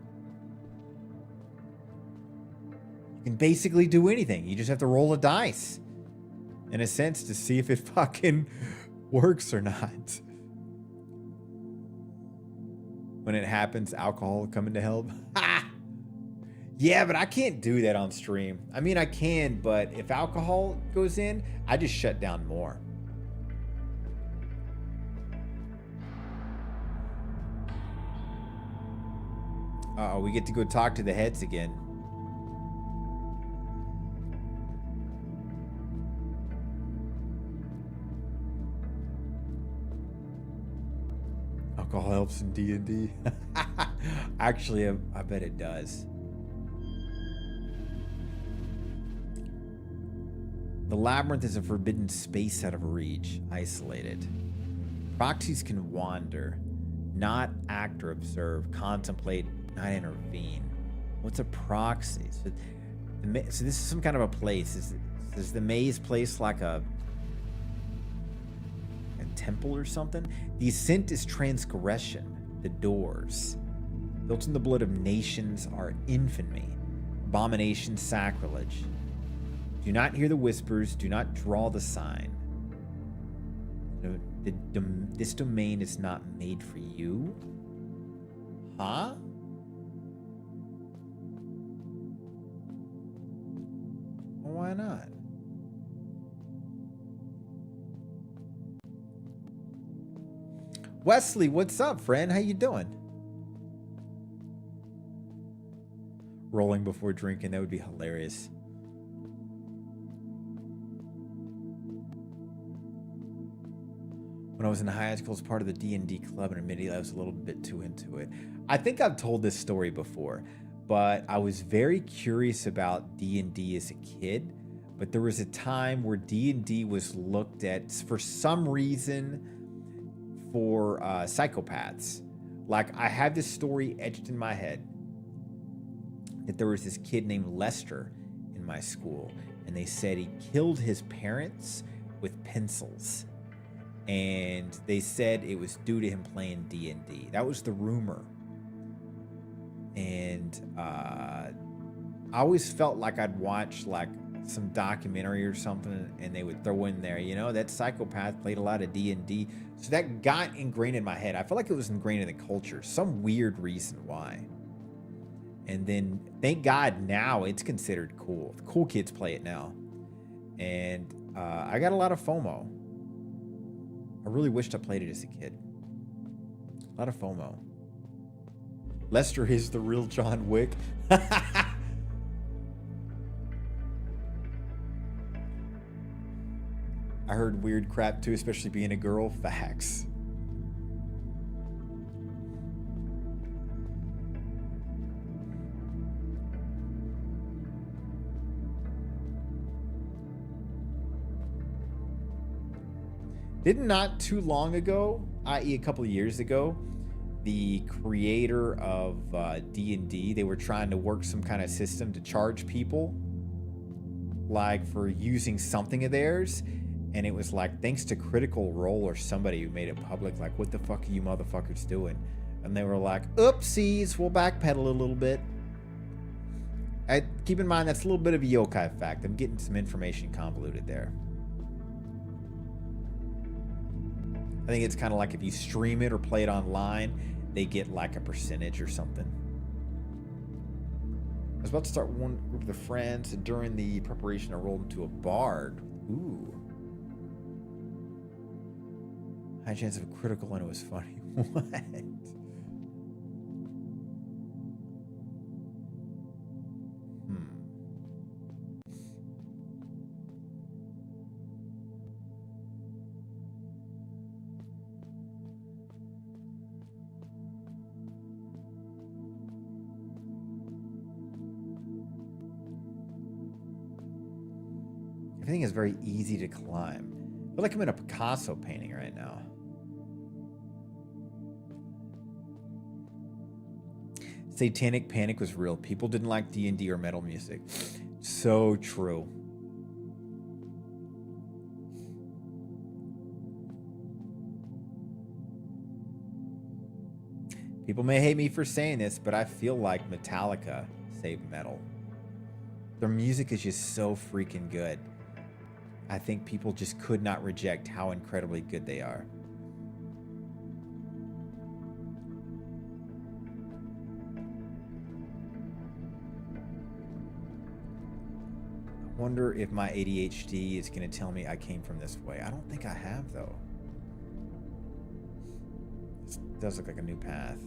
You can basically do anything. You just have to roll a dice, in a sense, to see if it fucking works or not. When it happens, alcohol coming to help. Yeah, but I can't do that on stream. I mean, I can, but if alcohol goes in, I just shut down more. Uh-oh, we get to go talk to the heads again. Alcohol helps in D&D. Actually, I bet it does. The labyrinth is a forbidden space out of reach, isolated. Proxies can wander, not act or observe, contemplate, not intervene. What's a proxy? So this is some kind of a place. Is the maze place like a temple or something? The ascent is transgression. The doors, built in the blood of nations, are infamy, abomination, sacrilege. Do not hear the whispers. Do not draw the sign. This domain is not made for you. Huh? Why not? Wesley, what's up, friend? How you doing? Rolling before drinking, that would be hilarious. When I was in high school as part of the D&D club, and admittedly I was a little bit too into it. I think I've told this story before, but I was very curious about D&D as a kid. But there was a time where D&D was looked at, for some reason, for psychopaths. Like, I have this story etched in my head that there was this kid named Lester in my school, and they said he killed his parents with pencils. And they said it was due to him playing D&D. That was the rumor. And I always felt like I'd watch like some documentary or something, and they would throw in there, you know, that psychopath played a lot of D&D. So that got ingrained in my head. I felt like it was ingrained in the culture, some weird reason why. And then, thank God, now it's considered cool. The cool kids play it now. And I got a lot of FOMO. I really wished I played it as a kid. A lot of FOMO. Lester is the real John Wick. I heard weird crap too, especially being a girl. Facts. Didn't not too long ago, i.e. a couple of years ago, the creator of D&D, they were trying to work some kind of system to charge people like for using something of theirs. And it was like, thanks to Critical Role or somebody who made it public, like, what the fuck are you motherfuckers doing? And they were like, oopsies, we'll backpedal a little bit. Keep in mind, that's a little bit of a yokai effect. I'm getting some information convoluted there. I think it's kind of like if you stream it or play it online, they get like a percentage or something. I was about to start one group of friends, and during the preparation, I rolled into a bard. Ooh. High chance of a critical, and it was funny. What? Everything is very easy to climb. I feel like I'm in a Picasso painting right now. Satanic Panic was real. People didn't like D&D or metal music. So true. People may hate me for saying this, but I feel like Metallica saved metal. Their music is just so freaking good. I think people just could not reject how incredibly good they are. I wonder if my ADHD is going to tell me I came from this way. I don't think I have, though. This does look like a new path.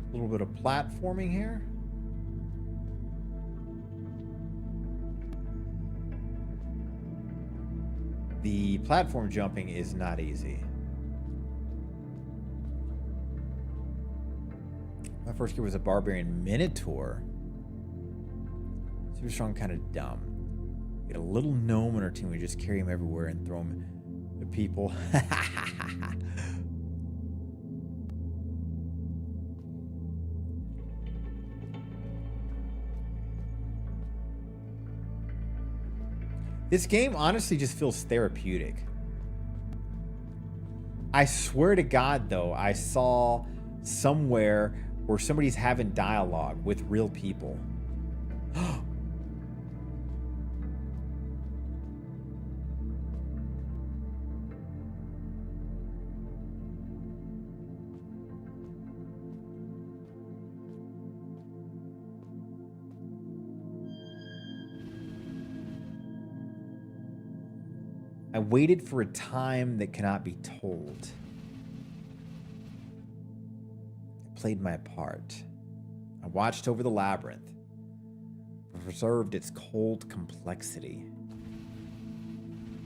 A little bit of platforming here. The platform jumping is not easy. My first gear was a barbarian minotaur. Super strong, kind of dumb. We had a little gnome on our team. We just carry him everywhere and throw him to people. This game honestly just feels therapeutic. I swear to God, though, I saw somewhere where somebody's having dialogue with real people. I waited for a time that cannot be told. I played my part. I watched over the labyrinth, preserved its cold complexity,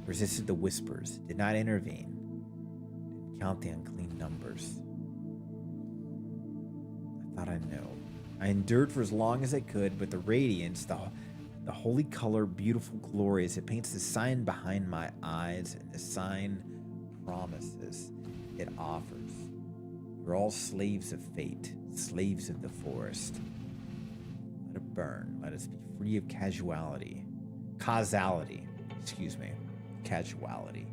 resisted the whispers, did not intervene, didn't count the unclean numbers. I thought I knew. I endured for as long as I could, but the radiance, the holy color, beautiful, glorious. It paints the sign behind my eyes, and the sign promises. it offers. We're all slaves of fate, slaves of the forest. Let it burn. Let us be free of causality. Excuse me. Causality.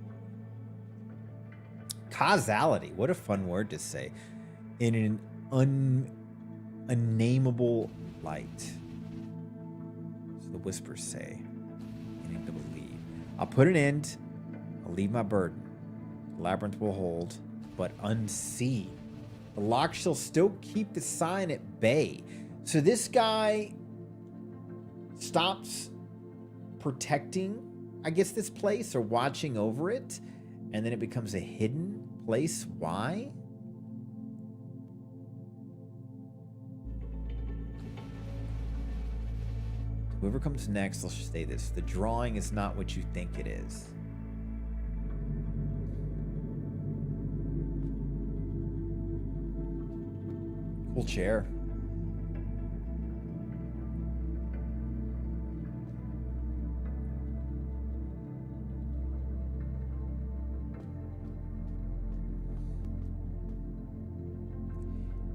Causality. What a fun word to say. In an unnameable light. So the whispers say. Beginning to believe. I'll put an end. I'll leave my burden. The labyrinth will hold, but unsee. The lock shall still keep the sign at bay. So this guy stops protecting, I guess, this place or watching over it, and then it becomes a hidden place. Why? Whoever comes next, I'll say this. The drawing is not what you think it is. Cool chair.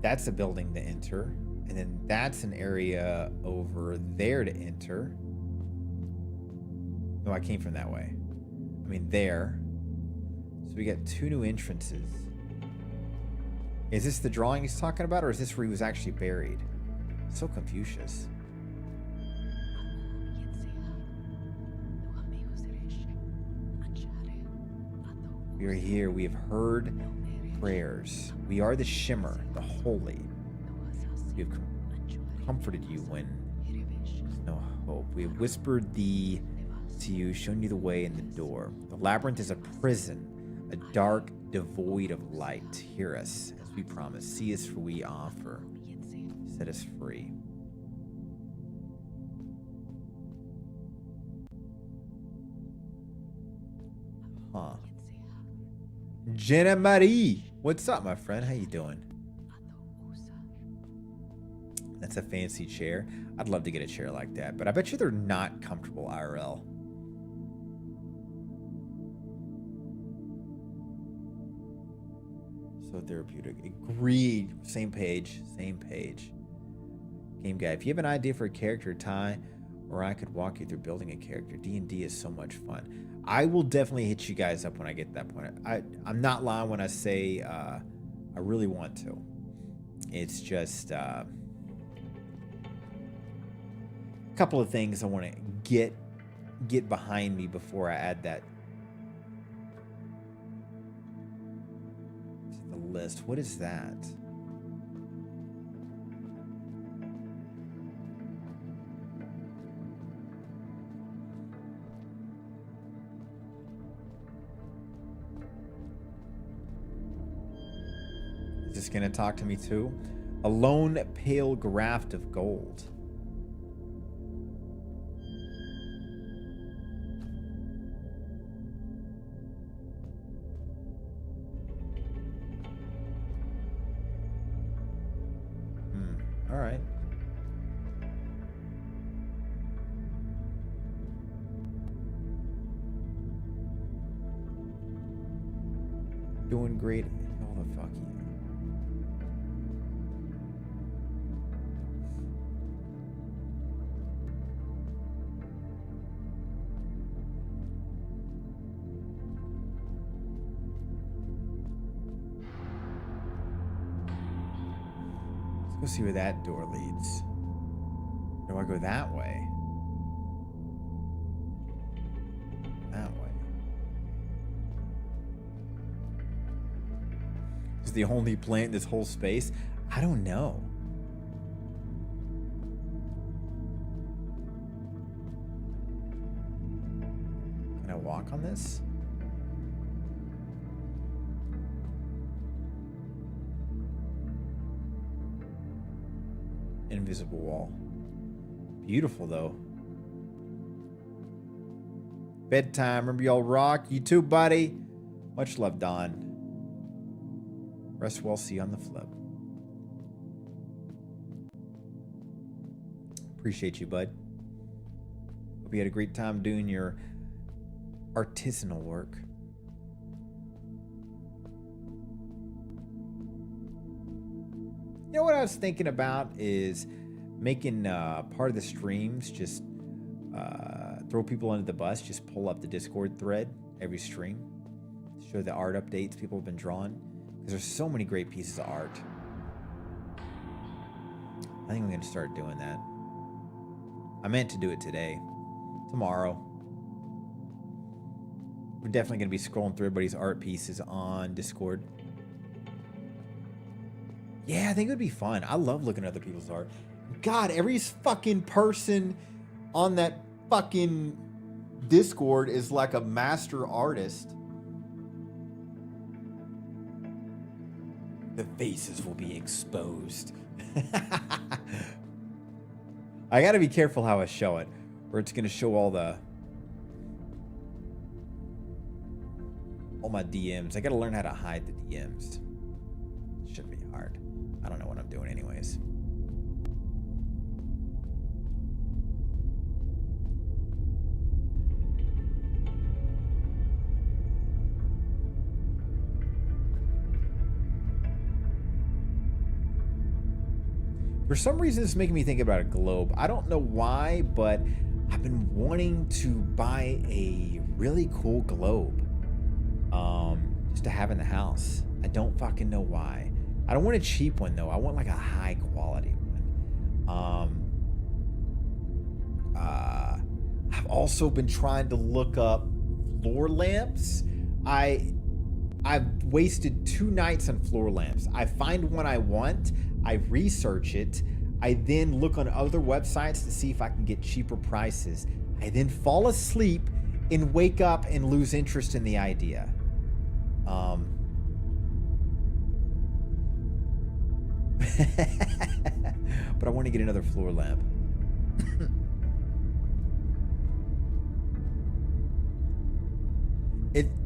That's a building to enter. And then that's an area over there to enter. No, I came from that way. I mean, there. So we got 2 new entrances. Is this the drawing he's talking about, or is this where he was actually buried? So Confucius. We are here. We have heard prayers. We are the shimmer, the holy. We have comforted you when there's no hope. We have whispered thee to you, shown you the way in the door. The labyrinth is a prison, a dark, devoid of light. Hear us, as we promise. See us, for we offer. Set us free. Huh. Jenna Marie, what's up, my friend? How you doing? That's a fancy chair. I'd love to get a chair like that, but I bet you they're not comfortable IRL. So therapeutic. Agreed. Same page. Same page. Game guy. If you have an idea for a character, Ty, or I could walk you through building a character. D&D is so much fun. I will definitely hit you guys up when I get to that point. I'm not lying when I say I really want to. It's just a couple of things I want to get behind me before I add that to the list. What is that? Is this going to talk to me too? A lone pale graft of gold. All right. Doing great. All the fuck you. Let's go see where that door leads. Do I go that way? That way. Is the only plant in this whole space? I don't know. Can I walk on this? Invisible wall. Beautiful though. Bedtime. Remember y'all rock. You too, buddy. Much love, Don. Rest well. See you on the flip. Appreciate you, bud. Hope you had a great time doing your artisanal work. You know what I was thinking about is making part of the streams just throw people under the bus. Just pull up the Discord thread every stream. Show the art updates people have been drawing. Because there's so many great pieces of art. I think I'm going to start doing that. I meant to do it today. Tomorrow. We're definitely going to be scrolling through everybody's art pieces on Discord. Yeah, I think it would be fun. I love looking at other people's art. God, every fucking person on that fucking Discord is like a master artist. The faces will be exposed. I gotta be careful how I show it, or it's gonna show all my DMs. I gotta learn how to hide the DMs. Shouldn't be hard. I don't know what I'm doing anyways. For some reason, this is making me think about a globe. I don't know why, but I've been wanting to buy a really cool globe. Just to have in the house. I don't fucking know why. I don't want a cheap one, though. I want like a high quality one. I've also been trying to look up floor lamps. I've wasted 2 nights on floor lamps. I find one I want. I research it. I then look on other websites to see if I can get cheaper prices. I then fall asleep and wake up and lose interest in the idea. But I want to get another floor lamp.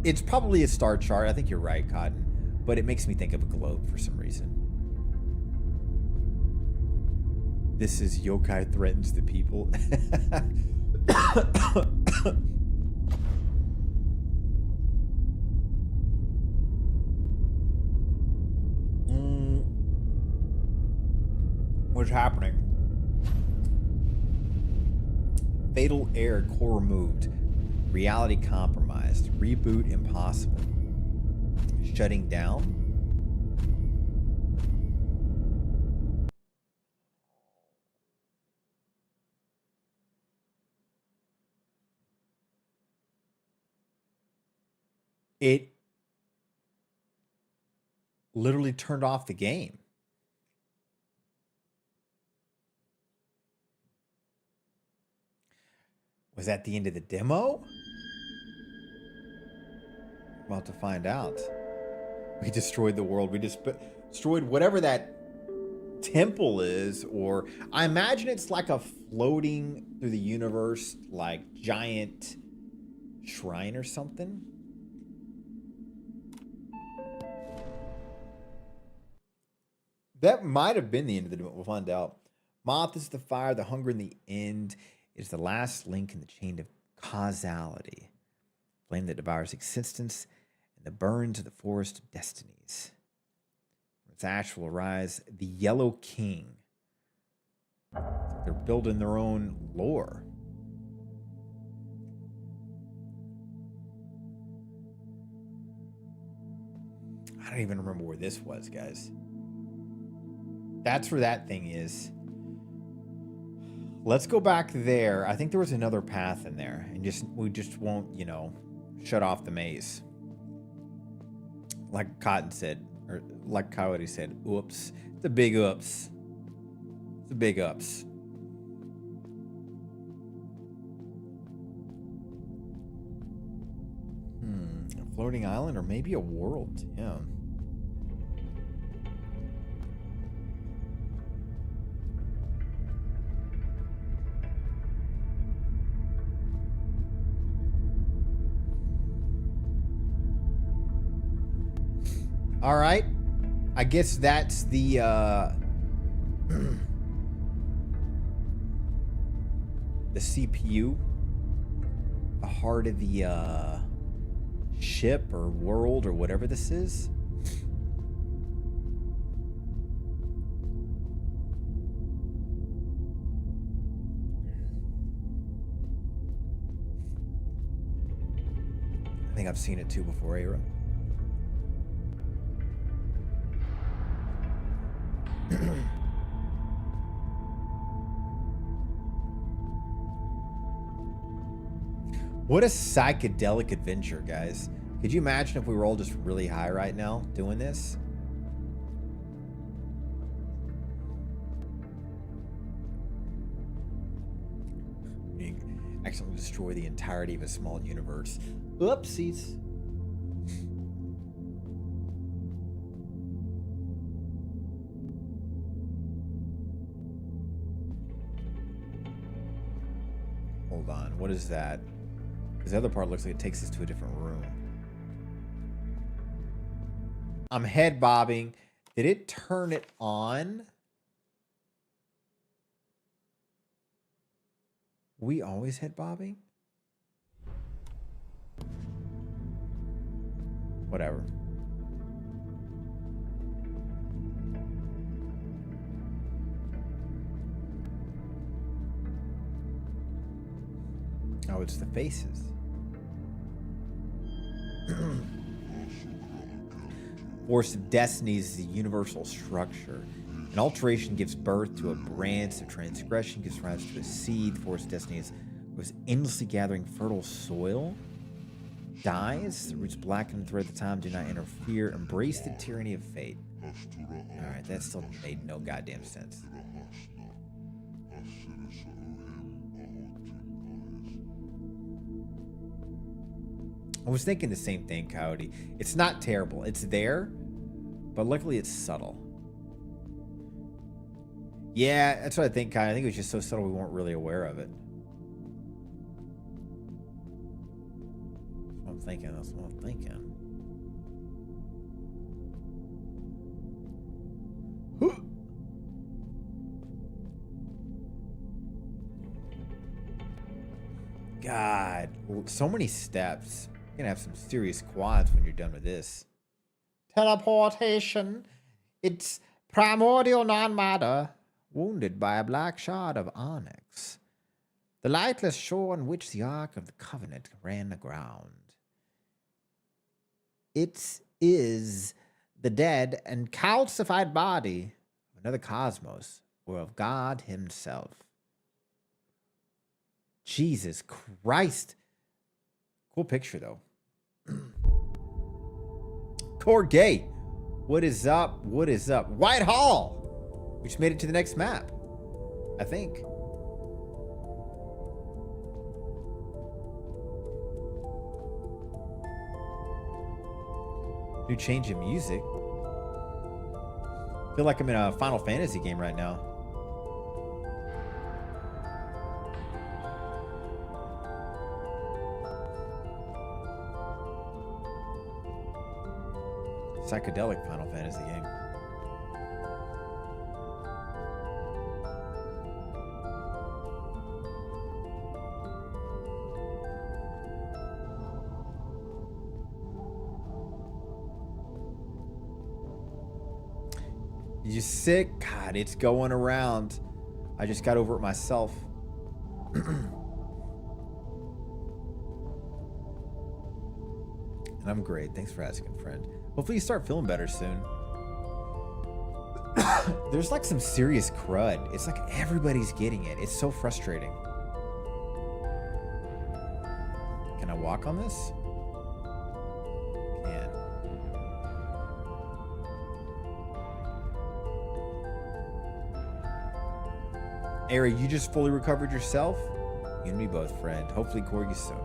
It's probably a star chart. I think you're right, Cotton. But it makes me think of a globe for some reason. This is Yokai Threatens the People. What's happening? Fatal error, core removed. Reality compromised. Reboot impossible. Shutting down. It literally turned off the game. Was that the end of the demo? About to find out. We destroyed the world. We just destroyed whatever that temple is, or I imagine it's like a floating through the universe, like giant shrine or something. That might have been the end of the demo. We'll find out. Moth is the fire, the hunger, and the end. It is the last link in the chain of causality. Flame that devours existence and the burns of the forest of destinies. From its ash will arise the Yellow King. They're building their own lore. I don't even remember where this was, guys. That's where that thing is. Let's go back there. I think there was another path in there, and we just won't, shut off the maze. Like Cotton said, or like Coyote said, oops. It's a big oops. It's a big ups. A floating island or maybe a world, yeah. All right. I guess that's the the CPU, the heart of the ship or world or whatever this is. I think I've seen it too before, Ara. What a psychedelic adventure, guys. Could you imagine if we were all just really high right now doing this? You accidentally destroy the entirety of a small universe. Oopsies. Hold on, what is that? Because the other part looks like it takes us to a different room. I'm head bobbing. Did it turn it on? We always head bobbing? Whatever. Oh, it's the faces. Force of destiny is the universal structure. An alteration gives birth to a branch. A transgression gives rise to a seed. The force of destiny was endlessly gathering fertile soil. Dies. The roots blacken throughout the time. Do not interfere. Embrace the tyranny of fate. Alright, that still made no goddamn sense. I was thinking the same thing, Coyote. It's not terrible. It's there, but luckily it's subtle. Yeah, that's what I think, Coyote. I think it was just so subtle we weren't really aware of it. That's what I'm thinking. That's what I'm thinking. God, so many steps. You're gonna have some serious quads when you're done with this. Teleportation. It's primordial non-matter, wounded by a black shard of onyx. The lightless shore on which the Ark of the Covenant ran aground. It is the dead and calcified body of another cosmos, or of God himself. Jesus Christ. Cool picture, though. Core Gate. What is up? What is up? Whitehall. We just made it to the next map, I think. New change in music. I feel like I'm in a Final Fantasy game right now. Psychedelic Final Fantasy game. You sick? God, it's going around. I just got over it myself. And I'm great. Thanks for asking, friend. Hopefully you start feeling better soon. There's like some serious crud. It's like everybody's getting it. It's so frustrating. Can I walk on this? Can. Ari, you just fully recovered yourself? You and me both, friend. Hopefully Corgi soon.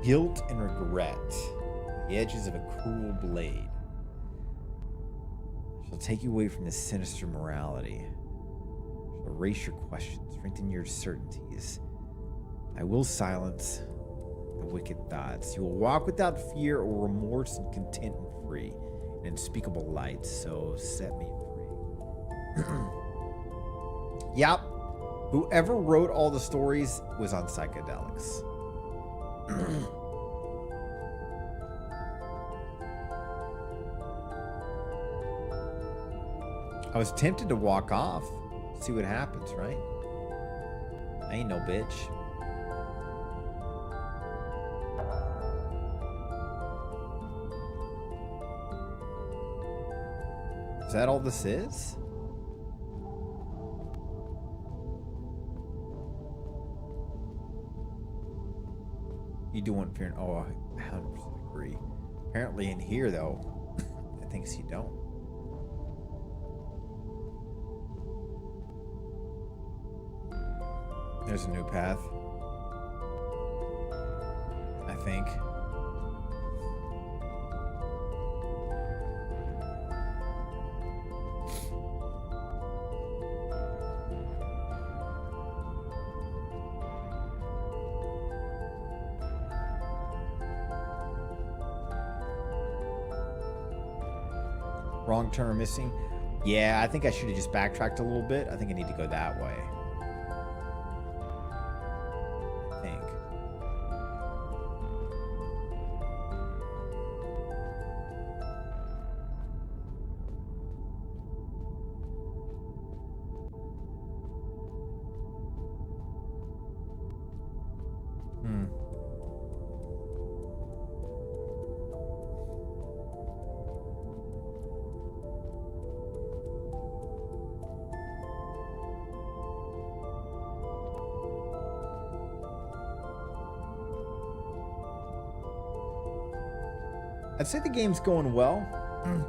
Guilt and regret, the edges of a cruel blade, shall take you away from this sinister morality. Shall erase your questions, strengthen your certainties. I will silence the wicked thoughts. You will walk without fear or remorse and content and free, in unspeakable light. So set me free. Yep. Whoever wrote all the stories was on psychedelics. I was tempted to walk off. See what happens, right? I ain't no bitch. Is that all this is? You do want fear? Oh, I 100% agree. Apparently in here, though, I think you don't. There's a new path. I think. Wrong turn missing. Yeah, I think I should have just backtracked a little bit. I think I need to go that way. I think. I'd say the game's going well.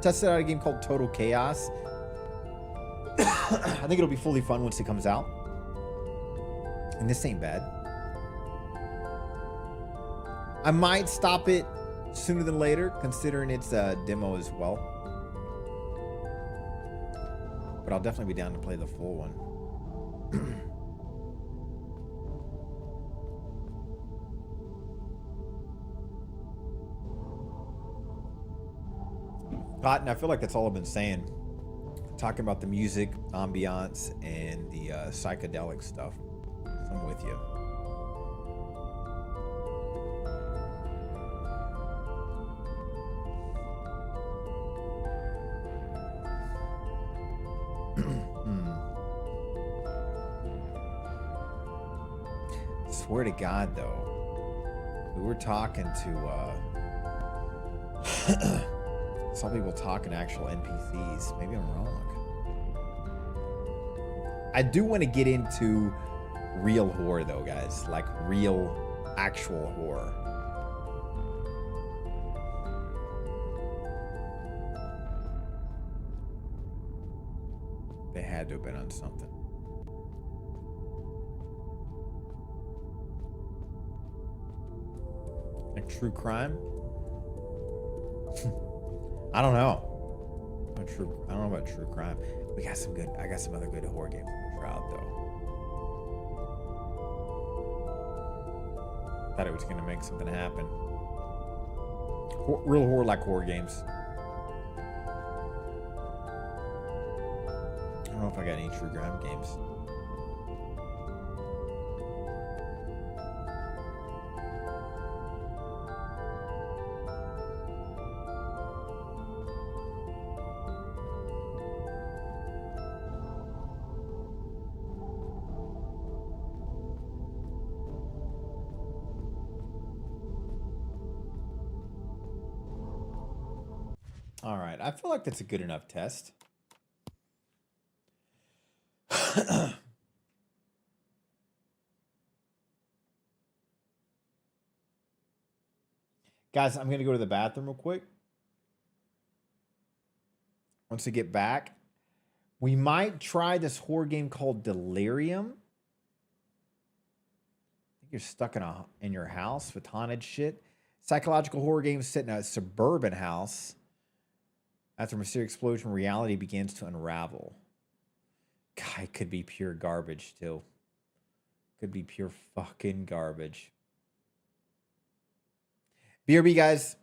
Tested out a game called Total Chaos. I think it'll be fully fun once it comes out. And this ain't bad. I might stop it sooner than later, considering it's a demo as well. But I'll definitely be down to play the full one. Cotton, I feel like that's all I've been saying. Talking about the music, ambiance, and the psychedelic stuff. So I'm with you. Swear to God, though, we were talking to some people talking to actual NPCs. Maybe I'm wrong. I do want to get into real horror, though, guys. Like real, actual horror. They had to have been on something. Like true crime? I don't know. I don't know about true crime. We got some good. I got some other good horror games to try out, though. Thought it was gonna make something happen. Real horror, like horror games. I don't know if I got any true crime games. All right, I feel like that's a good enough test. Guys, I'm going to go to the bathroom real quick. Once I get back, we might try this horror game called Delirium. I think you're stuck in your house with haunted shit. Psychological horror game set in a suburban house. After a mysterious explosion, reality begins to unravel. God, it could be pure garbage, too. Could be pure fucking garbage. BRB, guys.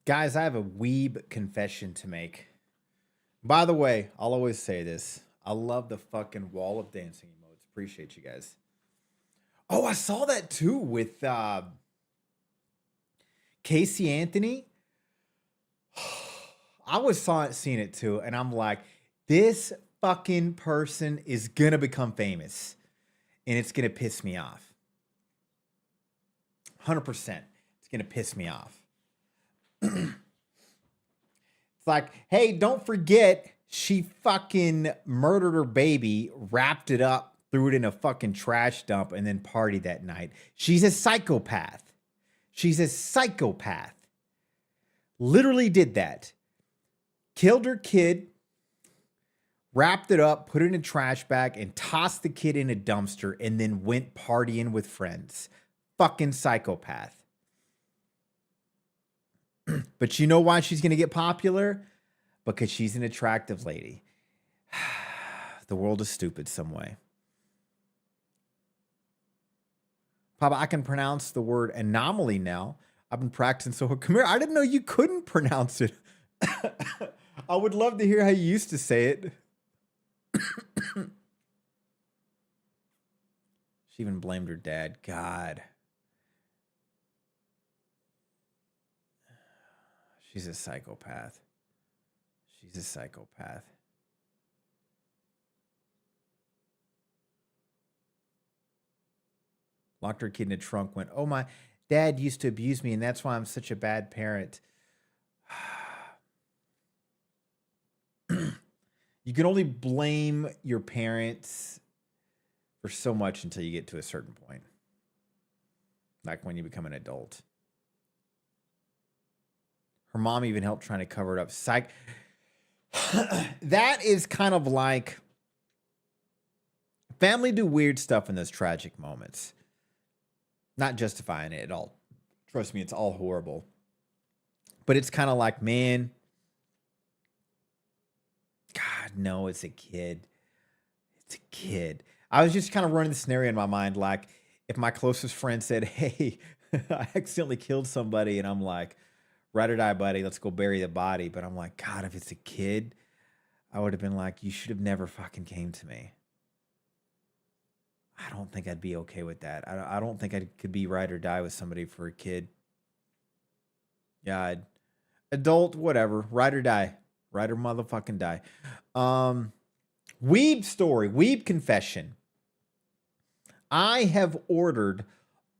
Guys, I have a weeb confession to make. By the way, I'll always say this. I love the fucking wall of dancing emotes. Appreciate you guys. Oh, I saw that too with Casey Anthony. I was seeing it too, and I'm like, this fucking person is gonna become famous, and it's gonna piss me off. 100%. It's gonna piss me off. It's like, hey, don't forget she fucking murdered her baby, wrapped it up, threw it in a fucking trash dump, and then partied that night. She's a psychopath. She's a psychopath. Literally did that. Killed her kid, wrapped it up, put it in a trash bag, and tossed the kid in a dumpster, and then went partying with friends. Fucking psychopath. But you know why she's going to get popular? Because she's an attractive lady. The world is stupid some way. Papa, I can pronounce the word anomaly now. I've been practicing so hard. Come here. I didn't know you couldn't pronounce it. I would love to hear how you used to say it. She even blamed her dad. God. She's a psychopath. She's a psychopath. Locked her kid in a trunk, went, oh, my dad used to abuse me, and that's why I'm such a bad parent. You can only blame your parents for so much until you get to a certain point. Like when you become an adult. Her mom even helped trying to cover it up. That is kind of like family do weird stuff in those tragic moments. Not justifying it at all. Trust me, it's all horrible. But it's kind of like, man, God, no, it's a kid. It's a kid. I was just kind of running the scenario in my mind. Like if my closest friend said, hey, I accidentally killed somebody. And I'm like, ride or die, buddy. Let's go bury the body. But I'm like, God, if it's a kid, I would have been like, you should have never fucking came to me. I don't think I'd be okay with that. I don't think I could be ride or die with somebody for a kid. Yeah, adult, whatever. Ride or die. Ride or motherfucking die. Weeb story. Weeb confession. I have ordered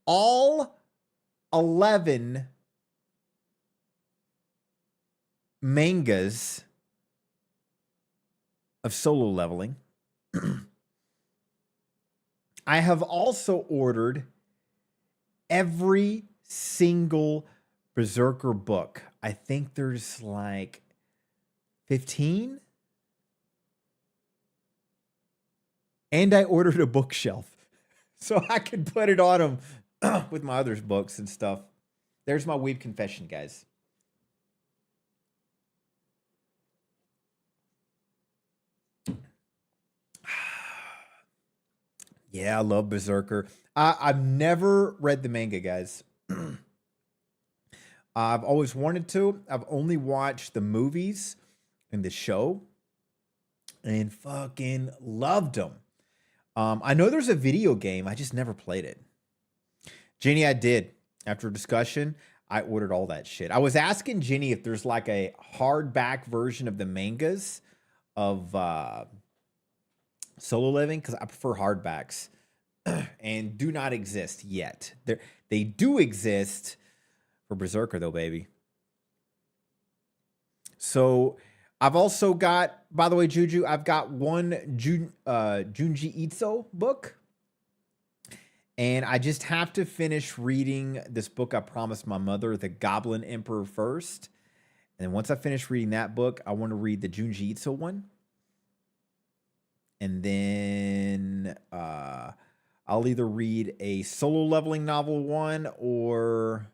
all 11 mangas of Solo Leveling. I have also ordered every single Berserker book. I think there's like 15. And I ordered a bookshelf so I could put it on them with my other books and stuff. There's my weeb confession, guys. Yeah, I love Berserker. I've never read the manga, guys. I've always wanted to. I've only watched the movies and the show and fucking loved them. I know there's a video game. I just never played it. Jenny, I did. After a discussion, I ordered all that shit. I was asking Jenny if there's like a hardback version of the mangas of Solo Living, because I prefer hardbacks and do not exist yet. They do exist for Berserker though, baby. So I've also got, by the way, Juju, I've got one Junji Ito book. And I just have to finish reading this book I promised my mother, The Goblin Emperor, first. And then once I finish reading that book, I want to read the Junji Ito one. And then I'll either read a Solo Leveling novel 1 or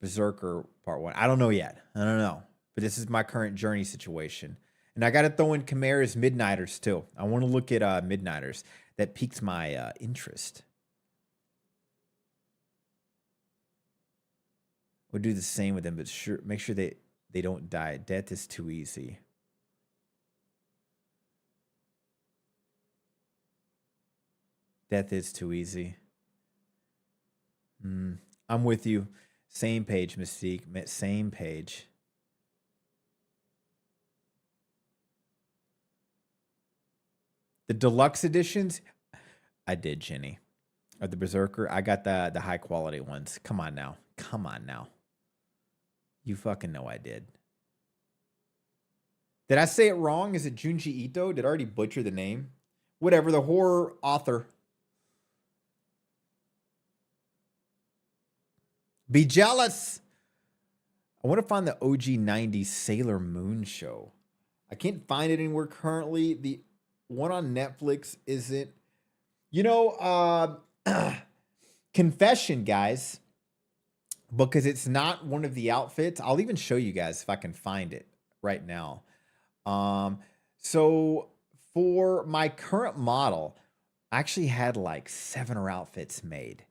Berserker part 1. I don't know yet. I don't know. But this is my current journey situation. And I got to throw in Chimera's Midnighters too. I want to look at Midnighters. That piques my interest. We'll do the same with them, but make sure they they don't die. Death is too easy. Death is too easy. I'm with you. Same page, Mystique. Same page. The deluxe editions, I did, Jenny. Or the Berserker, I got the high quality ones. Come on now. Come on now. You fucking know I did. Did I say it wrong? Is it Junji Ito? Did I already butcher the name? Whatever, the horror author. Be jealous. I want to find the OG 90s Sailor Moon show. I can't find it anywhere currently. The one on Netflix isn't. You know, confession, guys, because it's not one of the outfits. I'll even show you guys if I can find it right now. So for my current model, I actually had like 7 outfits made.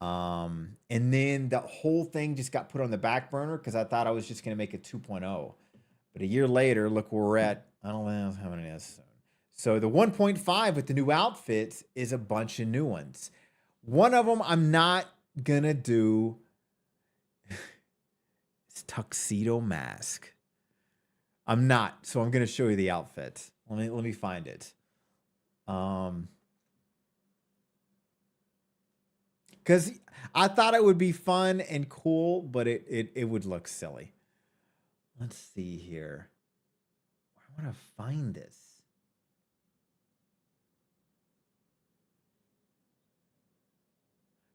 And then the whole thing just got put on the back burner because I thought I was just going to make a 2.0. But a year later, look where we're at. I don't know how many it is. So the 1.5 with the new outfits is a bunch of new ones. One of them I'm not going to do is Tuxedo Mask. I'm not. So I'm going to show you the outfit. Let me find it. Because I thought it would be fun and cool, but it would look silly. Let's see here. I want to find this.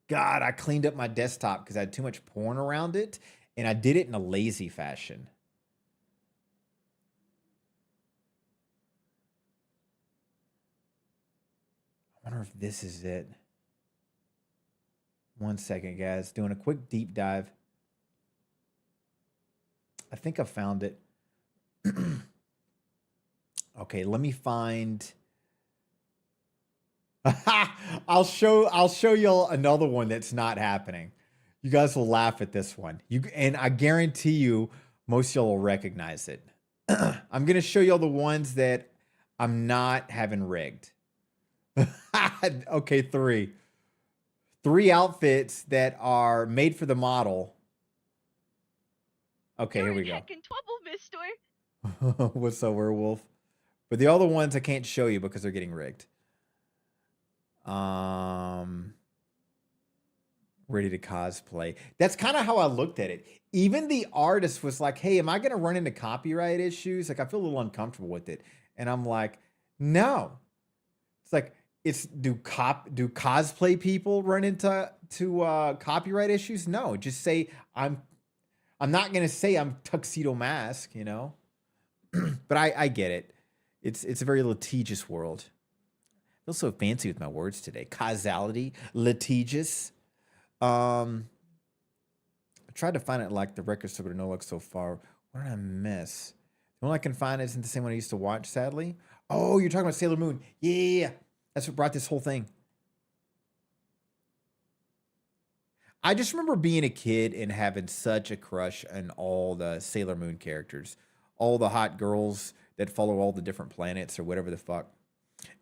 God, I cleaned up my desktop because I had too much porn around it, and I did it in a lazy fashion. I wonder if this is it. 1 second, guys. Doing a quick deep dive. I think I found it. Okay, let me find. I'll show y'all another one that's not happening. You guys will laugh at this one. And I guarantee you, most of y'all will recognize it. I'm gonna show y'all the ones that I'm not having rigged. Okay, 3 outfits that are made for the model. Okay, here we go. What's up, werewolf? But the other ones I can't show you because they're getting rigged. Ready to cosplay. That's kind of how I looked at it. Even the artist was like, hey, am I going to run into copyright issues? Like, I feel a little uncomfortable with it. And I'm like, no. It's like, do cosplay people run into copyright issues? No, just say I'm not going to say I'm Tuxedo Mask, you know? But I get it. It's a very litigious world. I feel so fancy with my words today. Causality, litigious. I tried to find it like the record store, but no luck so far. What did I miss? The one I can find isn't the same one I used to watch, sadly. Oh, you're talking about Sailor Moon. Yeah. That's what brought this whole thing. I just remember being a kid and having such a crush on all the Sailor Moon characters. All the hot girls that follow all the different planets or whatever the fuck.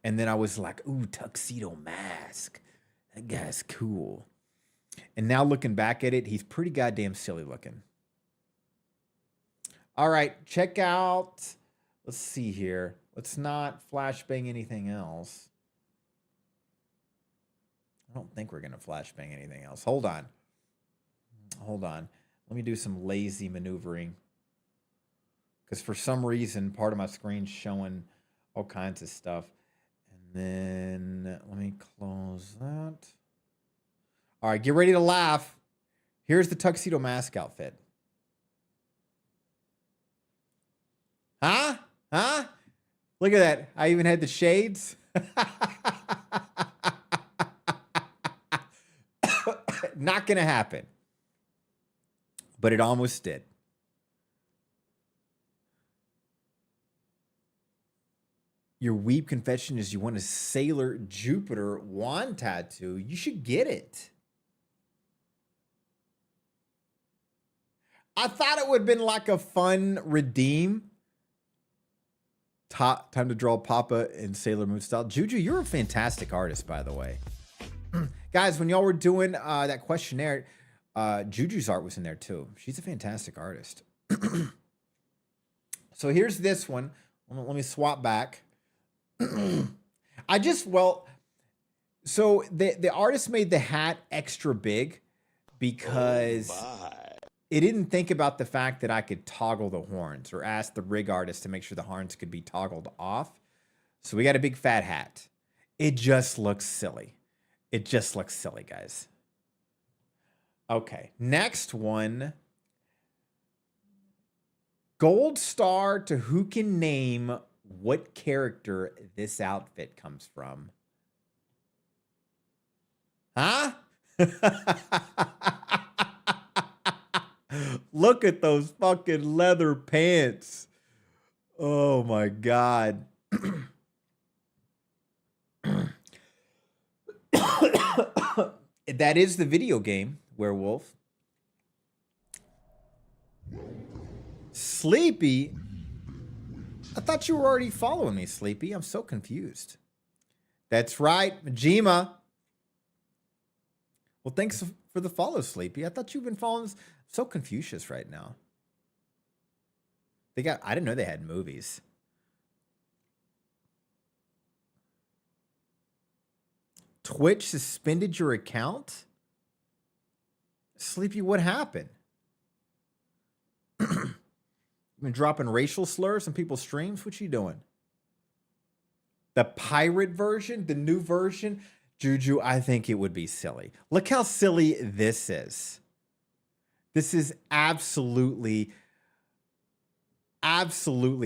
And then I was like, ooh, Tuxedo Mask. That guy's cool. And now looking back at it, he's pretty goddamn silly looking. All right, check out. Let's see here. Let's not flashbang anything else. I don't think we're going to flashbang anything else. Hold on. Hold on. Let me do some lazy maneuvering. Because for some reason, part of my screen's showing all kinds of stuff. And then let me close that. All right, get ready to laugh. Here's the Tuxedo Mask outfit. Huh? Huh? Look at that. I even had the shades. Not going to happen. But it almost did. Your weep confession is you want a Sailor Jupiter wand tattoo. You should get it. I thought it would have been like a fun redeem. Time to draw Papa in Sailor Moon style. Juju, you're a fantastic artist, by the way. Guys, when y'all were doing that questionnaire, Juju's art was in there too. She's a fantastic artist. So here's this one. Let me swap back. So the artist made the hat extra big because it didn't think about the fact that I could toggle the horns, or ask the rig artist to make sure the horns could be toggled off. So we got a big fat hat. It just looks silly. It just looks silly, guys. Okay, next one. Gold star to who can name what character this outfit comes from. Huh? Look at those fucking leather pants. Oh my God. That is the video game, Werewolf. Sleepy? I thought you were already following me, Sleepy. I'm so confused. That's right, Majima. Well, thanks for the follow, Sleepy. I thought you've been following us. So Confucius right now. I didn't know they had movies. Twitch suspended your account? Sleepy, what happened? Been dropping racial slurs on people's streams? What you doing? The pirate version? The new version? Juju, I think it would be silly. Look how silly this is. This is absolutely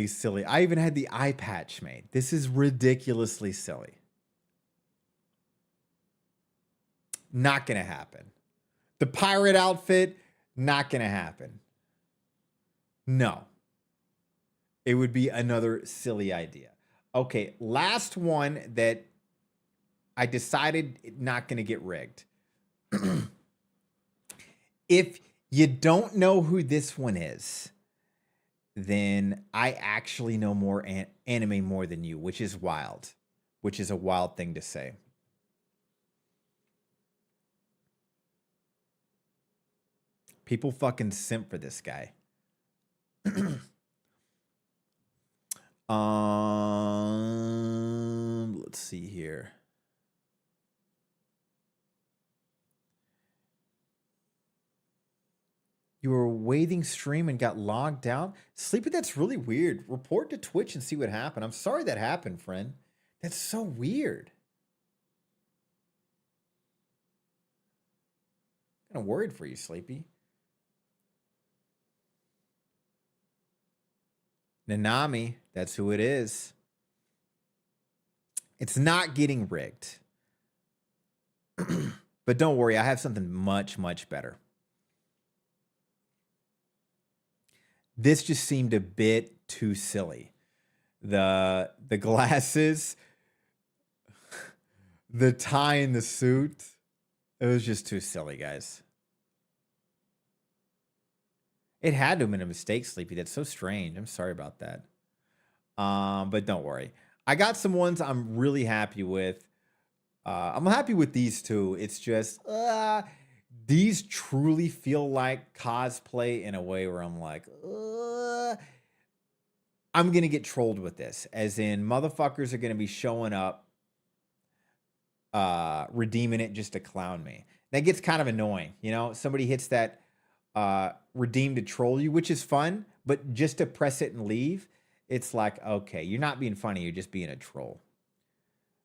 silly. I even had the eye patch made. This is ridiculously silly. Not going to happen. The pirate outfit, not going to happen. No. It would be another silly idea. Okay, last one that I decided not going to get rigged. If you don't know who this one is, then I actually know more anime more than you, which is wild. Which is a wild thing to say. People fucking simp for this guy. Let's see here. You were waiting stream and got logged out? Sleepy, that's really weird. Report to Twitch and see what happened. I'm sorry that happened, friend. That's so weird. Kind of worried for you, Sleepy. Nanami, that's who it is. It's not getting rigged. But don't worry, I have something much, much better. This just seemed a bit too silly. The glasses, the tie and the suit. It was just too silly, guys. It had to have been a mistake, Sleepy. That's so strange. I'm sorry about that. But don't worry. I got some ones I'm really happy with. I'm happy with these two. It's just these truly feel like cosplay in a way where I'm like, I'm going to get trolled with this. As in, motherfuckers are going to be showing up, redeeming it just to clown me. That gets kind of annoying. You know, somebody hits that redeem to troll you, which is fun, but just to press it and leave, it's like, okay, you're not being funny, you're just being a troll.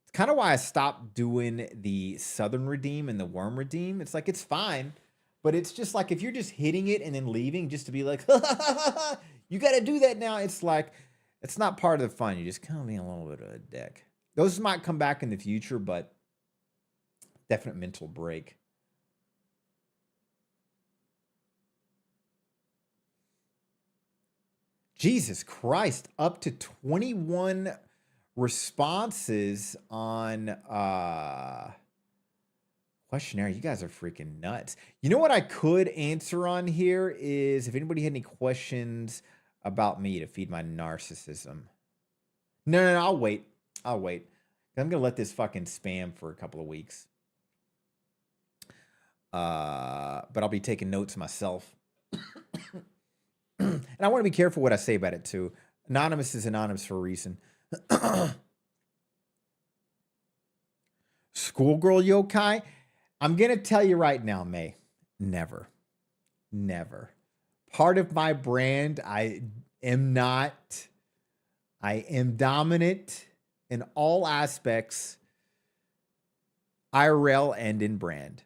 It's kind of why I stopped doing the Southern redeem and the worm redeem. It's like, it's fine, but it's just like, if you're just hitting it and then leaving just to be like, you got to do that now. It's like, it's not part of the fun. You're just kind of being a little bit of a dick. Those might come back in the future, but definite mental break. Jesus Christ, up to 21 responses on Questionnaire, you guys are freaking nuts. You know what I could answer on here is if anybody had any questions about me to feed my narcissism. No, I'll wait. I'll wait. I'm going to let this fucking spam for a couple of weeks. But I'll be taking notes myself. And I want to be careful what I say about it too. Anonymous is anonymous for a reason. Schoolgirl yokai? I'm going to tell you right now, May. Never. Never. Part of my brand, I am not. I am dominant in all aspects, IRL and in brand.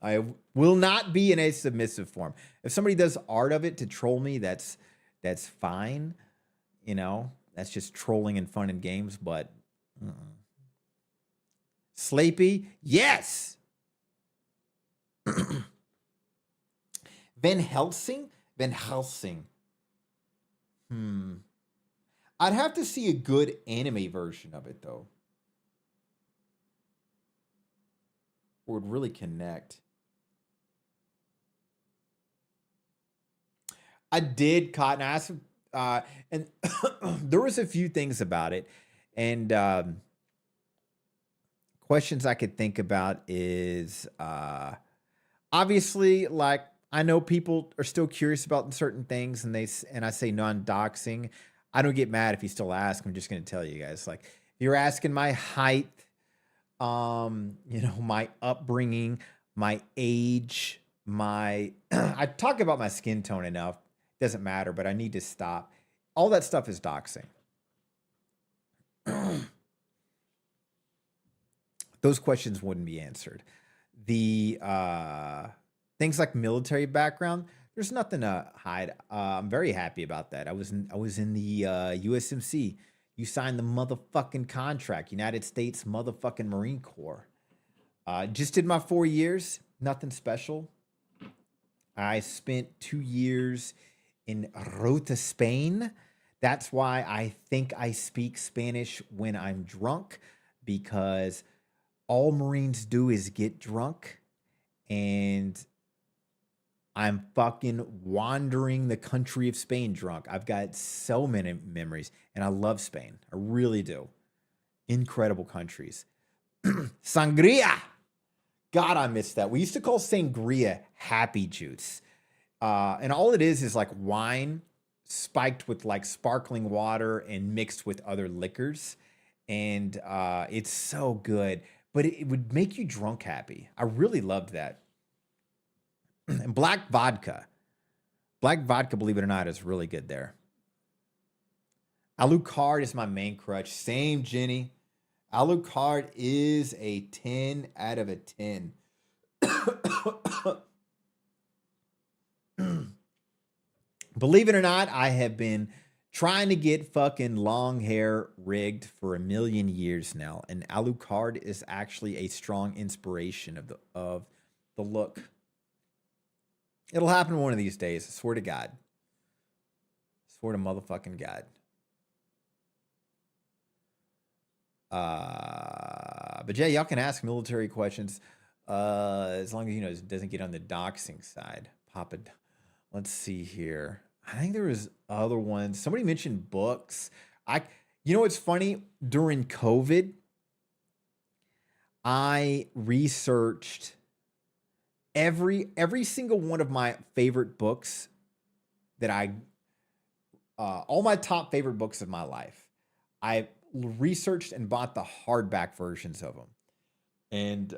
I will not be in a submissive form. If somebody does art of it to troll me, that's fine. You know, that's just trolling and fun and games, but Sleepy, yes. Van Helsing? Van Helsing. I'd have to see a good anime version of it, though. Or would really connect. I did, Cotton. I asked, and there was a few things about it. And questions I could think about is, obviously, like, I know people are still curious about certain things, and I say non-doxing. I don't get mad if you still ask. I'm just going to tell you guys, like, if you're asking my height, my upbringing, my age, my I talk about my skin tone enough. Doesn't matter, but I need to stop. All that stuff is doxing. Those questions wouldn't be answered. The things like military background, there's nothing to hide. I'm very happy about that. I was in the USMC. You signed the motherfucking contract, United States motherfucking Marine Corps. Just did my 4 years, nothing special. I spent 2 years in Rota, Spain. That's why I think I speak Spanish when I'm drunk, because all Marines do is get drunk, and I'm fucking wandering the country of Spain drunk. I've got so many memories, and I love Spain. I really do. Incredible countries. Sangria. God, I miss that. We used to call sangria happy juice. And all it is like wine spiked with like sparkling water and mixed with other liquors. And it's so good, but it would make you drunk happy. I really loved that. And black vodka. Black vodka, believe it or not, is really good there. Alucard is my main crutch. Same, Jenny. Alucard is a 10 out of a 10. Believe it or not, I have been trying to get fucking long hair rigged for a million years now. And Alucard is actually a strong inspiration of the look. It'll happen one of these days. I swear to God. I swear to motherfucking God. But yeah, y'all can ask military questions. As long as, it doesn't get on the doxing side. Let's see here. I think there was other ones. Somebody mentioned books. It's funny. During COVID, I researched every single one of my favorite books that all my top favorite books of my life. I researched and bought the hardback versions of them. And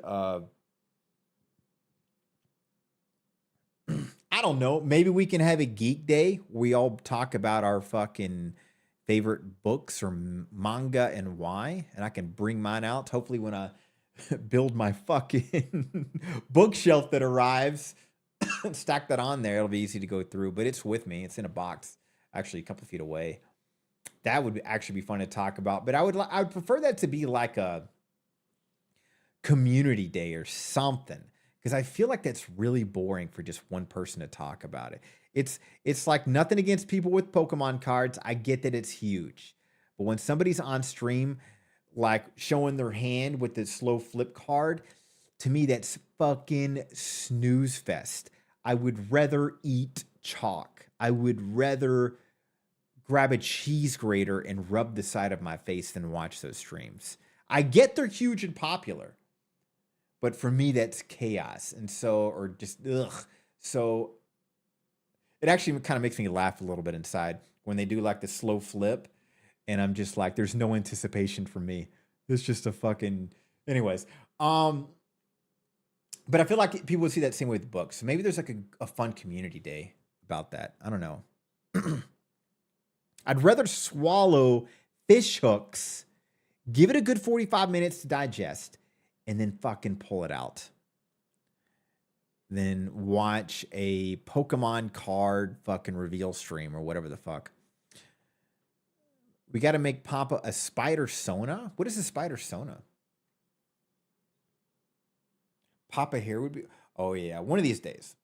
I don't know. Maybe we can have a geek day where we all talk about our fucking favorite books or manga and why. And I can bring mine out. Hopefully when I build my fucking bookshelf that arrives, stack that on there. It'll be easy to go through, but it's with me. It's in a box, actually a couple feet away. That would actually be fun to talk about, but I would prefer that to be like a community day or something, because I feel like that's really boring for just one person to talk about it. It's like nothing against people with Pokemon cards. I get that it's huge, but when somebody's on stream, like showing their hand with the slow flip card, to me, that's fucking snooze fest. I would rather eat chalk. I would rather grab a cheese grater and rub the side of my face than watch those streams. I get they're huge and popular, but for me, that's chaos. And so, or just, ugh. So it actually kind of makes me laugh a little bit inside when they do like the slow flip. And I'm just like, there's no anticipation for me. It's just a fucking, anyways. But I feel like people would see that same way with books. So maybe there's like a fun community day about that. I don't know. I'd rather swallow fish hooks, give it a good 45 minutes to digest, and then fucking pull it out. Then watch a Pokemon card fucking reveal stream or whatever the fuck. We got to make Papa a spider sona. What is a spider sona? Papa here would be. Oh yeah, one of these days.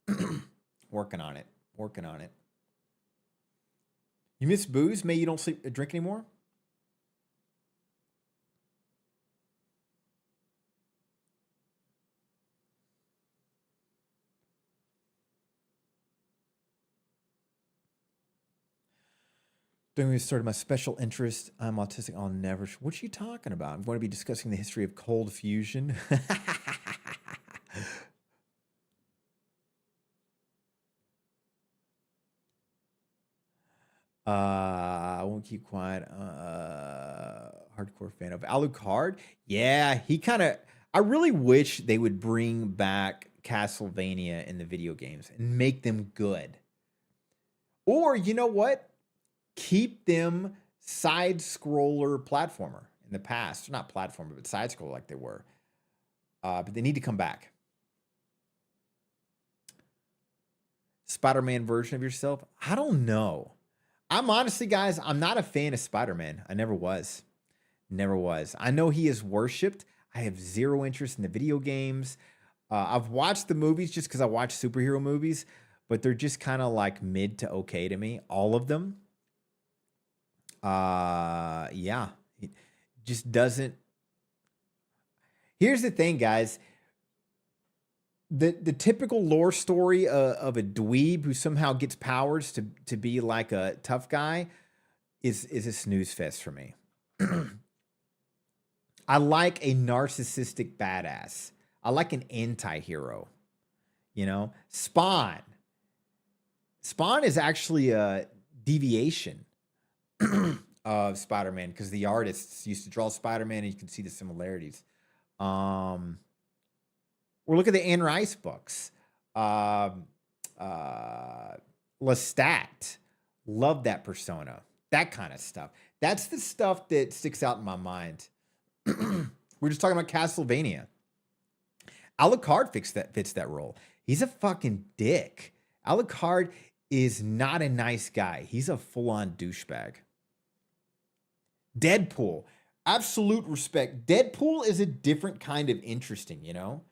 Working on it. Working on it. You miss booze? Maybe you don't drink anymore? Don't get started. My special interest. I'm autistic. I'll never. What are you talking about? I'm going to be discussing the history of cold fusion. I won't keep quiet. Hardcore fan of Alucard. Yeah, he kind of. I really wish they would bring back Castlevania in the video games and make them good. Or you know what? Keep them side scroller platformer in the past. Not platformer, but side scroller like they were. But they need to come back. Spider-Man version of yourself? I don't know. I'm honestly, guys, I'm not a fan of Spider-Man. I never was. Never was. I know he is worshipped. I have zero interest in the video games. I've watched the movies just because I watch superhero movies, but they're just kind of like mid to okay to me. All of them. Yeah. It just doesn't. Here's the thing, guys. The typical lore story of a dweeb who somehow gets powers to be like a tough guy is a snooze fest for me. I like a narcissistic badass. I like an anti-hero. You know? Spawn. Spawn is actually a deviation of Spider-Man because the artists used to draw Spider-Man and you can see the similarities. Or look at the Anne Rice books. Lestat. Love that persona. That kind of stuff. That's the stuff that sticks out in my mind. We're just talking about Castlevania. Alucard fits that role. He's a fucking dick. Alucard is not a nice guy. He's a full-on douchebag. Deadpool. Absolute respect. Deadpool is a different kind of interesting, you know?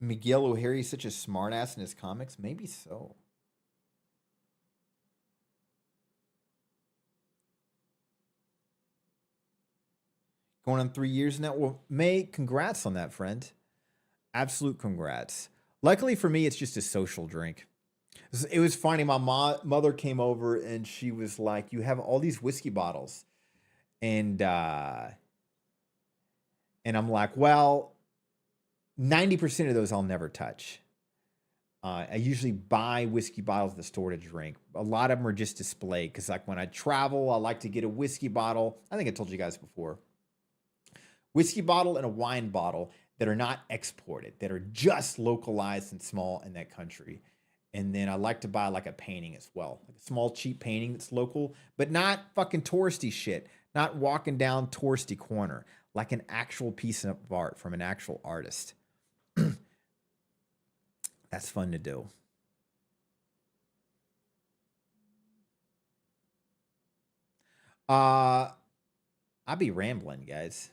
Miguel O'Hara is such a smartass in his comics? Maybe so. Going on 3 years now. Well, May, congrats on that, friend. Absolute congrats. Luckily for me, it's just a social drink. It was funny. My mother came over and she was like, "You have all these whiskey bottles," and I'm like, "Well, 90% of those I'll never touch." I usually buy whiskey bottles at the store to drink. A lot of them are just displayed because, like, when I travel, I like to get a whiskey bottle. I think I told you guys before. Whiskey bottle and a wine bottle that are not exported, that are just localized and small in that country. And then I like to buy like a painting as well, like a small cheap painting that's local, but not fucking touristy shit, not walking down touristy corner, like an actual piece of art from an actual artist. That's fun to do. I'll be rambling, guys.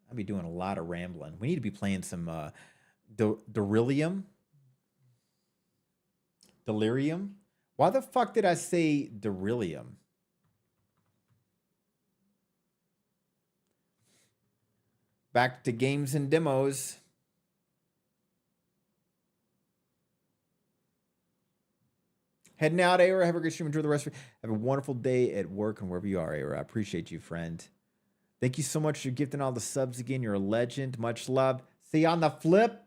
I'll be doing a lot of rambling. We need to be playing some Delirium. Why the fuck did I say beryllium? Back to games and demos. Heading out, Aira. Have a good stream. Enjoy the rest of it. Have a wonderful day at work and wherever you are, Aira. I appreciate you, friend. Thank you so much for gifting all the subs again. You're a legend. Much love. See you on the flip.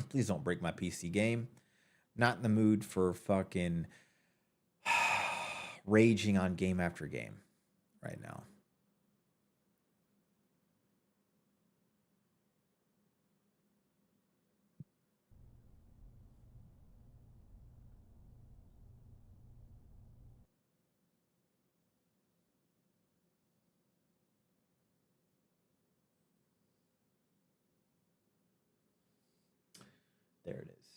Please don't break my PC game. Not in the mood for fucking raging on game after game right now. There it is.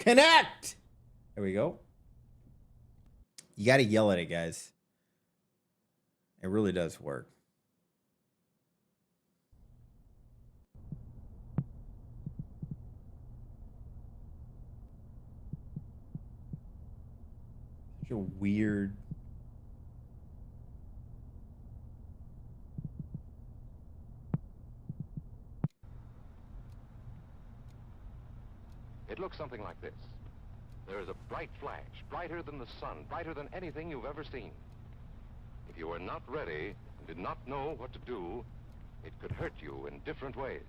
Connect! There we go. You got to yell at it, guys. It really does work. Such a weird... It looks something like this. There is a bright flash, brighter than the sun, brighter than anything you've ever seen. If you were not ready and did not know what to do, it could hurt you in different ways.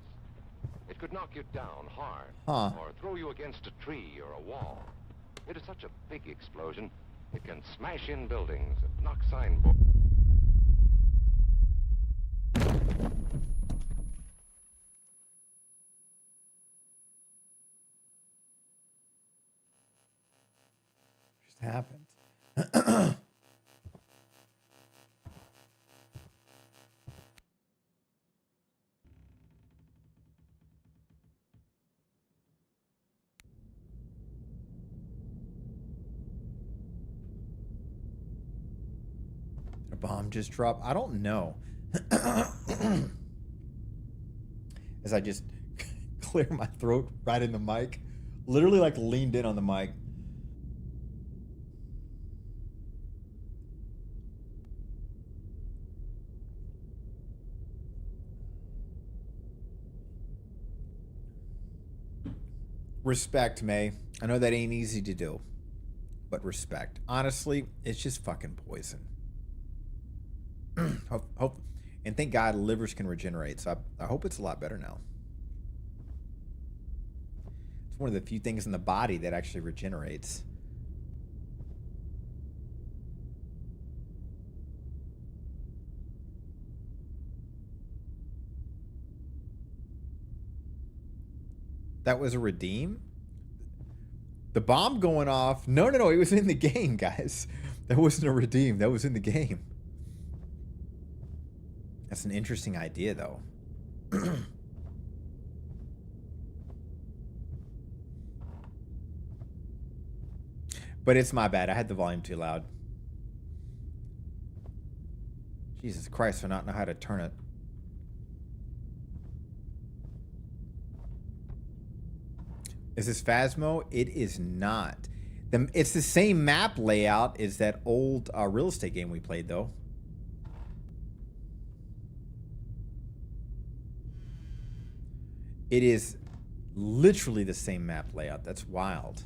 It could knock you down hard, or throw you against a tree or a wall. It is such a big explosion, it can smash in buildings and knock signboards. happened. A bomb just dropped? I don't know. As I just clear my throat right in the mic. Literally like leaned in on the mic. Respect, May. I know that ain't easy to do, but respect. Honestly, it's just fucking poison. And thank God livers can regenerate, so I hope it's a lot better now. It's one of the few things in the body that actually regenerates. That was a redeem? The bomb going off? No, it was in the game, guys. That wasn't a redeem. That was in the game. That's an interesting idea, though. But it's my bad. I had the volume too loud. Jesus Christ, I don't know how to turn it. Is this Phasmo? It is not. It's the same map layout as that old real estate game we played, though. It is literally the same map layout. That's wild.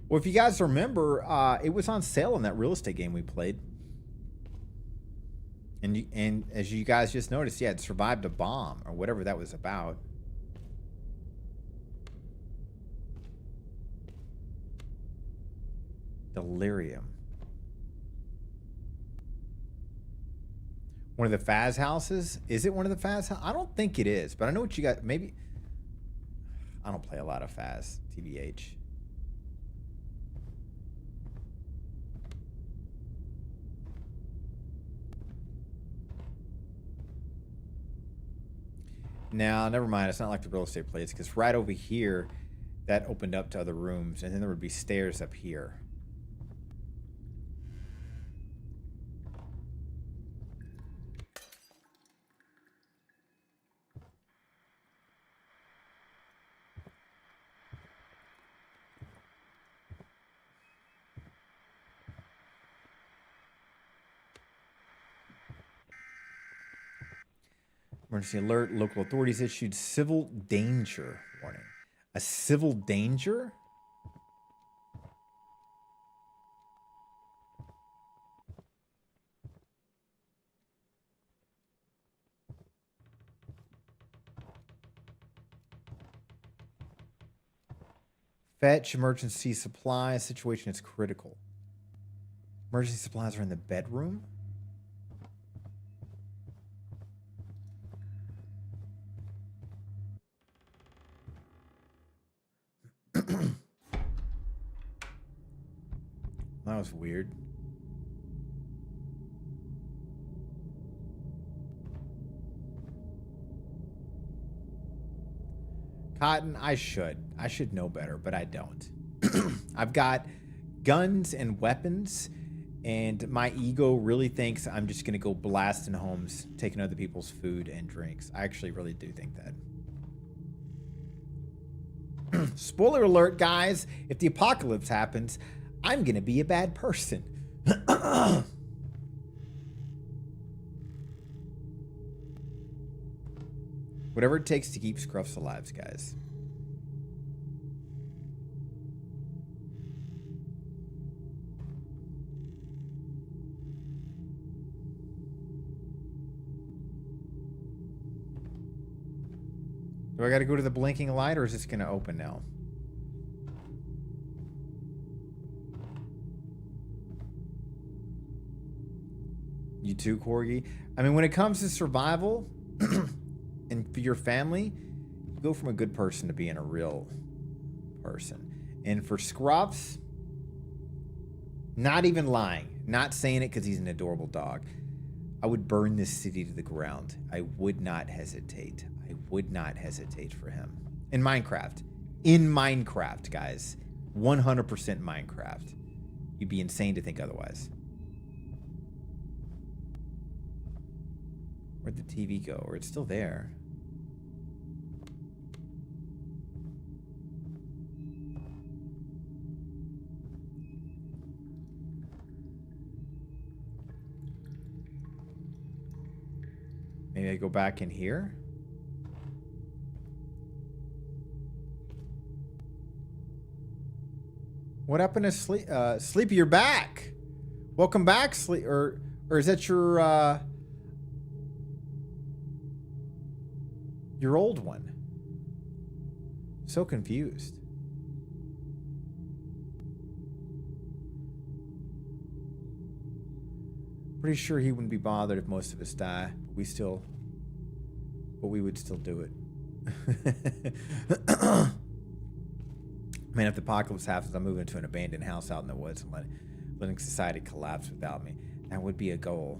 Well, if you guys remember, it was on sale in that real estate game we played. And as you guys just noticed, yeah, it survived a bomb or whatever that was about. Delirium. One of the Faz houses? Is it one of the Faz houses? I don't think it is, but I know what you got. Maybe. I don't play a lot of Faz, TBH. Now, never mind. It's not like the real estate place, because right over here, that opened up to other rooms, and then there would be stairs up here. Emergency alert. Local authorities issued civil danger warning. A civil danger? Fetch emergency supplies. Situation is critical. Emergency supplies are in the bedroom? That was weird. Cotton, I should know better, but I don't. I've got guns and weapons, and my ego really thinks I'm just going to go blasting homes, taking other people's food and drinks. I actually really do think that. Spoiler alert, guys. If the apocalypse happens, I'm going to be a bad person. Whatever it takes to keep Scruffs alive, guys. Do I got to go to the blinking light, or is this going to open now? You too, Corgi? I mean, when it comes to survival and for your family, you go from a good person to being a real person. And for Scruffs, not even lying, not saying it because he's an adorable dog, I would burn this city to the ground. I would not hesitate. I would not hesitate for him. In Minecraft. In Minecraft, guys. 100% Minecraft. You'd be insane to think otherwise. Where'd the TV go? Or it's still there. Maybe I go back in here. What happened to Sleepy? You're back. Welcome back, Sleep. Or is that your old one? So confused. Pretty sure he wouldn't be bothered if most of us die. But we would still do it. Man, if the apocalypse happens, I'm moving to an abandoned house out in the woods and letting society collapse without me. That would be a goal.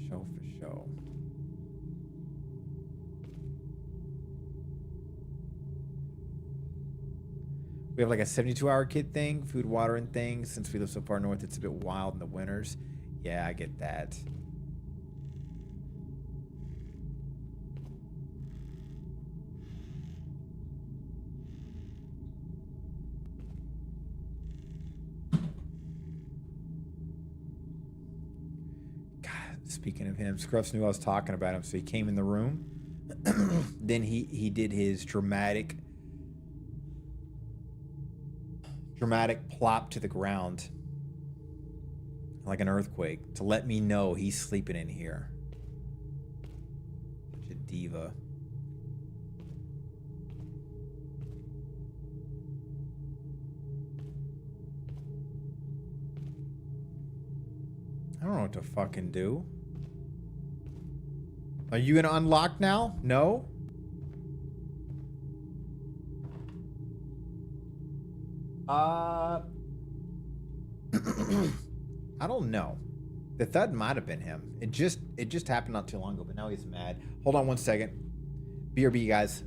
For sure. We have like a 72-hour kid thing, food, water, and things. Since we live so far north, it's a bit wild in the winters. Yeah, I get that. God, speaking of him, Scruffs knew I was talking about him, so he came in the room. Then he did his dramatic plop to the ground like an earthquake to let me know he's sleeping in here. Such a diva. I don't know what to fucking do. Are you gonna unlock now? No? I don't know. The thud might have been him. It just happened not too long ago, but now he's mad. Hold on one second. BRB, guys.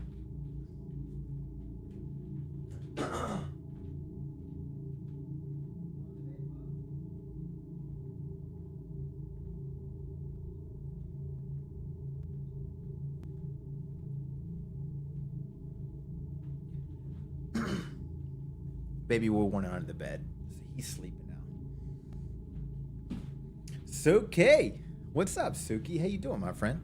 Baby Will went under the bed. So he's sleeping now. Suki! What's up, Suki? How you doing, my friend?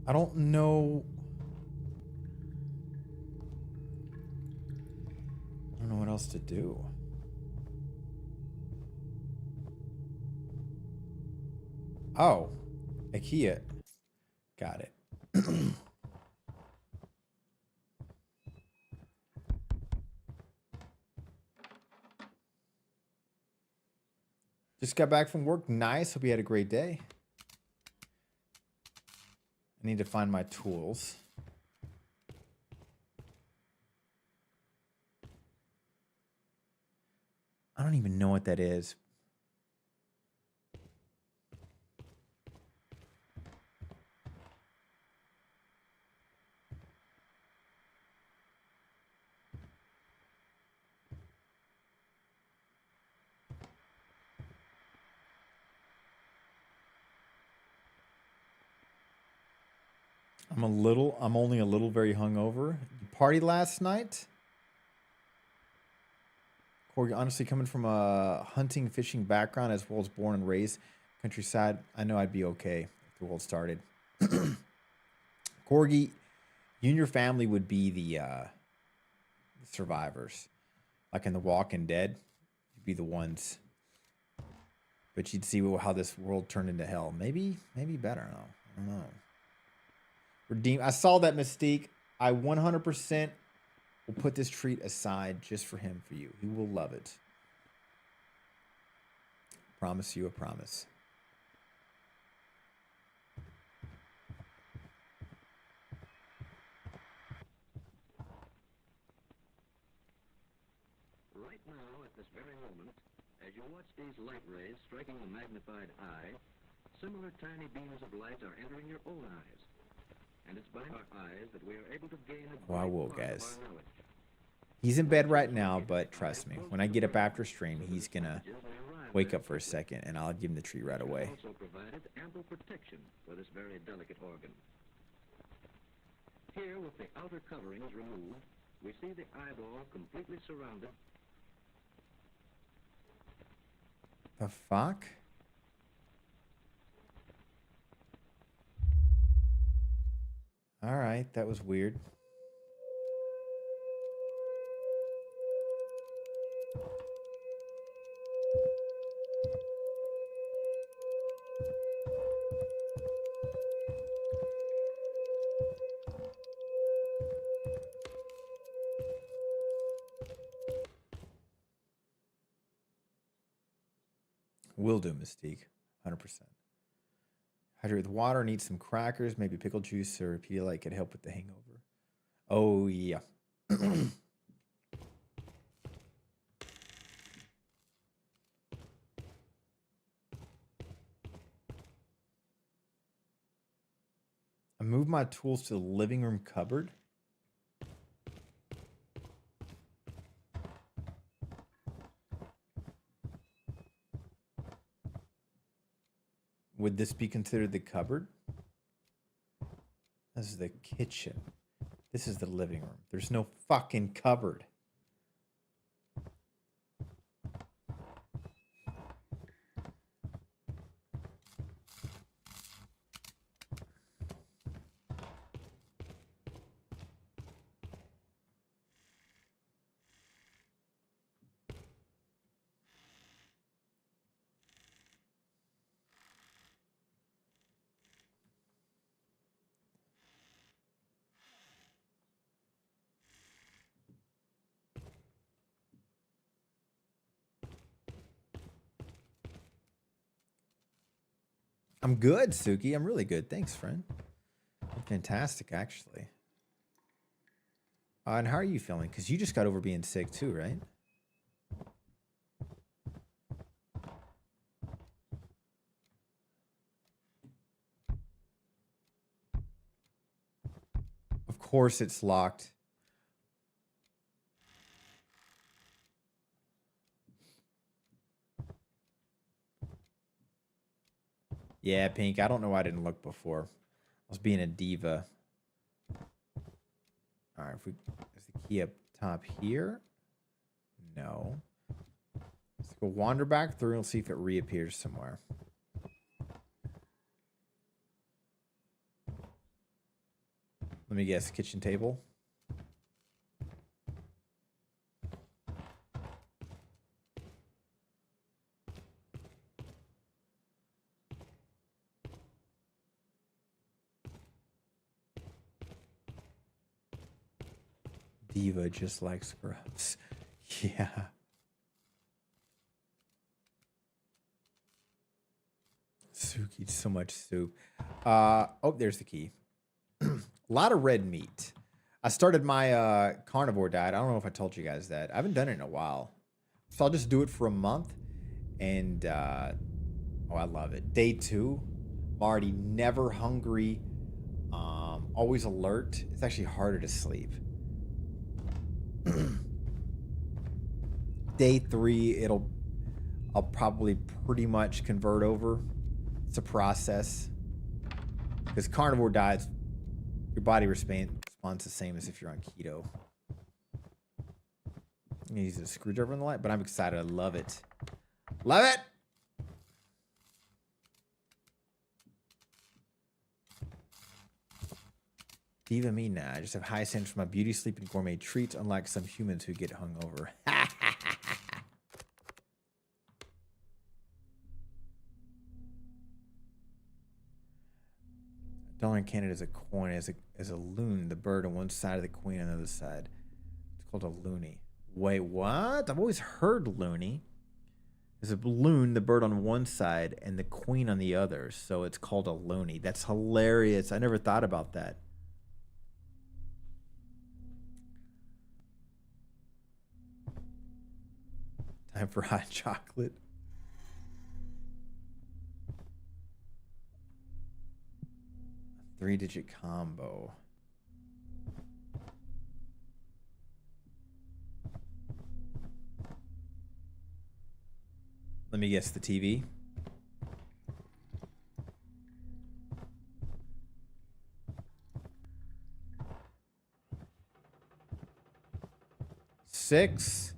I don't know. I don't know what else to do. Oh, IKEA. Got it. Just got back from work. Nice. Hope you had a great day. I need to find my tools. I don't even know what that is. I'm only a little very hungover. You party last night? Corey, honestly, coming from a hunting, fishing background as well as born and raised countryside, I know I'd be okay if the world started. Corgi, you and your family would be the survivors. Like in The Walking Dead, you'd be the ones. But you'd see how this world turned into hell. Maybe better. I don't know. Redeem. I saw that, Mystique. I 100% will put this treat aside just for him, for you. He will love it. Promise you a promise. Right now, at this very moment, as you watch these light rays striking the magnified eye, similar tiny beams of light are entering your own eyes. And it's by our eyes that we are able to gain a Well, I will, great part of guys. our knowledge. He's in bed right now, but trust me, when I get up after stream, he's gonna wake up for a second, and I'll give him the treat right away. Also provided ample protection for this very delicate organ. Here, with the outer coverings removed, we see the eyeball completely surrounded. The fuck? All right, that was weird. Will do, Mystique. 100%. Hydrate with water and eat some crackers, maybe pickle juice or Pedialyte could help with the hangover. Oh, yeah. I moved my tools to the living room cupboard. Would this be considered the cupboard? This is the kitchen. This is the living room. There's no fucking cupboard. I'm good, Suki. I'm really good. Thanks, friend. Fantastic, actually. And how are you feeling? Because you just got over being sick too, right? Of course it's locked. Yeah, Pink. I don't know why I didn't look before. I was being a diva. All right, if we is the key up top here? No. Let's go wander back through and see if it reappears somewhere. Let me guess, kitchen table. Diva just like Scrubs. Yeah. Suki, so much soup. Oh, there's the key. A lot of red meat. I started my carnivore diet. I don't know if I told you guys that. I haven't done it in a while. So I'll just do it for a month. And, oh, I love it. Day 2, Marty, never hungry. Always alert. It's actually harder to sleep. Day 3, I'll probably pretty much convert over. It's a process. Because carnivore diets, your body responds the same as if you're on keto. I'm gonna use a screwdriver in the light, but I'm excited. I love it. Love it! Diva me nah. I just have high standards for my beauty, sleep, and gourmet treats, unlike some humans who get hungover. Dollar in Canada is a coin, as a loon, the bird on one side of the queen on the other side. It's called a loony. Wait, what? I've always heard loony. There's a loon, the bird on one side, and the queen on the other. So it's called a loony. That's hilarious. I never thought about that. Time for hot chocolate. A 3-digit combo. Let me guess, the TV. Six.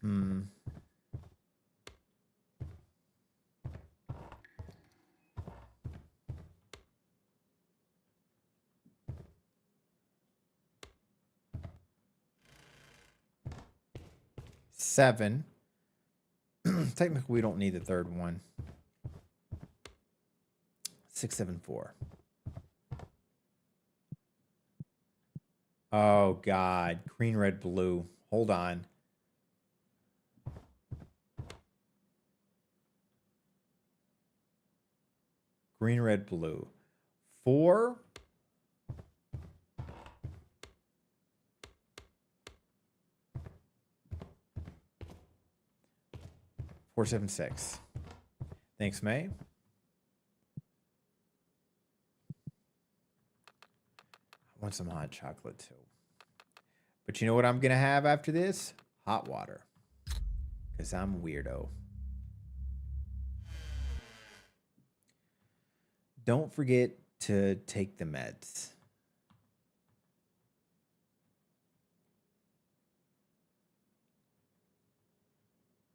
Hmm. Seven. Technically, we don't need the third one. 674. Oh, God. Green, red, blue. Hold on. Green, red, blue. 4. 476. Thanks, May. I want some hot chocolate too. But you know what I'm going to have after this? Hot water. Because I'm a weirdo. Don't forget to take the meds.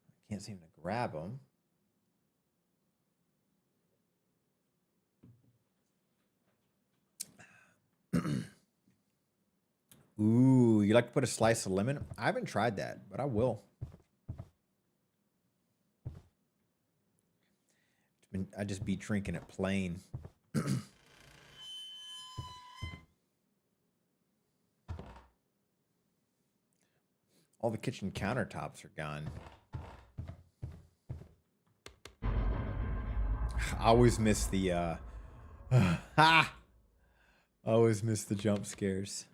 I can't seem to grab them. you like to put a slice of lemon? I haven't tried that, but I will. I just be drinking it plain. All the kitchen countertops are gone. I always miss the always miss the jump scares.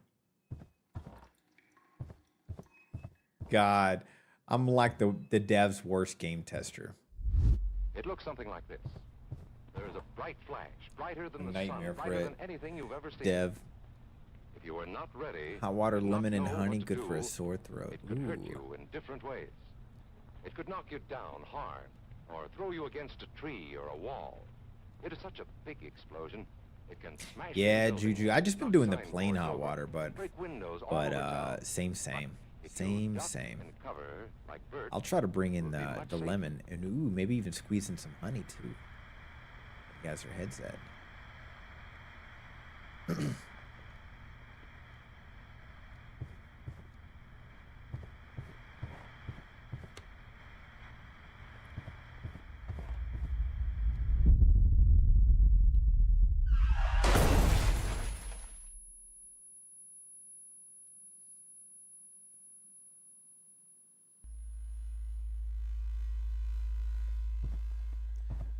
God, I'm like the dev's worst game tester. It looks something like this. There is a bright flash, brighter than the Nightmare sun, for brighter it. than anything you've ever seen. Dev. If you are not ready, Hot water, did not lemon, and know honey, what to good for a do, sore throat. it could hurt Ooh. you in different ways. It could knock you down hard, or throw you against a tree or a wall. It is such a big explosion, it can smash. Yeah, the building, Juju. I just been knock doing the sign plain boards hot over, water, but break windows all over town. same. If you duck Same. and cover, like Bert, I'll try to bring in it would be much the safer. lemon and ooh, maybe even squeeze in some honey too. You guys are heads at.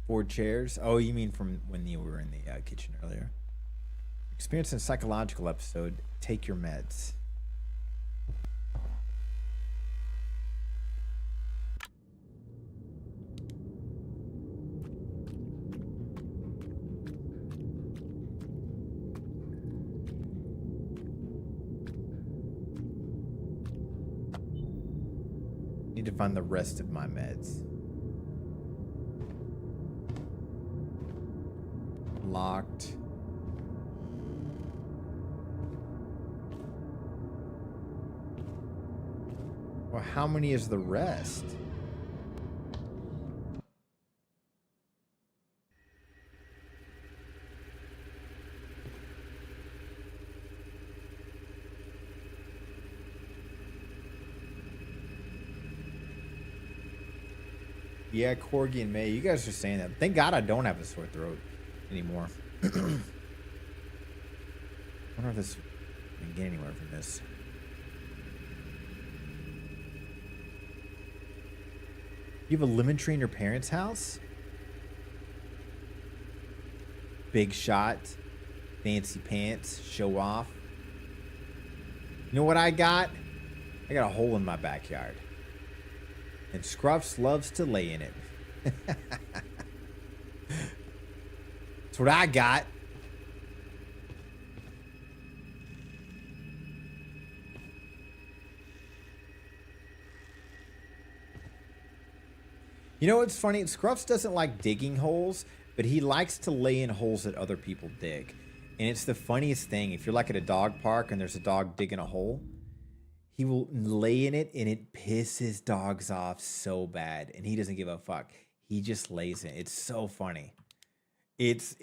4 chairs. Oh, you mean from when you were in the kitchen earlier? Experiencing a psychological episode. Take your meds. Need to find the rest of my meds. Locked. Well, how many is the rest? Yeah, Corgi and May, you guys are saying that. Thank God I don't have a sore throat anymore. I wonder if this I can get anywhere from this. You have a lemon tree in your parents' house? Big shot, fancy pants, show off. You know what I got? I got a hole in my backyard. And Scruffs loves to lay in it. That's what I got. You know what's funny? Scruffs doesn't like digging holes, but he likes to lay in holes that other people dig. And it's the funniest thing. If you're like at a dog park and there's a dog digging a hole, he will lay in it and it pisses dogs off so bad. And he doesn't give a fuck. He just lays in it. It's so funny. It's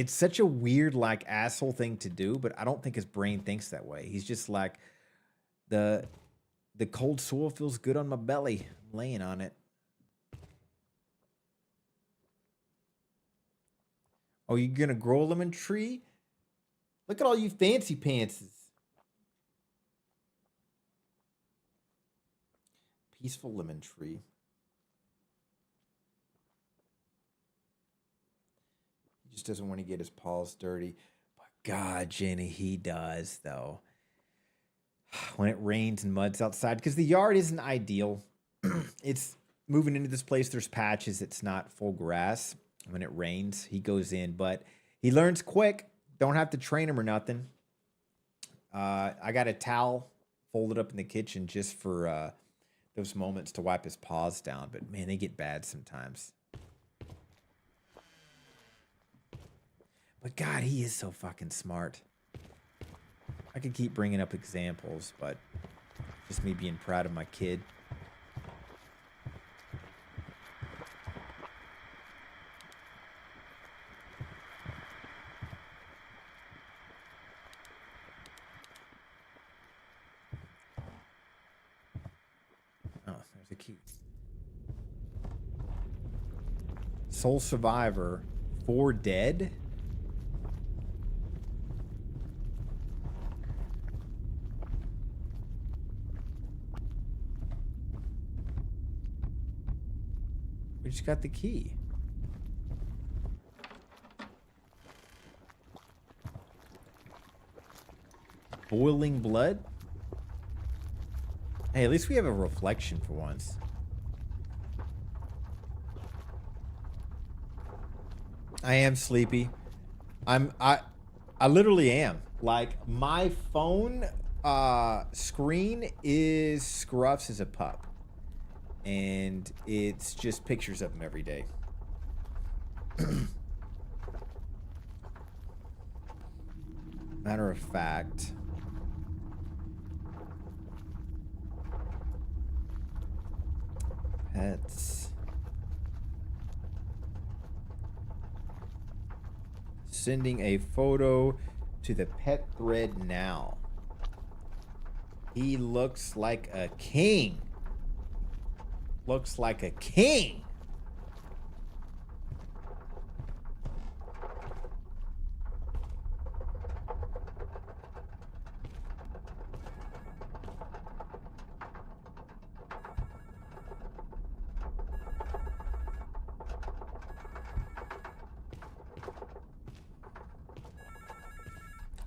such a weird, like, asshole thing to do, but I don't think his brain thinks that way. He's just like, the cold soil feels good on my belly. I'm laying on it. Oh, you gonna grow a lemon tree? Look at all you fancy pantses. Peaceful lemon tree. He just doesn't want to get his paws dirty. But God, Jenny, he does, though. When it rains and mud's outside, because the yard isn't ideal. It's moving into this place. There's patches. It's not full grass. When it rains, he goes in, but he learns quick. Don't have to train him or nothing. I got a towel folded up in the kitchen just for those moments to wipe his paws down. But man, they get bad sometimes. But God, he is so fucking smart. I could keep bringing up examples, but just me being proud of my kid. There's a key. Sole survivor. 4 dead? We just got the key. Boiling blood? Hey, at least we have a reflection for once. I am sleepy. I literally am. Like, my phone screen is Scruffs as a pup. And it's just pictures of him every day. Matter of fact, pets. Sending a photo to the pet thread now. He looks like a king. Looks like a king.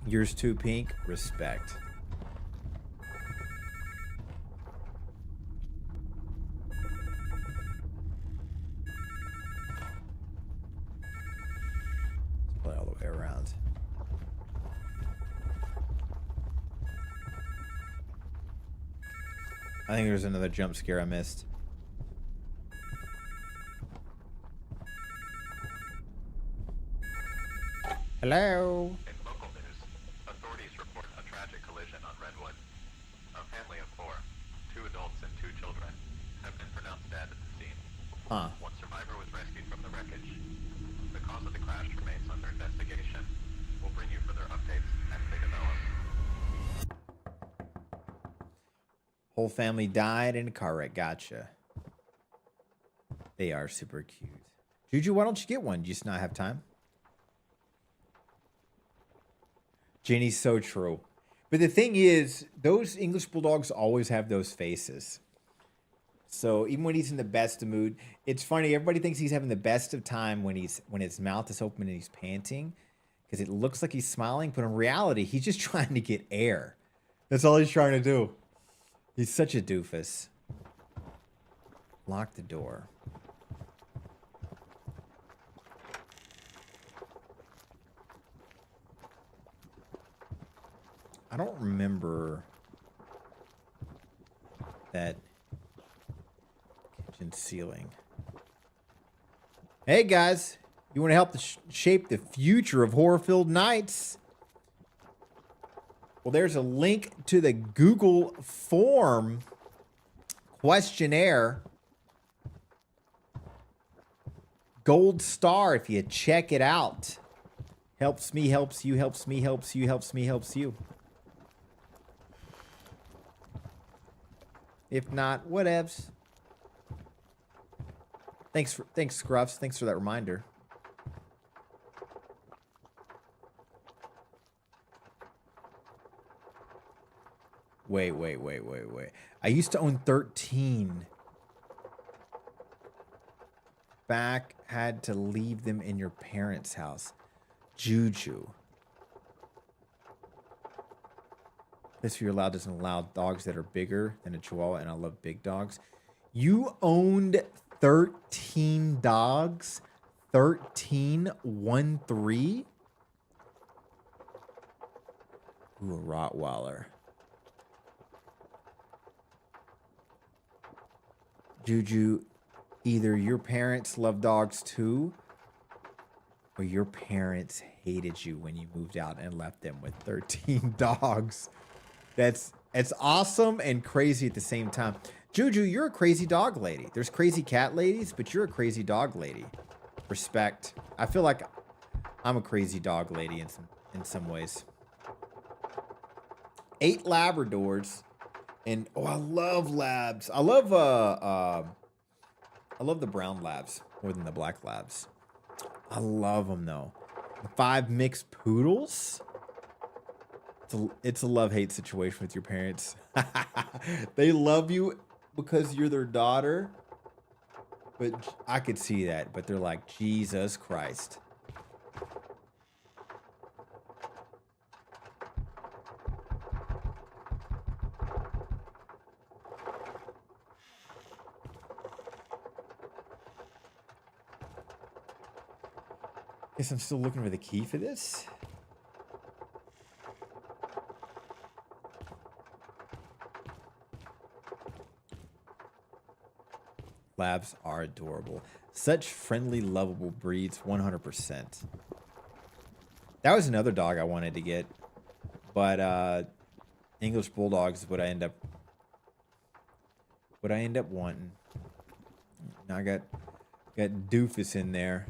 Yours too, Pink. Respect. Let's play all the way around. I think there's another jump scare I missed. Hello? Huh. One survivor was rescued from the wreckage. The cause of the crash remains under investigation. We'll bring you further updates as they develop. Whole family died in a car wreck. Gotcha. They are super cute. Juju, why don't you get one? Do you just not have time? Jenny's so true. But the thing is, those English Bulldogs always have those faces. So even when he's in the best of mood, it's funny. Everybody thinks he's having the best of time when his mouth is open and he's panting, because it looks like he's smiling. But in reality, he's just trying to get air. That's all he's trying to do. He's such a doofus. Lock the door. I don't remember that kitchen ceiling. Hey guys, you want to help shape the future of horror-filled nights? Well, there's a link to the Google form questionnaire. Gold star if you check it out. Helps me, helps you, helps me, helps you, helps me, helps you. If not, whatevs. Thanks, Scruffs. Thanks for that reminder. Wait. I used to own 13. Back, had to leave them in your parents' house. Juju. This you're allowed doesn't allow dogs that are bigger than a Chihuahua, and I love big dogs. You owned 13 dogs? 13? 1-3? Ooh, a Rottweiler. Juju, either your parents love dogs too, or your parents hated you when you moved out and left them with 13 dogs. It's awesome and crazy at the same time. Juju, you're a crazy dog lady. There's crazy cat ladies, but you're a crazy dog lady. Respect. I feel like I'm a crazy dog lady in some ways. 8 Labradors. And oh, I love labs. I love the brown labs more than the black labs. I love them though. 5 mixed poodles. It's a love-hate situation with your parents. They love you because you're their daughter. But I could see that. But they're like, Jesus Christ. Guess I'm still looking for the key for this. Labs are adorable. Such friendly, lovable breeds, 100%. That was another dog I wanted to get. But English Bulldogs is what I end up wanting. Now I got Doofus in there.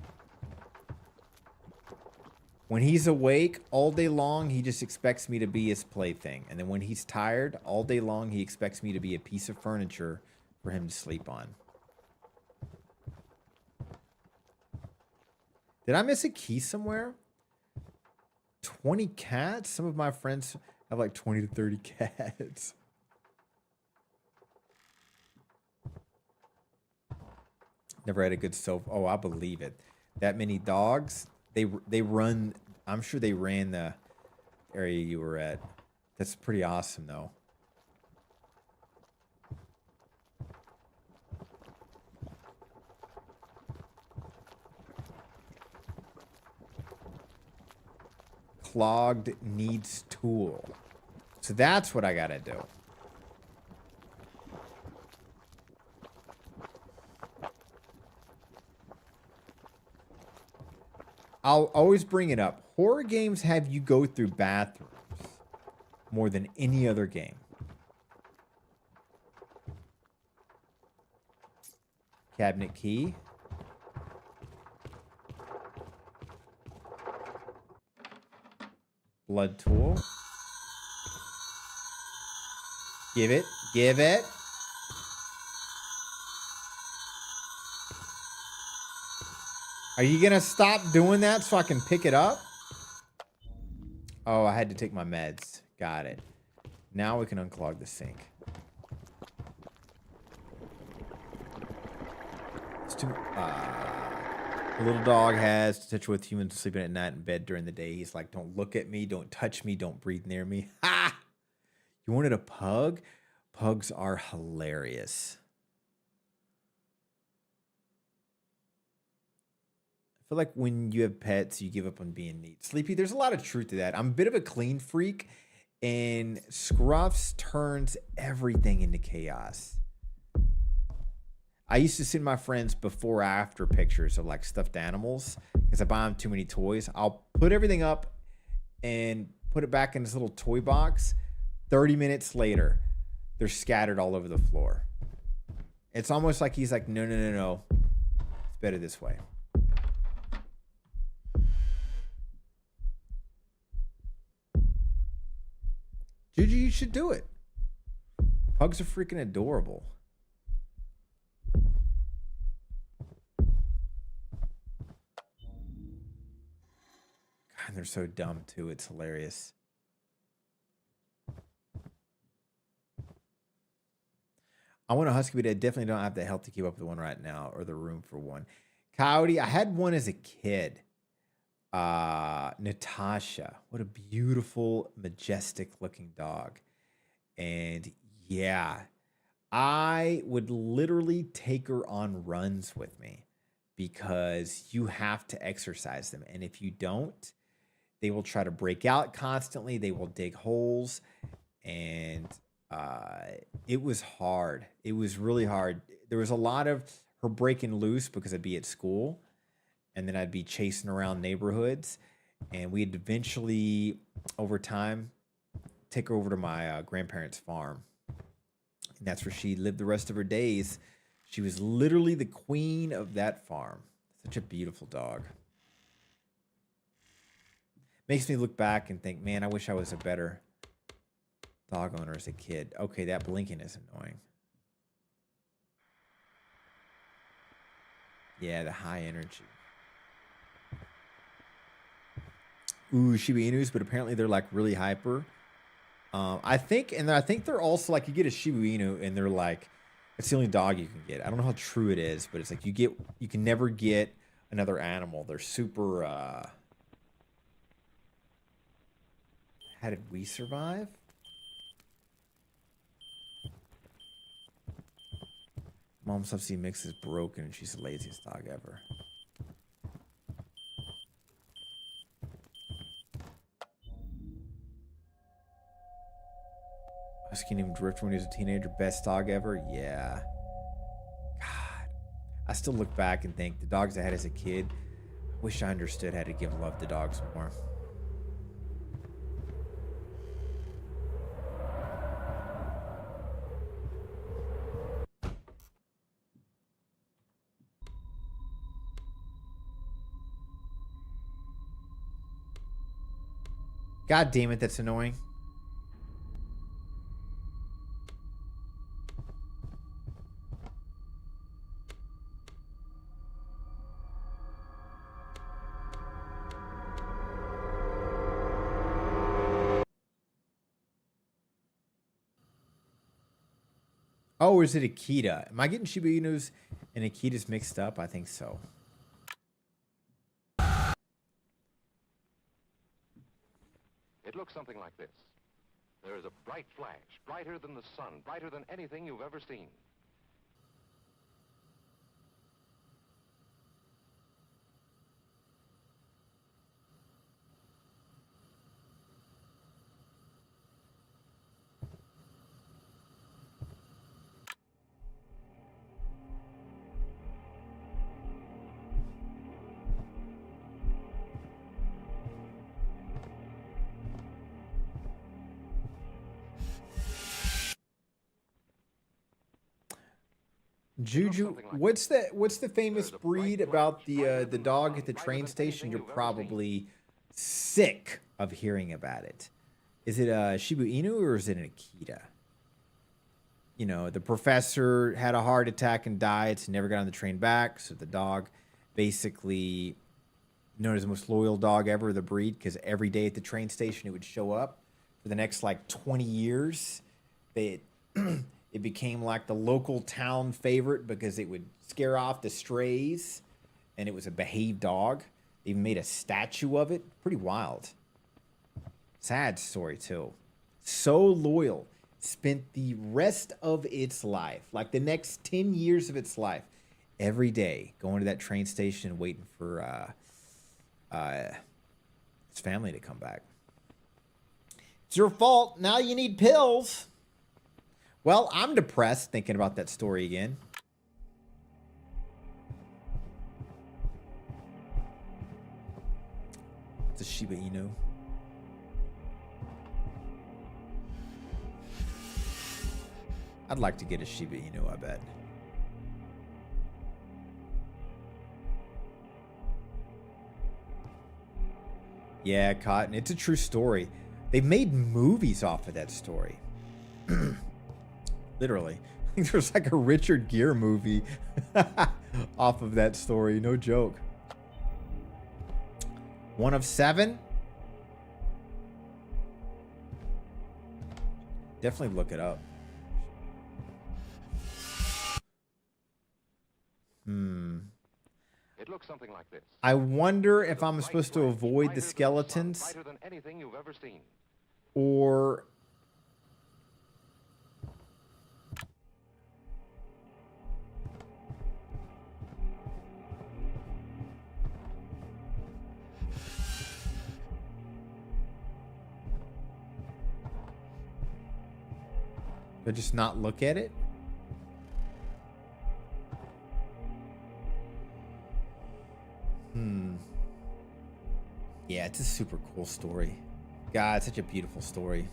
When he's awake all day long, he just expects me to be his plaything. And then when he's tired all day long, he expects me to be a piece of furniture for him to sleep on. Did I miss a key somewhere? 20 cats? Some of my friends have like 20 to 30 cats. Never had a good sofa. Oh, I believe it. That many dogs. They run. I'm sure they ran the area you were at. That's pretty awesome, though. Clogged needs tool. So that's what I gotta do. I'll always bring it up. Horror games have you go through bathrooms more than any other game. Cabinet key. Blood tool. Give it. Give it. Are you gonna stop doing that so I can pick it up? Oh, I had to take my meds. Got it. Now we can unclog the sink. It's too. The little dog has to touch with humans sleeping at night in bed during the day. He's like, don't look at me, don't touch me, don't breathe near me. Ha! You wanted a pug? Pugs are hilarious. I feel like when you have pets, you give up on being neat. Sleepy, there's a lot of truth to that. I'm a bit of a clean freak, and Scruffs turns everything into chaos. I used to send my friends before after pictures of like stuffed animals because I buy them too many toys. I'll put everything up and put it back in this little toy box. 30 minutes later, they're scattered all over the floor. It's almost like he's like, no, no, no, no. It's better this way. Juju, you should do it. Pugs are freaking adorable. God, they're so dumb too. It's hilarious. I want a husky, but I definitely don't have the health to keep up with one right now or the room for one. Coyote, I had one as a kid. Natasha, what a beautiful, majestic looking dog. And yeah, I would literally take her on runs with me because you have to exercise them. And if you don't, they will try to break out constantly. They will dig holes. And it was hard. It was really hard. There was a lot of her breaking loose because I'd be at school. And then I'd be chasing around neighborhoods. And we'd eventually, over time, take her over to my grandparents' farm. And that's where she lived the rest of her days. She was literally the queen of that farm. Such a beautiful dog. Makes me look back and think, man, I wish I was a better Dog owner as a kid. Okay, that blinking is annoying. Yeah, the high energy. Ooh, Shiba Inus, but apparently they're like really hyper. I think they're also like, you get a Shiba Inu and they're like, it's the only dog you can get. I don't know how true it is, but it's like you can never get another animal. They're super. How did we survive? Mom's Subsidy mix is broken and she's the laziest dog ever. Husky named Drift when he was a teenager. Best dog ever? Yeah. God. I still look back and think the dogs I had as a kid, I wish I understood how to give love to dogs more. God damn it, that's annoying. Oh, is it Akita? Am I getting Shiba Inus and Akitas mixed up? I think so. It looks something like this. There is a bright flash, brighter than the sun, brighter than anything you've ever seen. Juju, what's the famous breed about the dog at the train station? You're probably sick of hearing about it. Is it a Shiba Inu or is it an Akita? You know, the professor had a heart attack and died, so never got on the train back. So the dog, basically known as the most loyal dog ever, the breed, because every day at the train station it would show up for the next like 20 years. It became like the local town favorite because it would scare off the strays, and it was a behaved dog. They even made a statue of it. Pretty wild. Sad story, too. So loyal. Spent the rest of its life, like the next 10 years of its life, every day going to that train station waiting for its family to come back. It's your fault. Now you need pills. Well, I'm depressed thinking about that story again. It's a Shiba Inu. I'd like to get a Shiba Inu, I bet. Yeah, Cotton. It's a true story. They've made movies off of that story. Literally. I think there's like a Richard Gere movie off of that story. No joke. 1 of 7? Definitely look it up. It looks something like this. I wonder if I'm supposed to avoid the skeletons brighter than anything you've ever seen. or... But just not look at it? Yeah, it's a super cool story. God, it's such a beautiful story.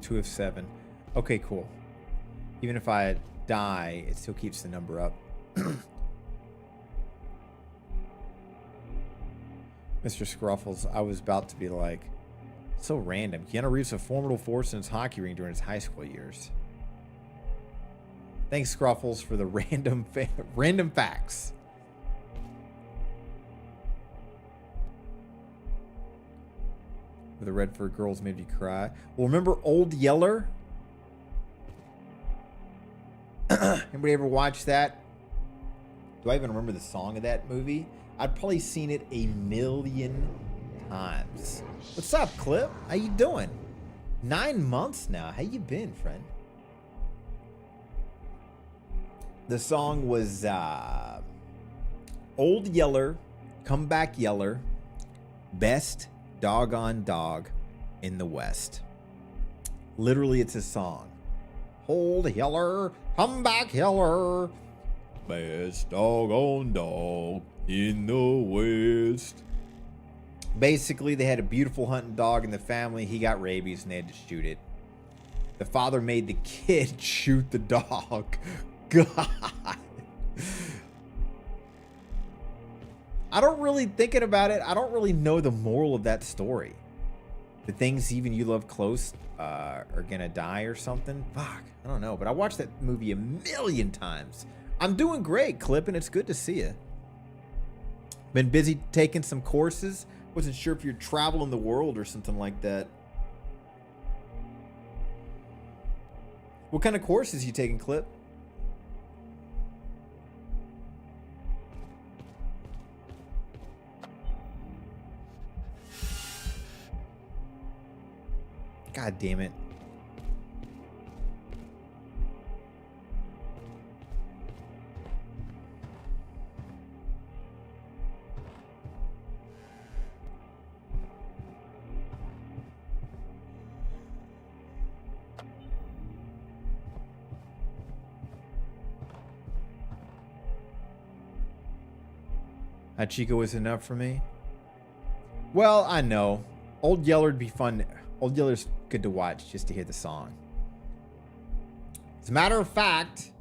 Two of 7. Okay, cool. Even if I die, it still keeps the number up. Mr. Scruffles, I was about to be like, so random. Keanu Reeves a formidable force in his hockey ring during his high school years. Thanks, Scruffles, for the random facts. The Redford Girls made me cry. Well, remember Old Yeller? Anybody ever watch that? Do I even remember the song of that movie? I'd probably seen it a million times. What's up, Clip? How you doing? 9 months now. How you been, friend? The song was Old Yeller, Come Back Yeller, Best Doggone Dog in the West. Literally, it's a song. Old Yeller, come back Yeller, best doggone dog in the West. Basically, they had a beautiful hunting dog in the family. He got rabies and they had to shoot it. The father made the kid shoot the dog. God. I don't really, thinking about it, I don't really know the moral of that story. The things even you love close are gonna die or something. Fuck, I don't know. But I watched that movie a million times. I'm doing great, Clip, and it's good to see you. Been busy taking some courses. Wasn't sure if you're traveling the world or something like that. What kind of courses you taking, Clip? God damn it. Hachiko is enough for me. Well, I know. Old Yeller'd be fun. Old Yeller's good to watch just to hear the song. As a matter of fact,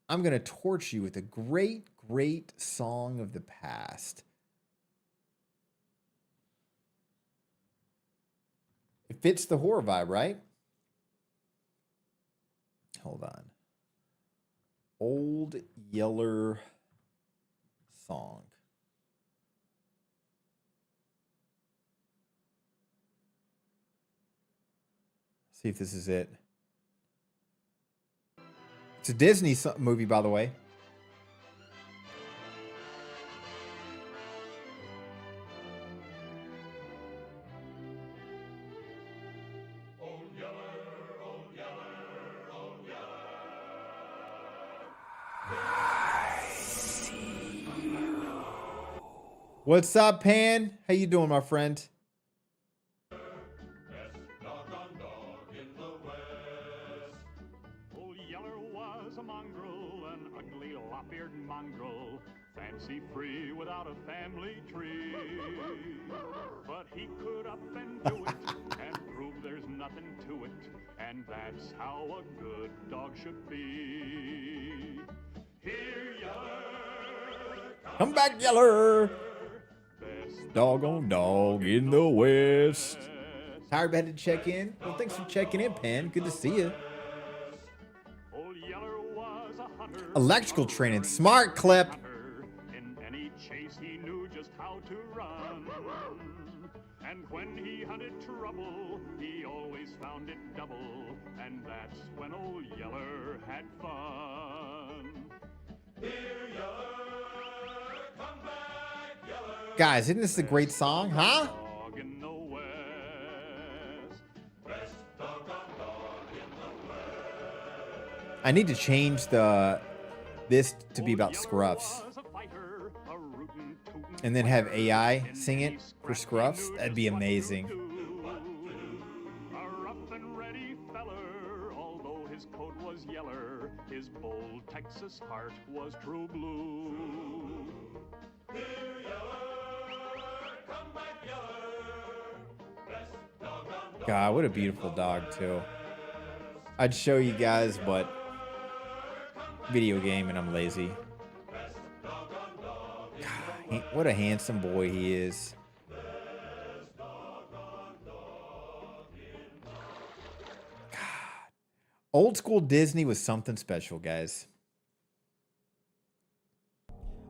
I'm going to torch you with a great, great song of the past. It fits the horror vibe, right? Hold on. Old Yeller song. See if this is it. It's a Disney movie, by the way. What's up, Pan? How you doing, my friend? Old Yeller was a mongrel, an ugly lop-eared mongrel, fancy free without a family tree. But he could up and do it and prove there's nothing to it, and that's how a good dog should be. Here, Yeller, come back, Yeller. best Doggone dog in the West. Tired had to check in. Well, thanks for checking in, Pan. Good to see you. Old Yeller was a hunter, Electrical training. Smart, Clip. in any chase he knew just how to run. And when he hunted trouble, he always found it double. And that's when old Yeller had fun. Here, Yeller, come back, Yeller. Guys, isn't this a great song, huh? Dog in the West. Best doggone dog in the West. I need to change this to be about Scruffs. And then have AI sing it for Scruffs. That'd be amazing. A rough and ready feller, although his coat was yeller, his bold Texas heart was true blue. Here, Yeller, come back, Yeller, best dog on God, what a beautiful dog, too. I'd show you guys, but video game and I'm lazy. God, what a handsome boy he is. God. Old school Disney was something special, guys.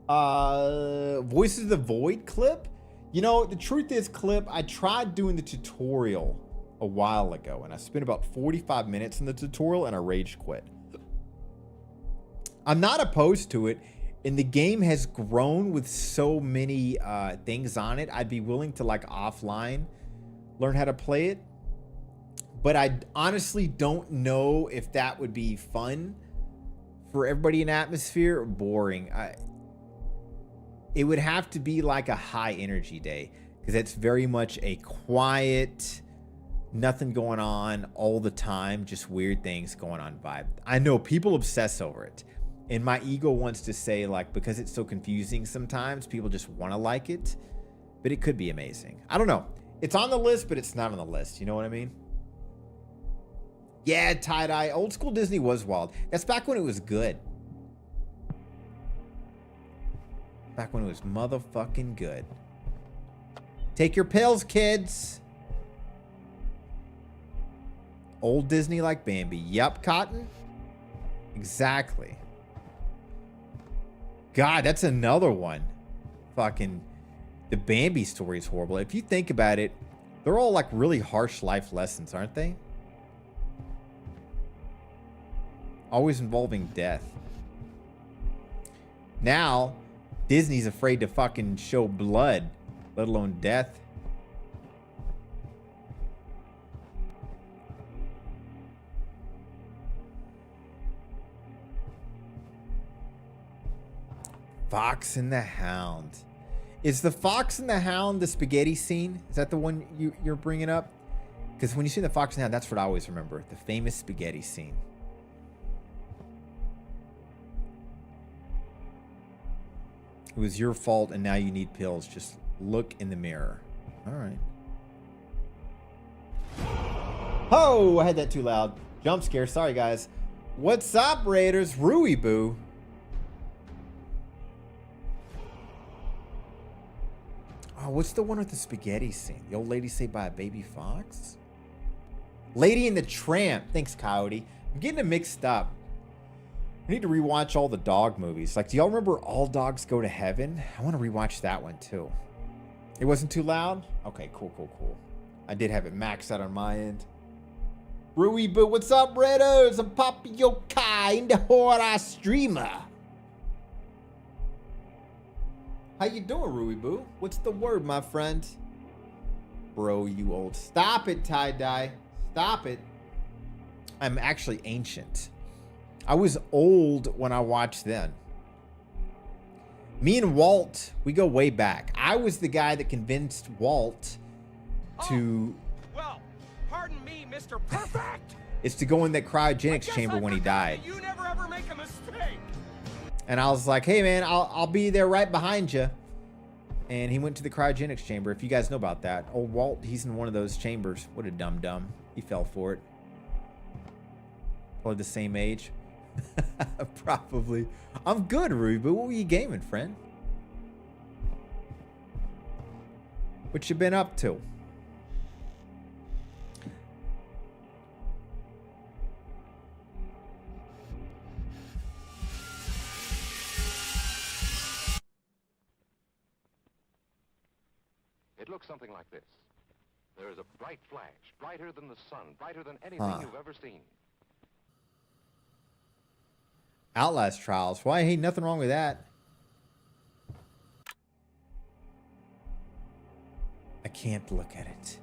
Voices of the Void clip. You know, the truth is, clip, I tried doing the tutorial a while ago, and I spent about 45 minutes in the tutorial, and I rage quit. I'm not opposed to it, and the game has grown with so many things on it. I'd be willing to, like, offline learn how to play it, but I honestly don't know if that would be fun for everybody in Atmosphere or boring. It would have to be like a high energy day, because it's very much a quiet, nothing going on all the time, just weird things going on vibe. I know people obsess over it, and my ego wants to say, like, because it's so confusing sometimes, people just want to like it, but it could be amazing. I don't know. It's on the list, but it's not on the list. You know what I mean? Yeah, tie-dye. Old school Disney was wild. That's back when it was good. Back when it was motherfucking good. Take your pills, kids. Old Disney like Bambi. Yup, Cotton. Exactly. God, that's another one. Fucking the Bambi story is horrible. If you think about it, they're all like really harsh life lessons, aren't they? Always involving death. Now, Disney's afraid to fucking show blood, let alone death. Fox and the Hound. Is the Fox and the Hound the spaghetti scene? Is that the one you're bringing up? Because when you see the Fox and the Hound, that's what I always remember. The famous spaghetti scene. It was your fault, and now you need pills. Just look in the mirror. All right. Oh, I had that too loud. Jump scare. Sorry, guys. What's up, Raiders? Rui Boo. Oh, what's the one with the spaghetti scene? The old lady saved by a baby fox? Lady and the Tramp. Thanks, Coyote. I'm getting it mixed up. I need to rewatch all the dog movies. Like, do y'all remember All Dogs Go to Heaven? I want to rewatch that one too. It wasn't too loud? Okay, cool, cool, cool. I did have it maxed out on my end. Rui Boo, what's up, Raiders? I'm Papa Yokai, the horror streamer. How you doing, Rui Boo? What's the word, my friend? Bro, you old. Stop it, tie-dye. Stop it. I'm actually ancient. I was old when I watched then. Me and Walt, we go way back. I was the guy that convinced Walt to... well, pardon me, Mr. Perfect. It's to go in that cryogenics chamber when he died. You never ever make a mistake. And I was like, hey, man, I'll be there right behind you. And he went to the cryogenics chamber. If you guys know about that. Old Walt, he's in one of those chambers. What a dum-dum. He fell for it. Probably the same age. Probably. I'm good, Ruby. What were you gaming, friend? What you been up to? It looks something like this. There is a bright flash, brighter than the sun, brighter than anything you've ever seen. Outlast Trials. Why? Hey, nothing wrong with that. I can't look at it.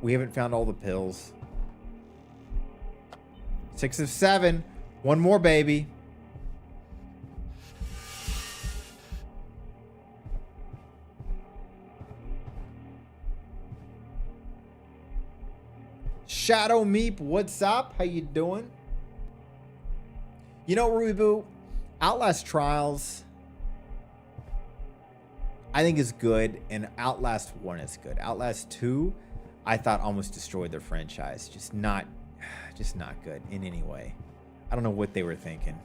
We haven't found all the pills. 6 of 7. One more, baby. Shadow Meep, what's up? How you doing? You know, Ruby, Outlast Trials, I think is good, and Outlast 1 is good. Outlast 2, I thought almost destroyed their franchise. Just not good in any way. I don't know what they were thinking.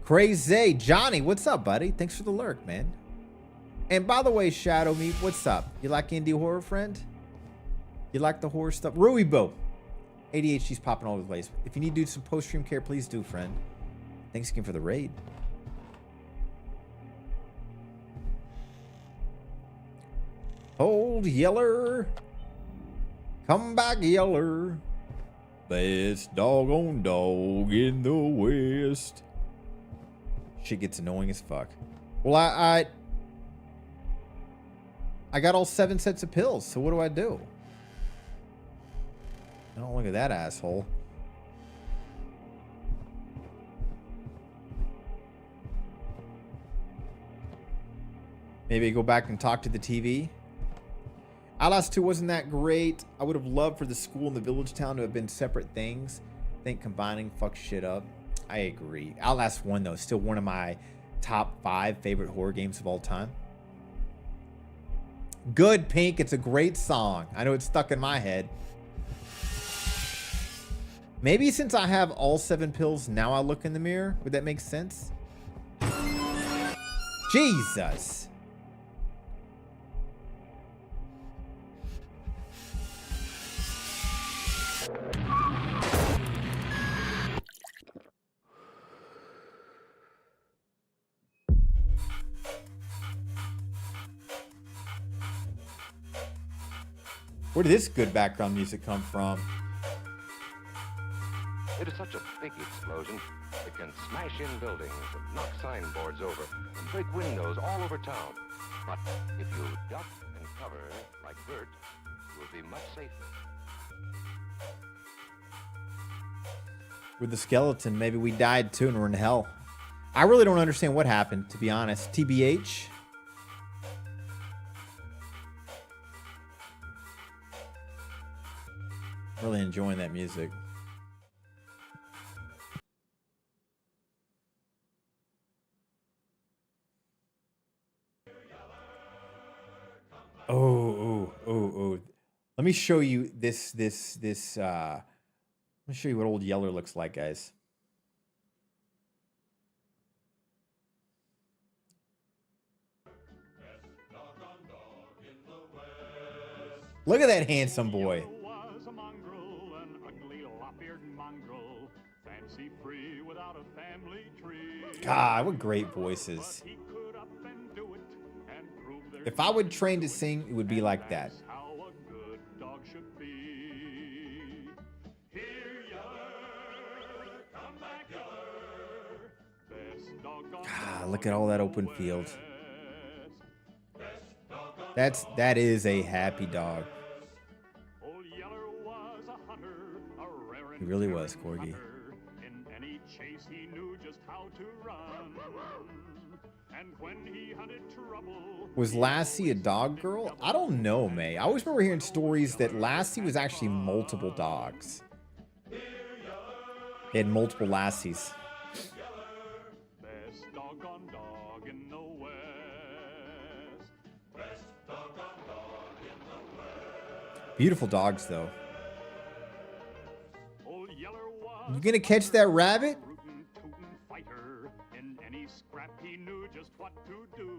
Crazy Johnny, what's up, buddy? Thanks for the lurk, man. And by the way, Shadow Me, what's up? You like indie horror, friend? You like the horror stuff? Rui Bo. ADHD's popping all over the place. If you need to do some post-stream care, please do, friend. Thanks again for the raid. Old Yeller. Come back, Yeller. Best doggone dog in the West. Shit gets annoying as fuck. Well, I got all 7 sets of pills, so what do I do? I don't look at that asshole. Maybe go back and talk to the TV. Outlast 2 wasn't that great. I would have loved for the school and the village town to have been separate things. I think combining fucks shit up. I agree. Outlast 1, though, is still one of my top 5 favorite horror games of all time. Good, Pink. It's a great song. I know it's stuck in my head. Maybe since I have all 7 pills, now I look in the mirror. Would that make sense? Jesus. Where did this good background music come from? It is such a big explosion, it can smash in buildings and knock signboards over and break windows all over town. But if you duck and cover like Bert, you will be much safer. With the skeleton, maybe we died too and we're in hell. I really don't understand what happened, to be honest. TBH. Really enjoying that music. Oh. Let me show you this. Let me show you what Old Yeller looks like, guys. Look at that handsome boy. Was a mongrel, an ugly lop-eared mongrel, fancy free without a family tree. God, what great voices. He could up and do it and prove there If I would train to sing, it would be like that. that's how a good dog should be. Here, Yeller, come back, Yeller, best dog on God, look at all that open field. West. That is a happy dog. Old Yeller was a hunter, a rare He really and was, daring Corgi. hunter. In any chase he knew just how to run. And when he hunted trouble, Was Lassie a dog girl? I don't know, May. I always remember hearing stories that Lassie was actually multiple dogs. They had multiple Lassies. best doggone dog in the West. Best doggone dog in the West. Beautiful dogs, though. Old Yeller was You gonna catch that rabbit? rootin' tootin' fighter. In any scrap he knew just what to do.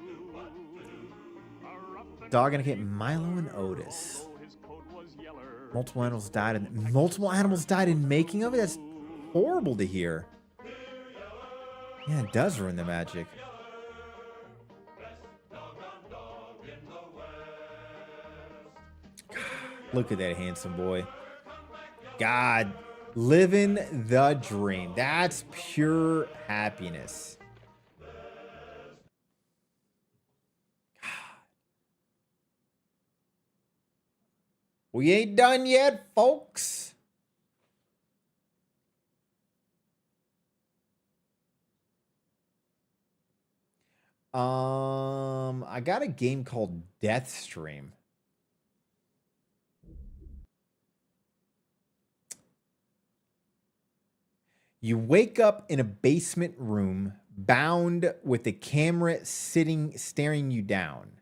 A rough and Dog gonna get Milo and Otis. although his coat was yeller, Multiple animals died in making of it? That's horrible to hear. Yeah, it does ruin the magic. Look at that handsome boy. God, living the dream. That's pure happiness. God. We ain't done yet, folks. I got a game called Deathstream. You wake up in a basement room bound with a camera staring you down.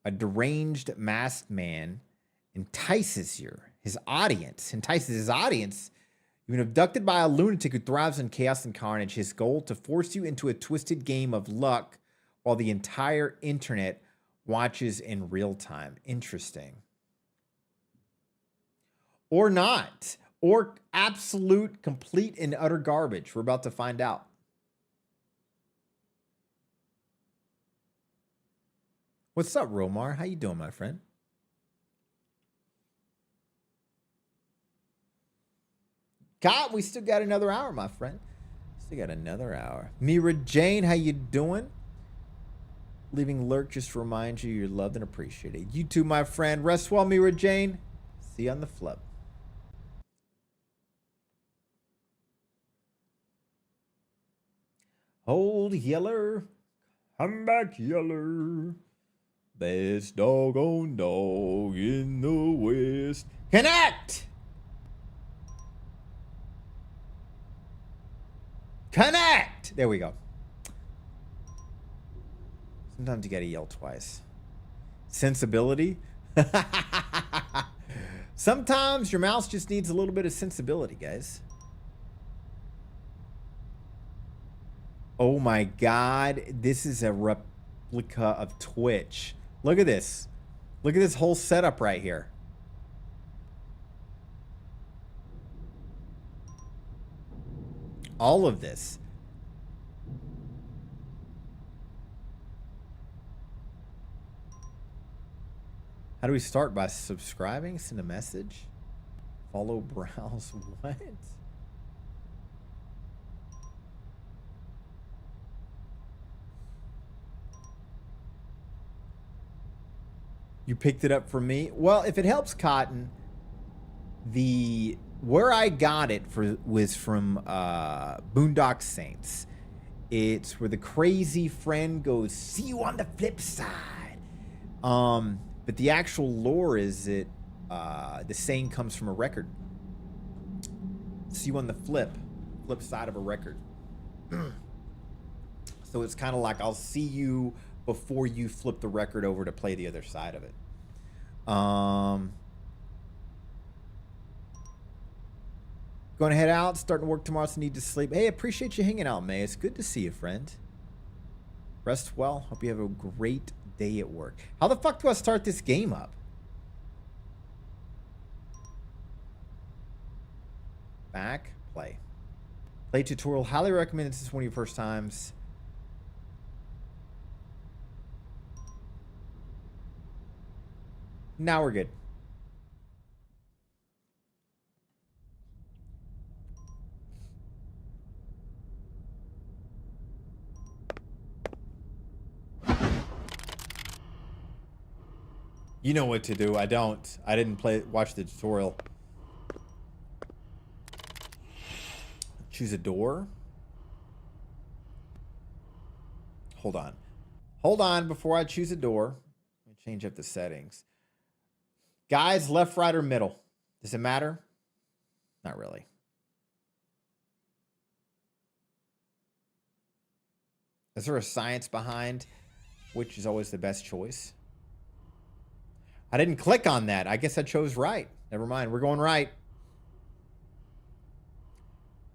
a deranged masked man entices his audience. You've been abducted by a lunatic who thrives on chaos and carnage. His goal to force you into a twisted game of luck while the entire internet watches in real time. Interesting. Or not. Or absolute, complete, and utter garbage. We're about to find out. What's up, Romar? How you doing, my friend? God, we still got another hour, my friend. Still got another hour. Mira Jane, how you doing? Leaving lurk just to remind you you're loved and appreciated. You too, my friend. Rest well, Mira Jane. See you on the flip. Old Yeller. Come back, Yeller. Best doggone dog in the West. Connect! Connect! There we go. Sometimes you gotta yell twice. Sensibility? Sometimes your mouse just needs a little bit of sensibility, guys. Oh my God. This is a replica of Twitch. Look at this. Look at this whole setup right here. All of this. How do we start? By subscribing? Send a message? Follow, browse? What? You picked it up from me? Well, if it helps, Cotton, where I got it was from Boondock Saints. It's where the crazy friend goes, see you on the flip side. But the actual lore is that the saying comes from a record. See you on the flip side of a record. So it's kind of like I'll see you before you flip the record over to play the other side of it. Going to head out, starting to work tomorrow, so need to sleep. Hey, appreciate you hanging out, May. It's good to see you, friend. Rest well. Hope you have a great day at work. How the fuck do I start this game up? Back, play. Play tutorial. Highly recommend this is one of your first times. Now we're good. You know what to do. I don't. I didn't watch the tutorial. Choose a door. Hold on. Hold on before I choose a door. Let me change up the settings. Guys, left, right, or middle? Does it matter? Not really. Is there a science behind which is always the best choice? I didn't click on that. I guess I chose right. Never mind. We're going right.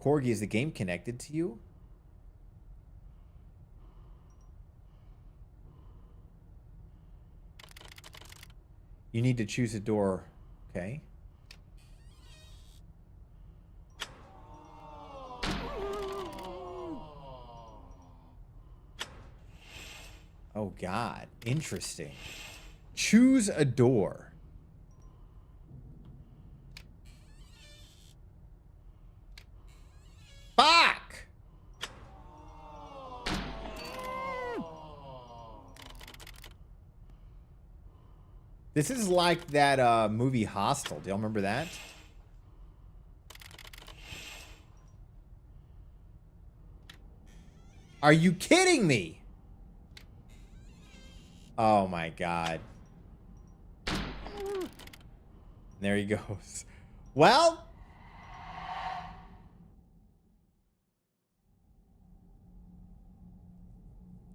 Corgi, is the game connected to you? You need to choose a door. Okay. Oh, God. Interesting. Choose a door. Fuck! This is like that movie Hostel. Do y'all remember that? Are you kidding me? Oh my God. There he goes. Well,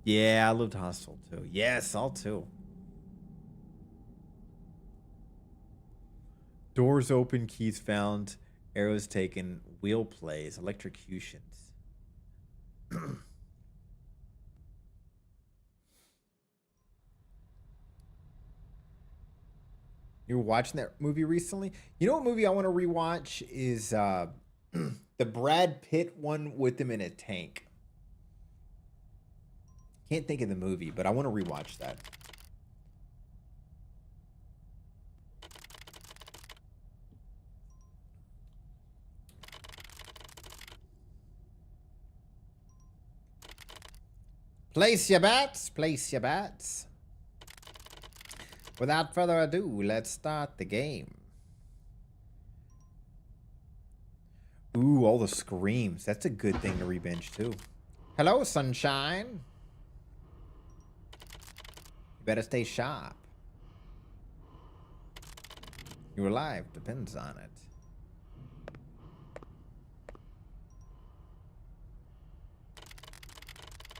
yeah, I loved Hostel too. Yes, all too. Doors open, keys found, arrows taken, wheel plays, electrocutions. You were watching that movie recently? You know what movie I want to rewatch is the Brad Pitt one with him in a tank. Can't think of the movie, but I want to rewatch that. Place your bets. Place your bets. Without further ado, let's start the game. Ooh, all the screams. That's a good thing to re-binge too. Hello, sunshine. You better stay sharp. Your life depends on it.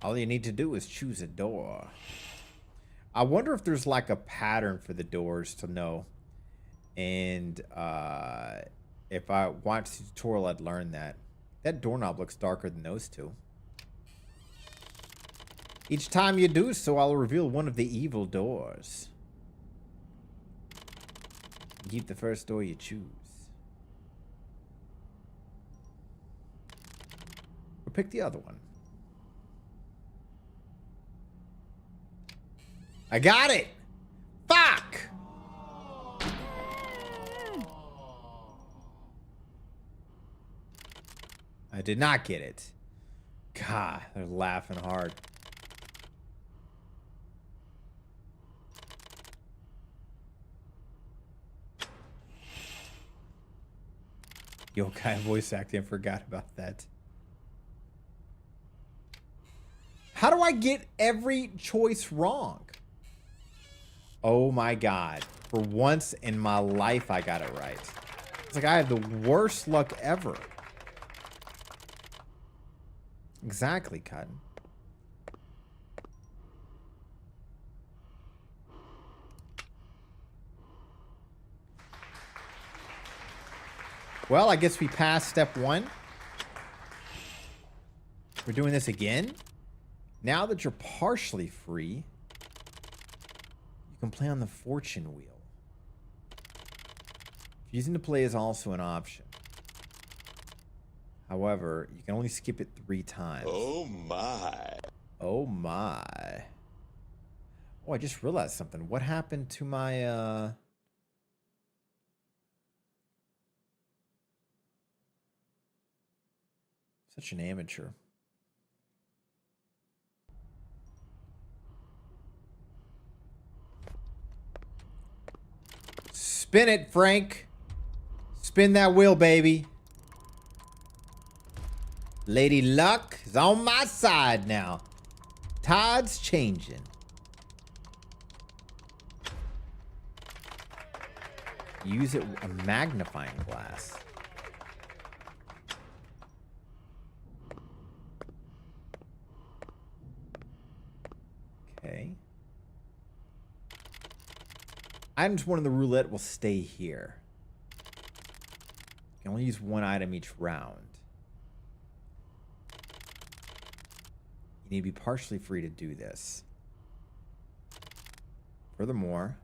All you need to do is choose a door. I wonder if there's like a pattern for the doors to know. And if I watch the tutorial, I'd learn that. That doorknob looks darker than those two. Each time you do so, I'll reveal one of the evil doors. Keep the first door you choose. Or pick the other one. I got it! Fuck! I did not get it. God, they're laughing hard. Yokai voice acting, forgot about that. How do I get every choice wrong? Oh my God. For once in my life, I got it right. It's like I have the worst luck ever. Exactly, Cotton. Well, I guess we passed step one. We're doing this again. Now that you're partially free, you can play on the fortune wheel. Refusing to play is also an option. However, you can only skip it 3 times. Oh my. Oh my. Oh, I just realized something. What happened to my such an amateur. Spin it, Frank. Spin that wheel, baby. Lady Luck is on my side now. Tide's changing. Use it a magnifying glass. Okay. Items one in the roulette will stay here. You can only use 1 item each round. You need to be partially free to do this. Furthermore,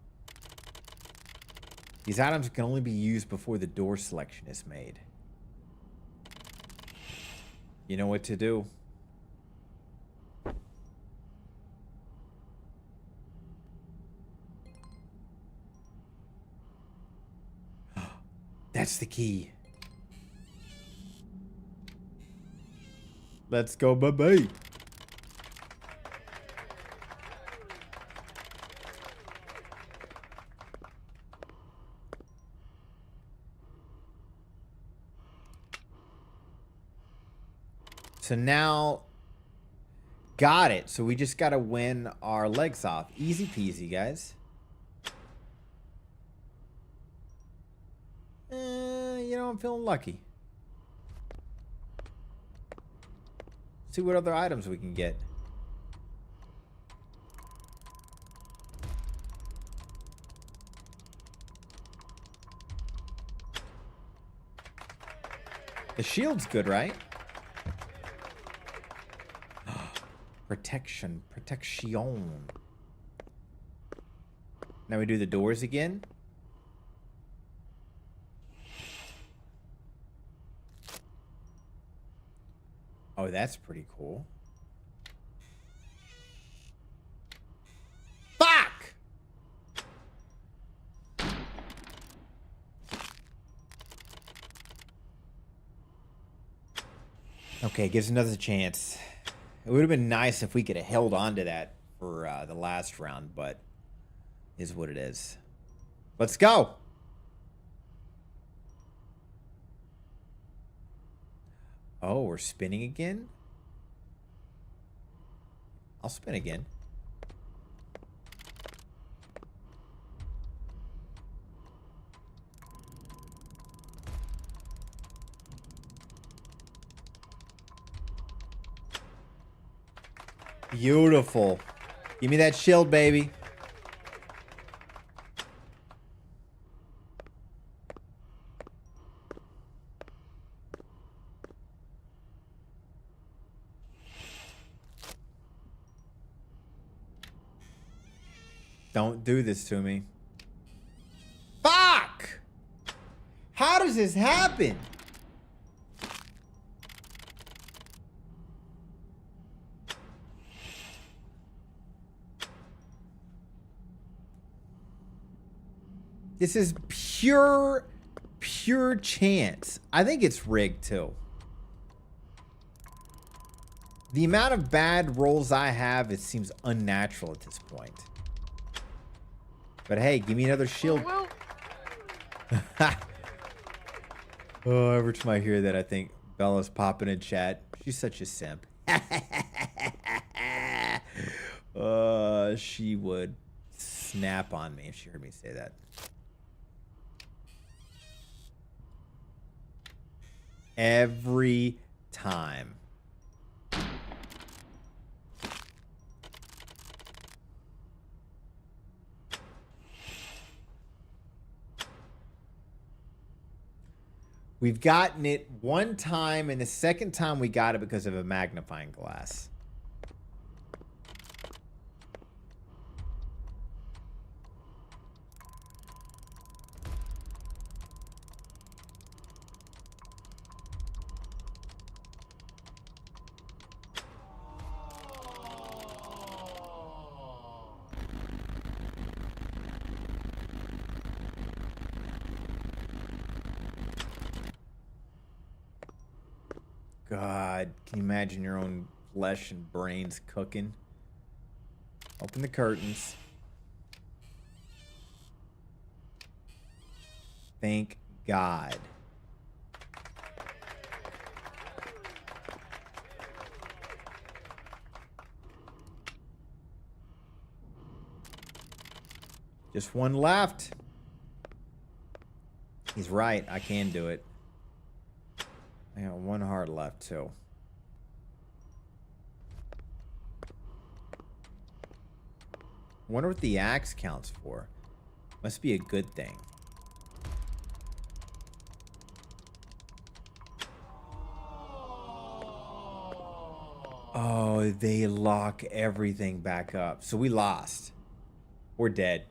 these items can only be used before the door selection is made. You know what to do. That's the key. Let's go, baby. So now, got it. So we just got to win our legs off. Easy peasy, guys. You know, I'm feeling lucky. See what other items we can get. The shield's good, right? Protection. Protection. Now we do the doors again. Oh, that's pretty cool. Fuck! Okay, gives another chance. It would have been nice if we could have held on to that for the last round, but is what it is. Let's go. Oh, we're spinning again? I'll spin again. Beautiful. Give me that shield, baby. Don't do this to me. Fuck! How does this happen? This is pure chance. I think it's rigged too. The amount of bad rolls I have, it seems unnatural at this point. But hey, give me another shield. Oh, every time I hear that, I think Bella's popping in chat. She's such a simp. She would snap on me if she heard me say that. Every time. We've gotten it one time, and the second time we got it because of a magnifying glass. God, can you imagine your own flesh and brains cooking? Open the curtains. Thank God. Just one left. He's right. I can do it. I got one heart left, too. Wonder what the axe counts for. Must be a good thing. Oh, they lock everything back up. So we lost. We're dead.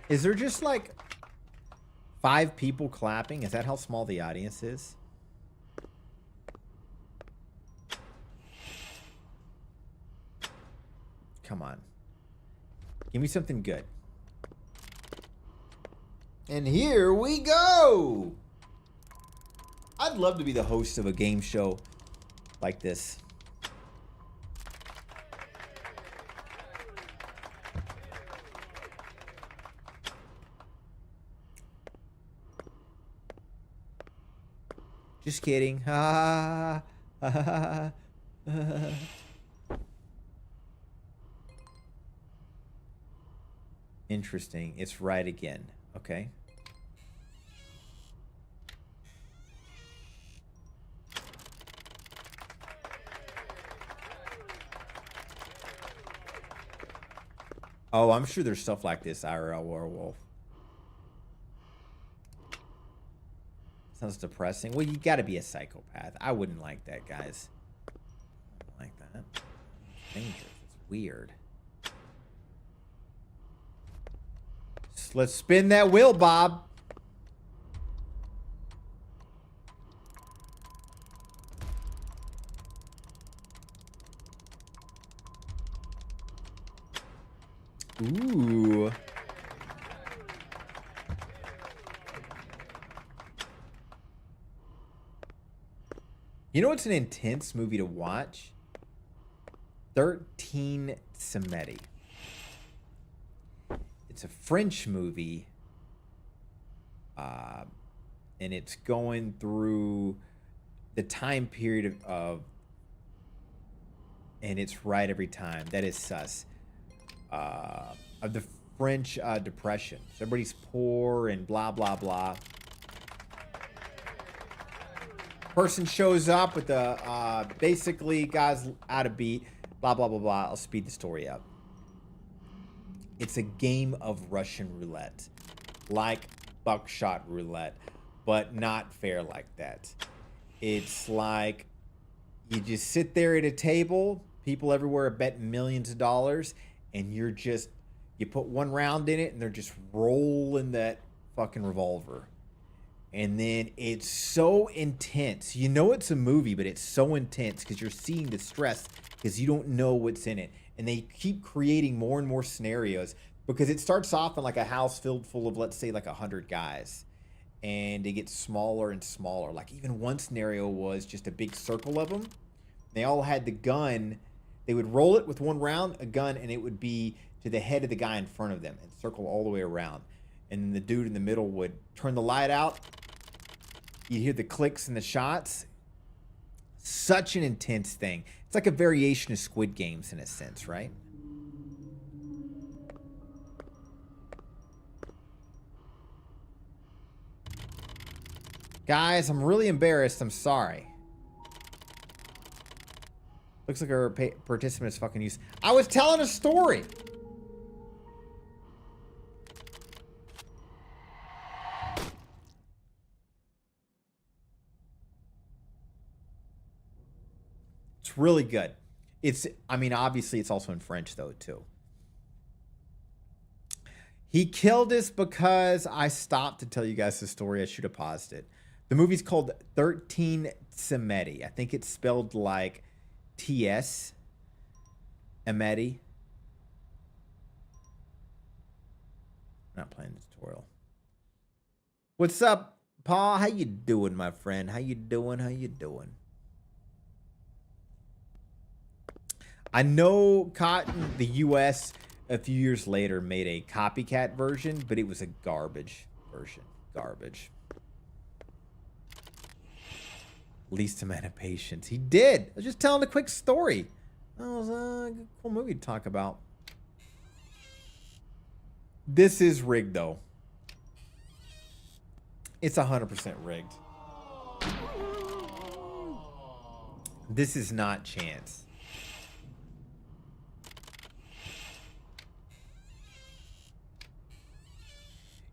Is there just like 5 people clapping? Is that how small the audience is? Come on. Give me something good. And here we go! I'd love to be the host of a game show like this. Just kidding. Ha ha ha ha. Interesting. It's right again. Okay. Oh, I'm sure there's stuff like this, IRL Werewolf. Sounds depressing. Well, you gotta be a psychopath. I wouldn't like that, guys. I don't like that. It's dangerous. It's weird. Let's spin that wheel, Bob. Ooh. You know what's an intense movie to watch? 13 Samedi. It's a French movie. And it's going through the time period of and it's right every time. That is sus. Of the French Depression. So everybody's poor and blah, blah, blah. Person shows up with the, basically, guys out of beat, blah, blah, blah, blah. I'll speed the story up. It's a game of Russian roulette. Like buckshot roulette, but not fair like that. It's like you just sit there at a table, people everywhere are betting millions of dollars, and you're just, you put one round in it and they're just rolling that fucking revolver. And then it's so intense. You know it's a movie, but it's so intense because you're seeing the stress because you don't know what's in it. And they keep creating more and more scenarios because it starts off in like a house filled full of, let's say, like 100 guys. And it gets smaller and smaller. Like even one scenario was just a big circle of them. They all had the gun. They would roll it with one round, a gun, and it would be to the head of the guy in front of them and circle all the way around. And then the dude in the middle would turn the light out. You hear the clicks and the shots. Such an intense thing. It's like a variation of Squid Games in a sense, right? Guys, I'm really embarrassed. I'm sorry. Looks like our participant is fucking used. I was telling a story. It's really good. It's, I mean, obviously it's also in French though, too. He killed us because I stopped to tell you guys the story. I should have paused it. The movie's called 13 Samedi. I think it's spelled like T.S. Amedi. Not playing the tutorial. What's up, Paul? How you doing, my friend? How you doing? How you doing? I know Cotton, the U.S., a few years later made a copycat version, but it was a garbage version. Garbage. Least amount of patience. He did. I was just telling a quick story. That was a cool movie to talk about. This is rigged, though. It's 100% rigged. This is not chance.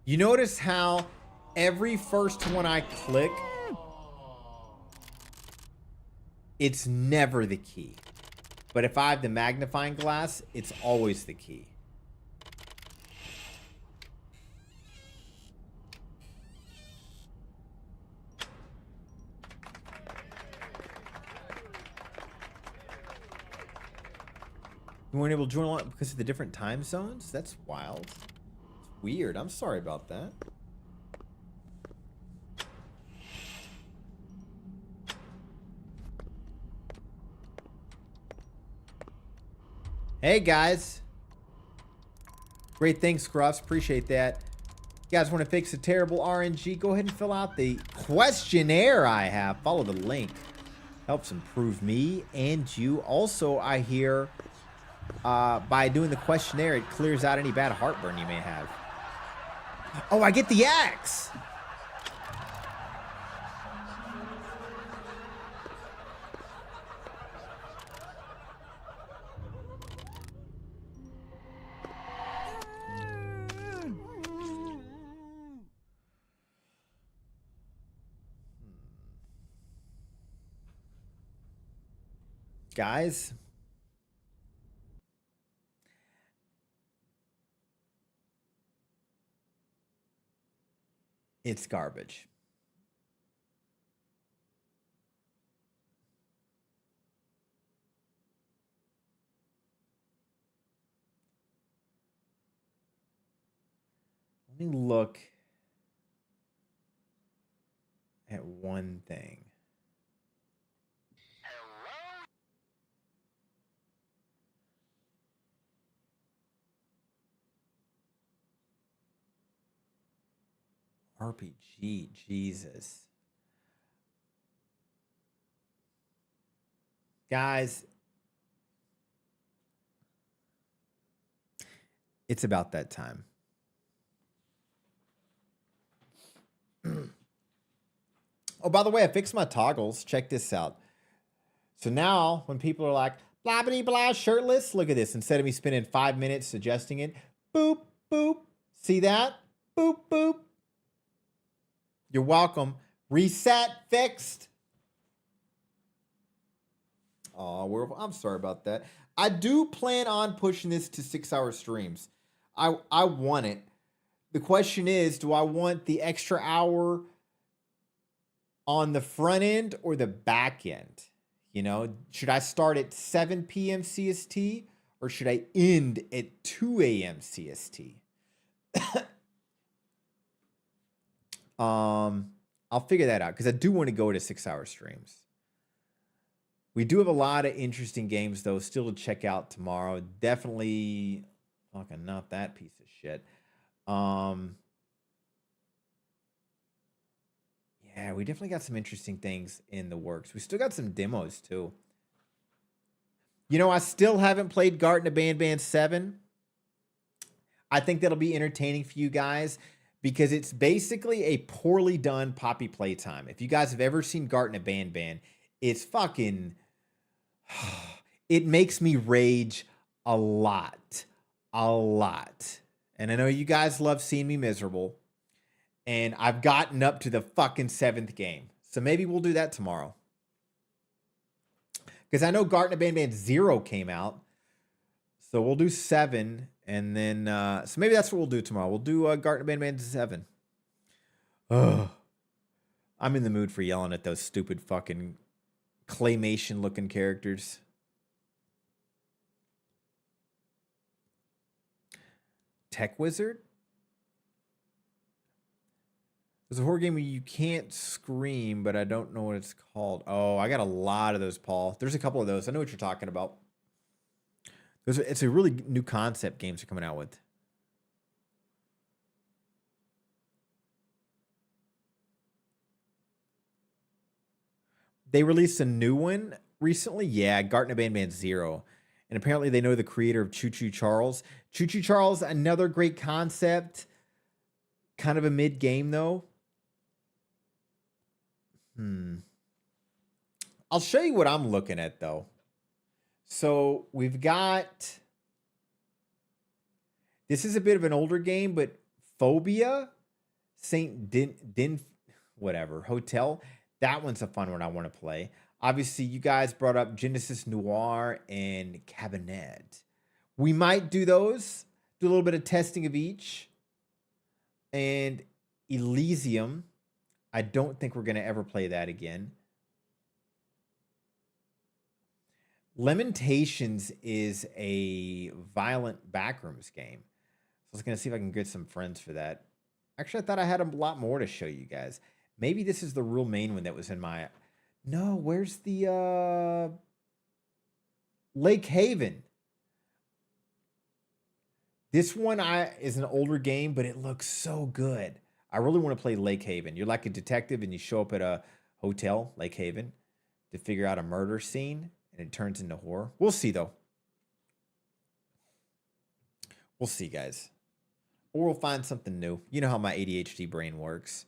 You notice how every first one I click, it's never the key. But if I have the magnifying glass, it's always the key. You weren't able to join along because of the different time zones? That's wild. It's weird. I'm sorry about that. Hey, guys. Great, thanks, Scruffs. Appreciate that. You guys want to fix a terrible RNG? Go ahead and fill out the questionnaire I have. Follow the link. Helps improve me and you. Also, I hear by doing the questionnaire, it clears out any bad heartburn you may have. Oh, I get the axe. Guys, it's garbage. Let me look at one thing. RPG, Jesus. Guys, it's about that time. Oh, by the way, I fixed my toggles. Check this out. So now when people are like, blah, blah, blah, shirtless, look at this. Instead of me spending 5 minutes suggesting it, boop, boop. See that? Boop, boop. You're welcome. Reset, fixed. Oh, I'm sorry about that. I do plan on pushing this to 6-hour streams. I want it. The question is, do I want the extra hour on the front end or the back end? You know, should I start at 7 p.m. CST or should I end at 2 a.m. CST? I'll figure that out because I do want to go to 6-hour streams. We do have a lot of interesting games though still to check out tomorrow. Definitely fucking not that piece of shit. Yeah, we definitely got some interesting things in the works. We still got some demos too. You know, I still haven't played Garten of Banban 7. I think that'll be entertaining for you guys because it's basically a poorly done Poppy Playtime. If you guys have ever seen Garten of Banban, it's fucking... It makes me rage a lot. A lot. And I know you guys love seeing me miserable. And I've gotten up to the fucking 7th game. So maybe we'll do that tomorrow. Because I know Garten of Banban 0 came out. So we'll do 7. And then, so maybe that's what we'll do tomorrow. We'll do Garten of Banban 7. Ugh. I'm in the mood for yelling at those stupid fucking claymation looking characters. Tech Wizard? There's a horror game where you can't scream, but I don't know what it's called. Oh, I got a lot of those, Paul. There's a couple of those. I know what you're talking about. It's a really new concept games are coming out with. They released a new one recently. Yeah, Garten of Banban 0. And apparently they know the creator of Choo Choo Charles. Choo Choo Charles, another great concept. Kind of a mid-game, though. I'll show you what I'm looking at, though. So we've got... This is a bit of an older game, but Phobia, Saint Din whatever, Hotel. That one's a fun one I want to play. Obviously, you guys brought up Genesis Noir and Cabinet. We might do those. Do a little bit of testing of each. And Elysium. I don't think we're going to ever play that again. Lamentations is a violent backrooms game. So I was going to see if I can get some friends for that. Actually, I thought I had a lot more to show you guys. Maybe this is the real main one that was in my... No, where's the... Lake Haven. This one is an older game, but it looks so good. I really want to play Lake Haven. You're like a detective and you show up at a hotel, Lake Haven, to figure out a murder scene, and it turns into horror. We'll see, though. We'll see, guys. Or we'll find something new. You know how my ADHD brain works.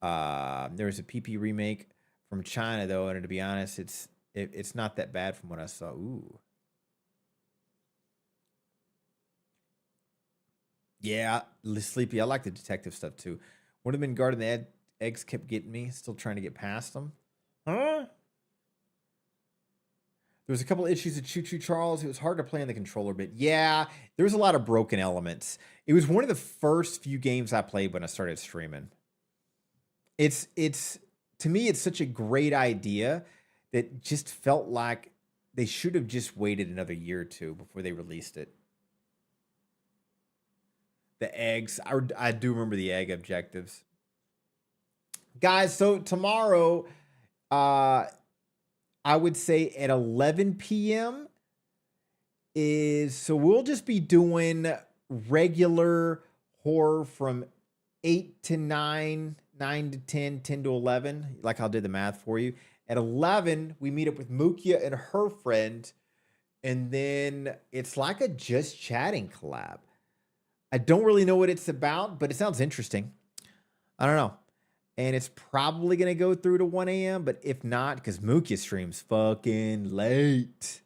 There was a PP remake from China, though, and to be honest, it's not that bad from what I saw. Ooh. Yeah, Sleepy. I like the detective stuff, too. Would have been guarding the eggs kept getting me. Still trying to get past them. Huh? There was a couple issues with Choo Choo Charles. It was hard to play on the controller, but yeah, there was a lot of broken elements. It was one of the first few games I played when I started streaming. It's to me, it's such a great idea that just felt like they should have just waited another year or two before they released it. The eggs, I do remember the egg objectives. Guys, so tomorrow, I would say at 11 p.m. so we'll just be doing regular horror from 8 to 9, 9 to 10, 10 to 11, like I did the math for you. At 11, we meet up with Mukia and her friend, and then it's like a Just Chatting collab. I don't really know what it's about, but it sounds interesting. I don't know. And it's probably going to go through to 1 a.m., but if not, because Mukia streams fucking late.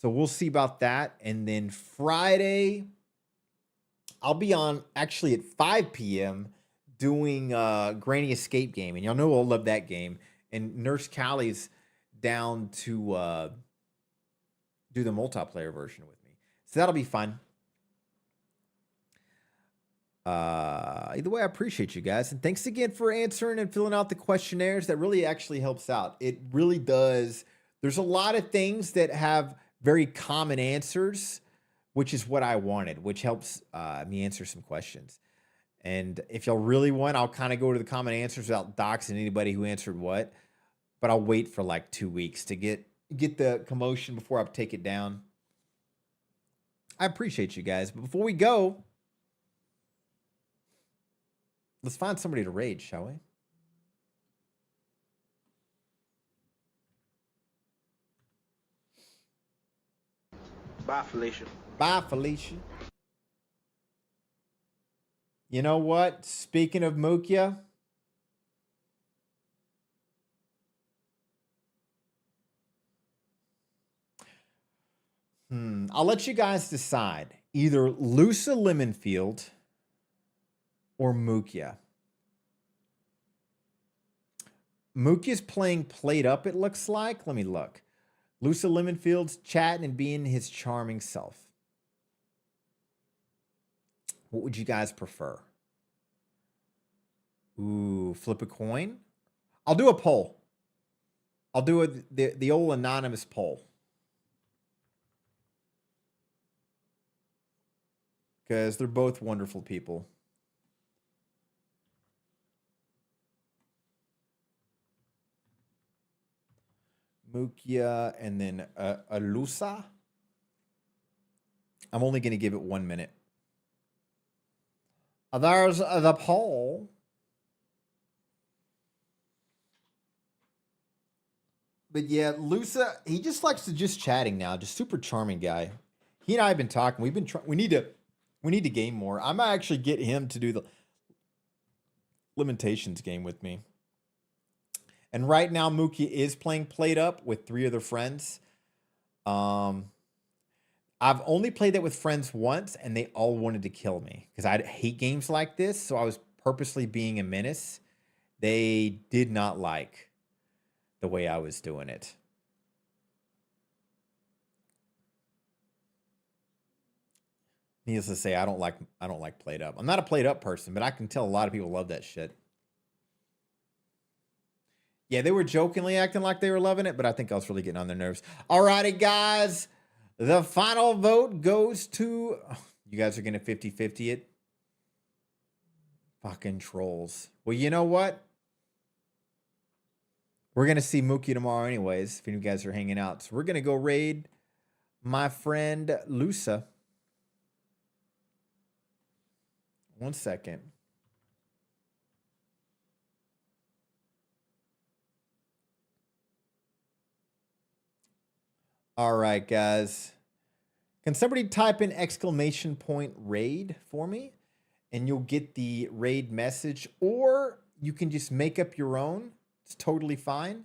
So we'll see about that. And then Friday, I'll be on actually at 5 p.m. doing Granny Escape game. And y'all know I'll love that game. And Nurse Callie's down to do the multiplayer version with me. So that'll be fun. Either way, I appreciate you guys. And thanks again for answering and filling out the questionnaires. That really actually helps out. It really does. There's a lot of things that have very common answers, which is what I wanted, which helps me answer some questions. And if y'all really want, I'll kind of go to the common answers without doxing anybody who answered what. But I'll wait for like 2 weeks to get the commotion before I take it down. I appreciate you guys. But before we go, let's find somebody to raid, shall we? Bye, Felicia. Bye, Felicia. You know what? Speaking of Mukia, I'll let you guys decide. Either Lusa Lemonfield or Mukia. Mukia's playing Played Up, it looks like. Let me look. Lusa Lemonfield's chatting and being his charming self. What would you guys prefer? Ooh, flip a coin? I'll do a poll. I'll do the old anonymous poll. Because they're both wonderful people. Mukia and then Alusa. I'm only going to give it 1 minute. There's the poll. But yeah, Lusa, he just likes to just chatting now. Just super charming guy. He and I have been talking. We've been trying. We need to game more. I might actually get him to do the Limitations game with me. And right now, Mukia is playing Played Up with 3 other friends. I've only played that with friends once, and they all wanted to kill me because I hate games like this. So I was purposely being a menace. They did not like the way I was doing it. Needless to say, I don't like Played Up. I'm not a Played Up person, but I can tell a lot of people love that shit. Yeah, they were jokingly acting like they were loving it, but I think I was really getting on their nerves. Alrighty, guys. The final vote goes to... You guys are going to 50-50 it? Fucking trolls. Well, you know what? We're going to see Mookie tomorrow anyways, if you guys are hanging out. So we're going to go raid my friend Lusa. 1 second. All right, guys. Can somebody type in exclamation point raid for me? And you'll get the raid message. Or you can just make up your own. It's totally fine.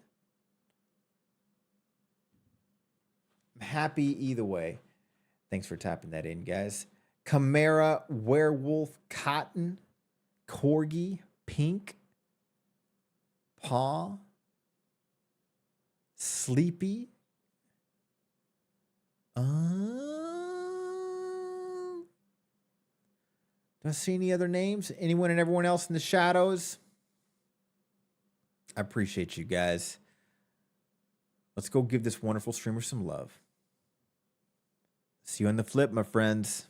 I'm happy either way. Thanks for typing that in, guys. Chimera, Werewolf, Cotton, Corgi, Pink, Paw, Sleepy. Don't see any other names. Anyone and everyone else in the shadows? I appreciate you guys. Let's go give this wonderful streamer some love. See you on the flip, my friends.